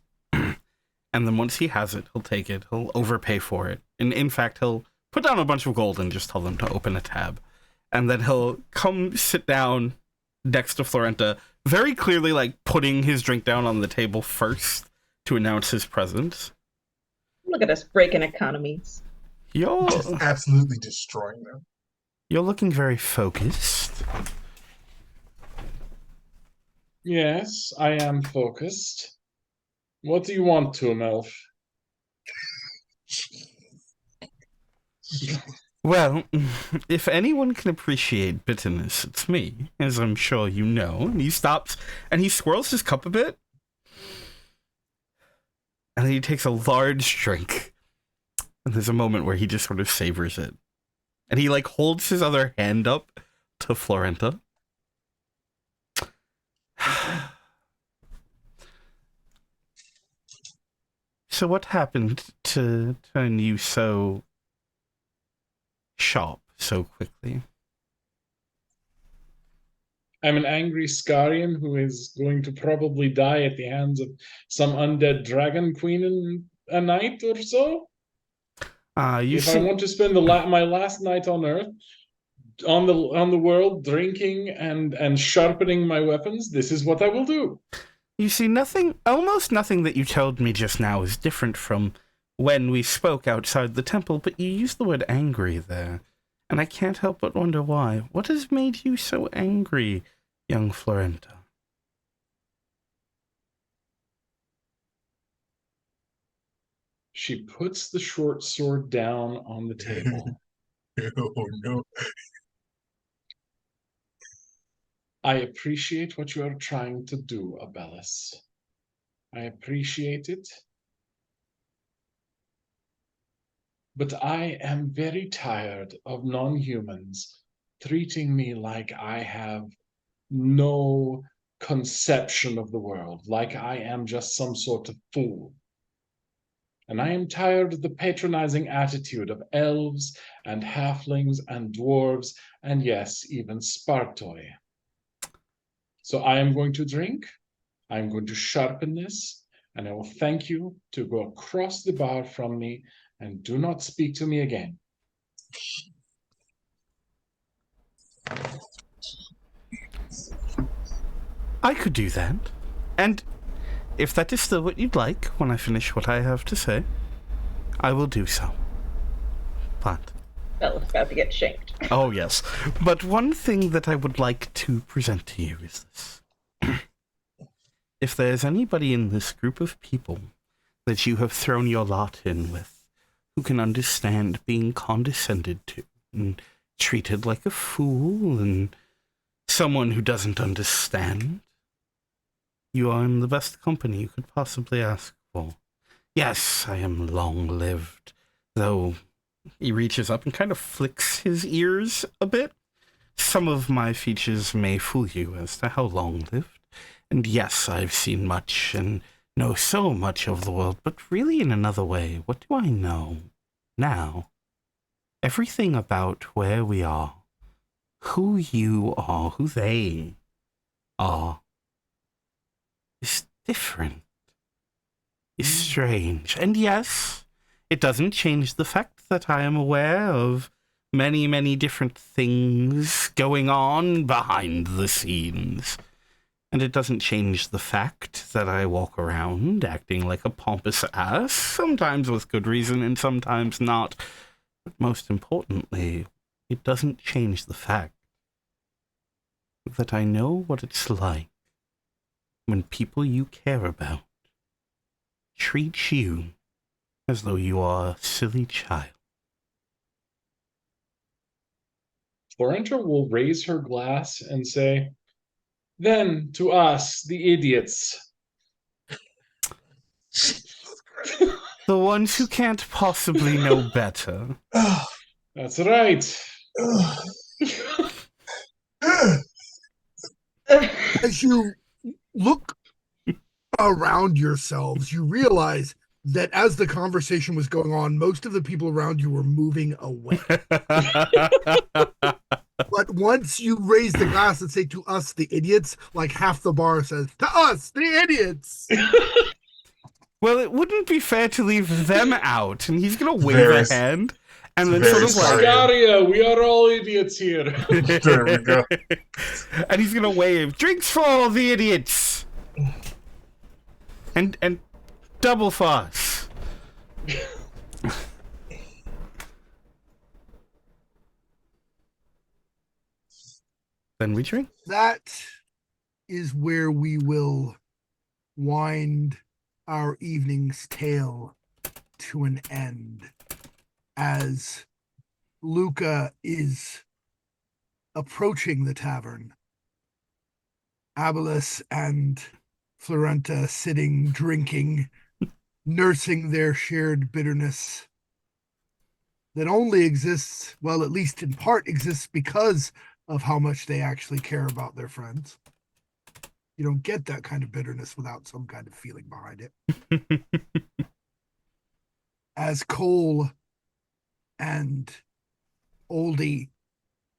And then once he has it, he'll take it, he'll overpay for it. And in fact, he'll put down a bunch of gold and just tell them to open a tab. And then he'll come sit down next to Florenta, very clearly putting his drink down on the table first to announce his presence. Look at us breaking economies. Just absolutely destroying them. You're looking very focused. Yes, I am focused. What do you want, Tomb Elf? Well, if anyone can appreciate bitterness, it's me, as I'm sure you know. And he stops and he swirls his cup a bit. And then he takes a large drink. And there's a moment where he just sort of savors it. And he holds his other hand up to Florenta. So what happened to turn you so sharp so quickly? I'm an angry Scarian who is going to probably die at the hands of some undead dragon queen in a night or so. I want to spend my last night on Earth, on the world, drinking and sharpening my weapons, this is what I will do. You see, almost nothing that you told me just now is different from when we spoke outside the temple, but you used the word angry there, and I can't help but wonder why. What has made you so angry, young Florenta? She puts the short sword down on the table. Oh no. I appreciate what you are trying to do, Abellus. I appreciate it. But I am very tired of non-humans treating me like I have no conception of the world, like I am just some sort of fool. And I am tired of the patronizing attitude of elves and halflings and dwarves, and yes, even Spartoi. So I am going to drink, I'm going to sharpen this, and I will thank you to go across the bar from me and do not speak to me again. I could do that. And if that is still what you'd like when I finish what I have to say, I will do so. But... Bella's about to get shanked. Oh, yes. But one thing that I would like to present to you is this. If there's anybody in this group of people that you have thrown your lot in with who can understand being condescended to and treated like a fool and someone who doesn't understand, you are in the best company you could possibly ask for. Yes, I am long-lived, though he reaches up and kind of flicks his ears a bit. Some of my features may fool you as to how long-lived. And yes, I've seen much and know so much of the world, but really in another way, what do I know now? Everything about where we are, who you are, who they are, is different, is strange. And yes, it doesn't change the fact that I am aware of many, many different things going on behind the scenes. And it doesn't change the fact that I walk around acting like a pompous ass, sometimes with good reason and sometimes not. But most importantly, it doesn't change the fact that I know what it's like when people you care about treat you as though you are a silly child. Florenta will raise her glass and say, "Then to us, the idiots." The ones who can't possibly know better. Oh, That's right. oh. As you look around yourselves, you realize that as the conversation was going on, most of the people around you were moving away. But once you raise the glass and say to us, the idiots, like half the bar says, to us, the idiots. Well, it wouldn't be fair to leave them out, and he's gonna wave Very- a hand, and then very sort of like, sorry. Scaria, we are all idiots here. There we go. and he's gonna wave, drinks for all the idiots, and double fuss. Then we drink. That is where we will wind our evening's tale to an end, as Luca is approaching the tavern. Abelis and Florenta sitting, drinking, nursing their shared bitterness that only exists, well, at least in part exists because of how much they actually care about their friends. You don't get that kind of bitterness without some kind of feeling behind it. As Cole and Oldie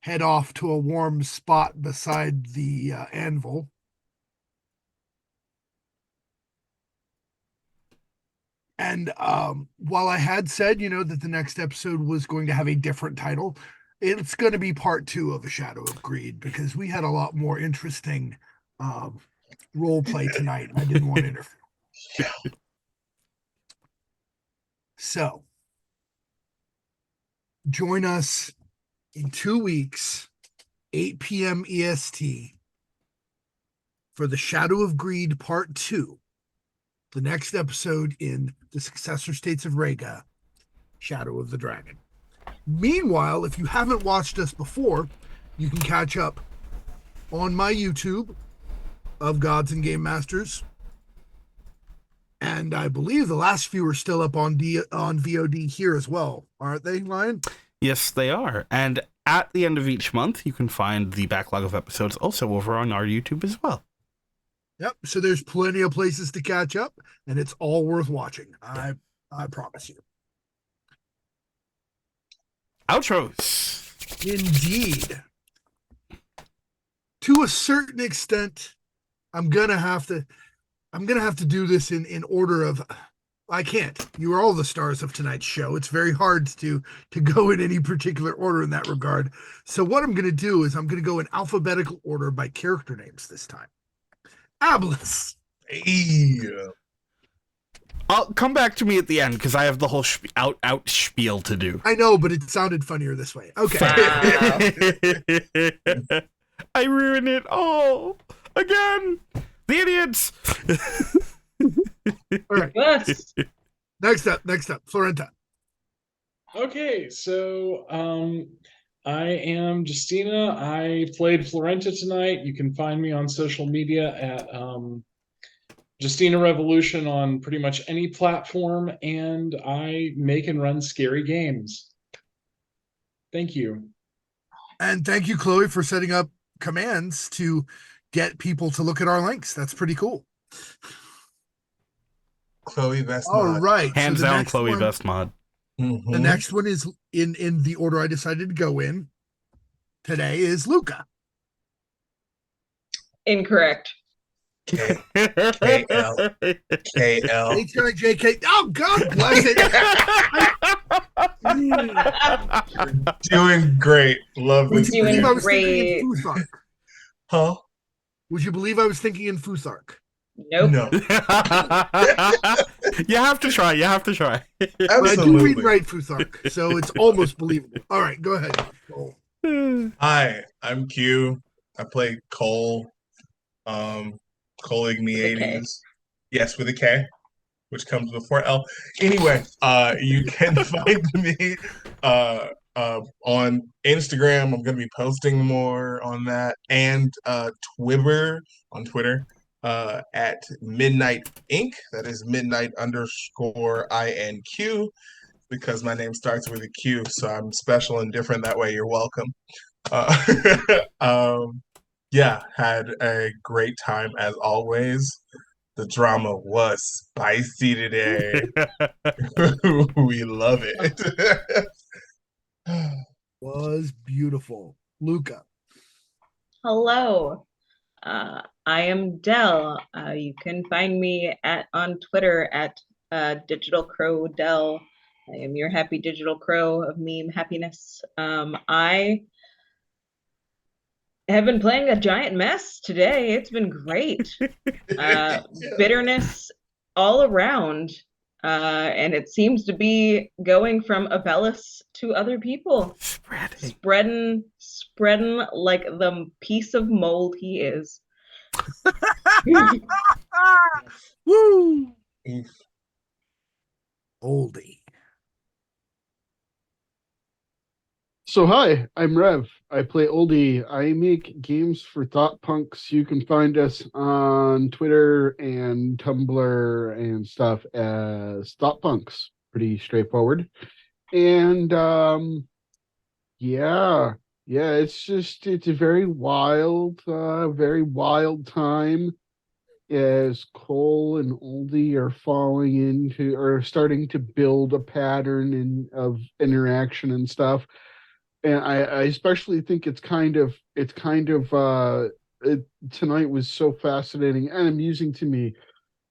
head off to a warm spot beside the anvil, and while I had said, that the next episode was going to have a different title, it's going to be part 2 of A Shadow of Greed, because we had a lot more interesting role play tonight, and I didn't want to interfere. So, join us in 2 weeks, 8 p.m. EST, for The Shadow of Greed Part 2, the next episode in the Successor States of Rega, Shadow of the Dragon. Meanwhile, if you haven't watched us before, you can catch up on my YouTube of Gods and Gamemasters. And I believe the last few are still up on VOD here as well, aren't they, Lion? Yes, they are. And at the end of each month, you can find the backlog of episodes also over on our YouTube as well. Yep. So there's plenty of places to catch up, and it's all worth watching. I promise you. Outros. Indeed. To a certain extent, I'm gonna have to do this in order of. I can't. You are all the stars of tonight's show. It's very hard to go in any particular order in that regard. So what I'm gonna do is I'm gonna go in alphabetical order by character names this time. Abelis. Hey. I'll come back to me at the end because I have the whole out spiel to do. I know, but it sounded funnier this way. Okay. I ruin it all again. The idiots. All right. Yes. Next up, Florenta. Okay, so I am Justina. I played Florenta tonight. You can find me on social media at Justina Revolution on pretty much any platform, and I make and run scary games. Thank you. And thank you, Chloe, for setting up commands to get people to look at our links. That's pretty cool. Chloe, best All mod. right. Hands so the down, next Chloe, one- best mod. Mhm. The next one is in the order I decided to go in. today is Luca. Incorrect. K K L K L. H-I-J-K. Oh, God bless it. Doing great. Love Would this. you believe Doing I was thinking great. in Futhark? Huh? Would you believe I was thinking in Futhark? Nope. No. You have to try. You have to try. But I do read Absolutely. and write Futhark, so it's almost believable. All right, go ahead. Cole. Hi, I'm Q. I play Cole. Cole With a K. Igniades. Yes, with a K, which comes before L. Anyway, you can find me on Instagram. I'm gonna be posting more on that, and Twitter on Twitter at Midnight Inc. That is midnight_INQ, because my name starts with a Q, so I'm special and different that way. You're welcome. Yeah, had a great time as always. The drama was spicy today. We love it. Was beautiful. Luca. Hello. I am Dell. You can find me on Twitter at Digital Crow Dell. I am your happy digital crow of meme happiness. I have been playing a giant mess today. It's been great. Bitterness all around. And it seems to be going from Abellis to other people. Spreading like the piece of mold he is. Woo! Oof. Oldie. So hi, I'm Rev. I play Oldie. I make games for Thought Punks. You can find us on Twitter and Tumblr and stuff as Thought Punks. Pretty straightforward. And yeah, it's a very wild time as Cole and Oldie are starting to build a pattern of interaction and stuff. And I especially think tonight was so fascinating and amusing to me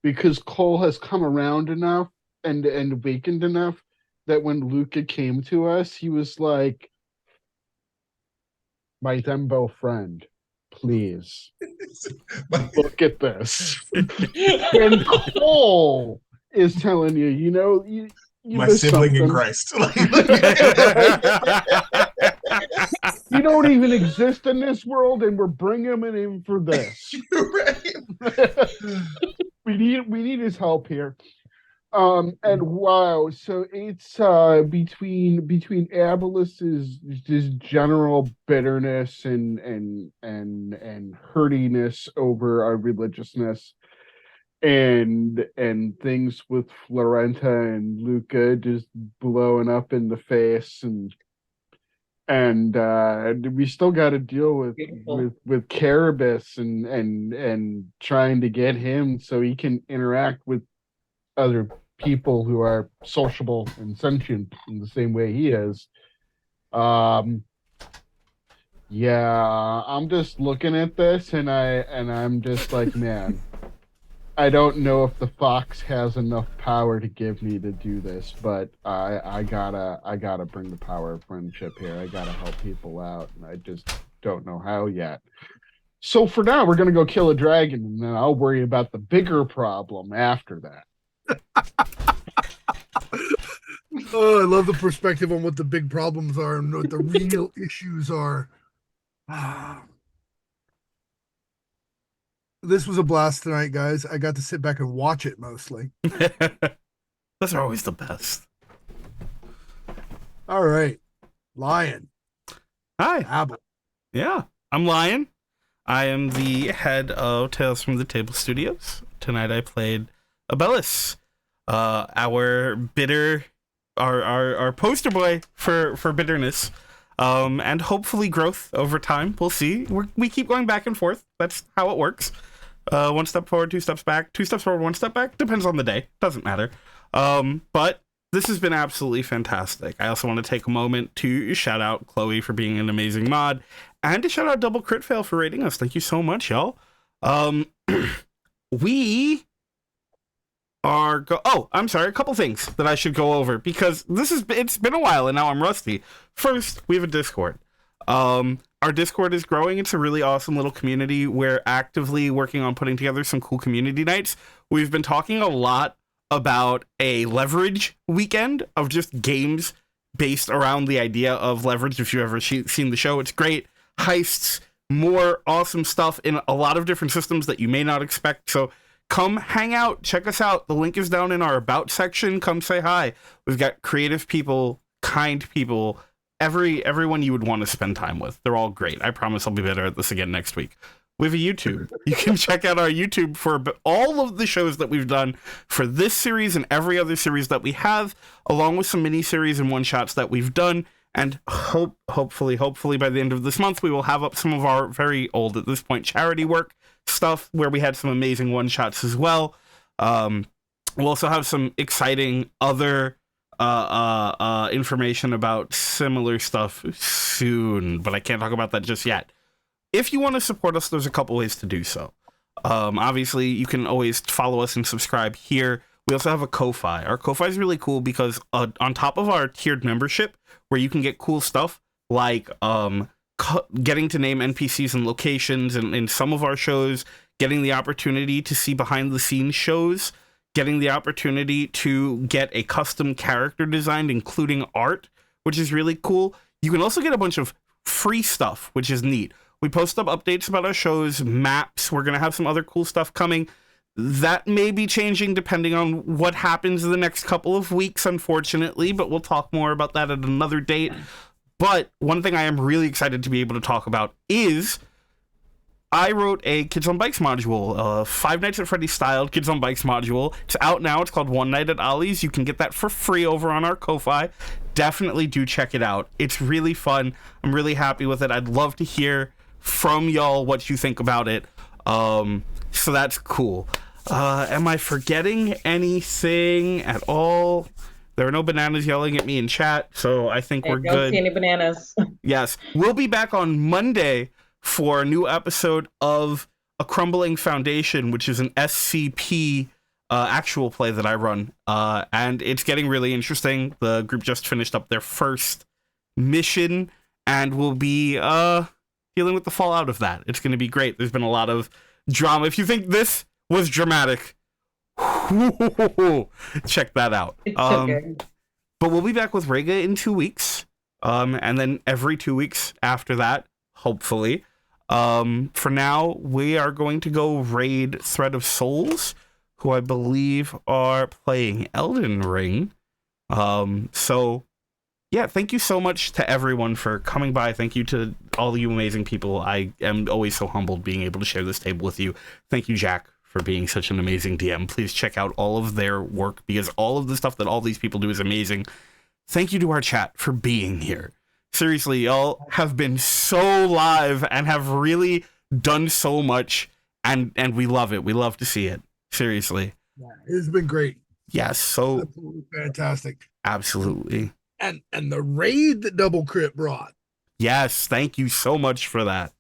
because Cole has come around enough and awakened enough that when Luca came to us, he was like, "My Thembo friend, please look at this." And Cole is telling you My sibling in Christ. You don't even exist in this world, and we're bringing him in for this. we need his help here. And wow, so it's between Abelis's just general bitterness and hurtiness over our religiousness, and things with Florenta and Luca just blowing up in the face, and we still got to deal with Carabas and trying to get him so he can interact with other people who are sociable and sentient in the same way he is. Yeah, I'm just looking at this and I'm just like, man, I don't know if the Fox has enough power to give me to do this, but I gotta bring the power of friendship here. I gotta help people out, and I just don't know how yet. So for now, we're gonna go kill a dragon, and then I'll worry about the bigger problem after that. Oh, I love the perspective on what the big problems are and what the real issues are. This was a blast tonight, guys. I got to sit back and watch it mostly. Those are always the best. All right. Lion. Hi. Abel. Yeah, I'm Lion. I am the head of Tales from the Table Studios. Tonight I played Abellis, our poster boy for bitterness, and hopefully growth over time. We'll see. We keep going back and forth. That's how it works. One step forward, two steps back, two steps forward, one step back. Depends on the day. Doesn't matter. But this has been absolutely fantastic. I also want to take a moment to shout out Chloe for being an amazing mod, and to shout out Double Crit Fail for rating us. Thank you so much, y'all. We are I'm sorry, a couple things that I should go over, because it's been a while and now I'm rusty. First, we have a Discord. Our Discord is growing. It's a really awesome little community. We're actively working on putting together some cool community nights. We've been talking a lot about a leverage weekend of just games based around the idea of leverage. If you've ever seen the show, it's great. Heists, more awesome stuff in a lot of different systems that you may not expect. So come hang out, check us out. The link is down in our About section. Come say hi. We've got creative people, kind people, everyone you would want to spend time with. They're all great. I promise I'll be better at this again next week. We have a YouTube. You can check out our YouTube for all of the shows that we've done for this series and every other series that we have, along with some mini-series and one-shots that we've done. And hopefully by the end of this month, we will have up some of our very old, at this point, charity work stuff where we had some amazing one-shots as well. We'll also have some exciting other information about similar stuff soon, but I can't talk about that just yet. If you want to support us, there's a couple ways to do so. Obviously, you can always follow us and subscribe here. We also have a Ko-Fi. Our Ko-Fi is really cool because on top of our tiered membership, where you can get cool stuff like getting to name NPCs and locations in some of our shows, getting the opportunity to see behind-the-scenes shows, getting the opportunity to get a custom character designed, including art, which is really cool. You can also get a bunch of free stuff, which is neat. We post up updates about our shows, maps. We're going to have some other cool stuff coming. That may be changing depending on what happens in the next couple of weeks, unfortunately, but we'll talk more about that at another date. But one thing I am really excited to be able to talk about is I wrote a Kids on Bikes module, Five Nights at Freddy's styled Kids on Bikes module. It's out now. It's called One Night at Ollie's. You can get that for free over on our Ko-Fi. Definitely do check it out. It's really fun. I'm really happy with it. I'd love to hear from y'all what you think about it. So that's cool. Am I forgetting anything at all? There are no bananas yelling at me in chat, so I think we're don't good. See any bananas. Yes. We'll be back on Monday for a new episode of A Crumbling Foundation, which is an SCP actual play that I run. And it's getting really interesting. The group just finished up their first mission, and we'll be dealing with the fallout of that. It's going to be great. There's been a lot of drama. If you think this was dramatic, check that out. It's so good. But we'll be back with Rega in 2 weeks. And then every 2 weeks after that, hopefully. For now, we are going to go raid Thread of Souls, who I believe are playing Elden Ring. So yeah, thank you so much to everyone for coming by. Thank you to all you amazing people. I am always so humbled being able to share this table with you. Thank you, Jack, for being such an amazing DM. Please check out all of their work, because all of the stuff that all these people do is amazing. Thank you to our chat for being here. Seriously, y'all have been so live and have really done so much, and we love it. We love to see it. Seriously. Yeah, it's been great. Yes, so Absolutely fantastic. absolutely. And the raid that Double Crit brought. Yes, thank you so much for that.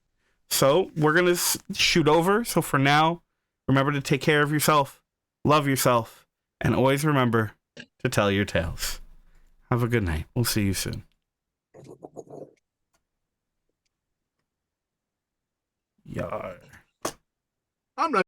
So we're going to shoot over. So for now, remember to take care of yourself, love yourself, and always remember to tell your tales. Have a good night. We'll see you soon. Yar. I'm not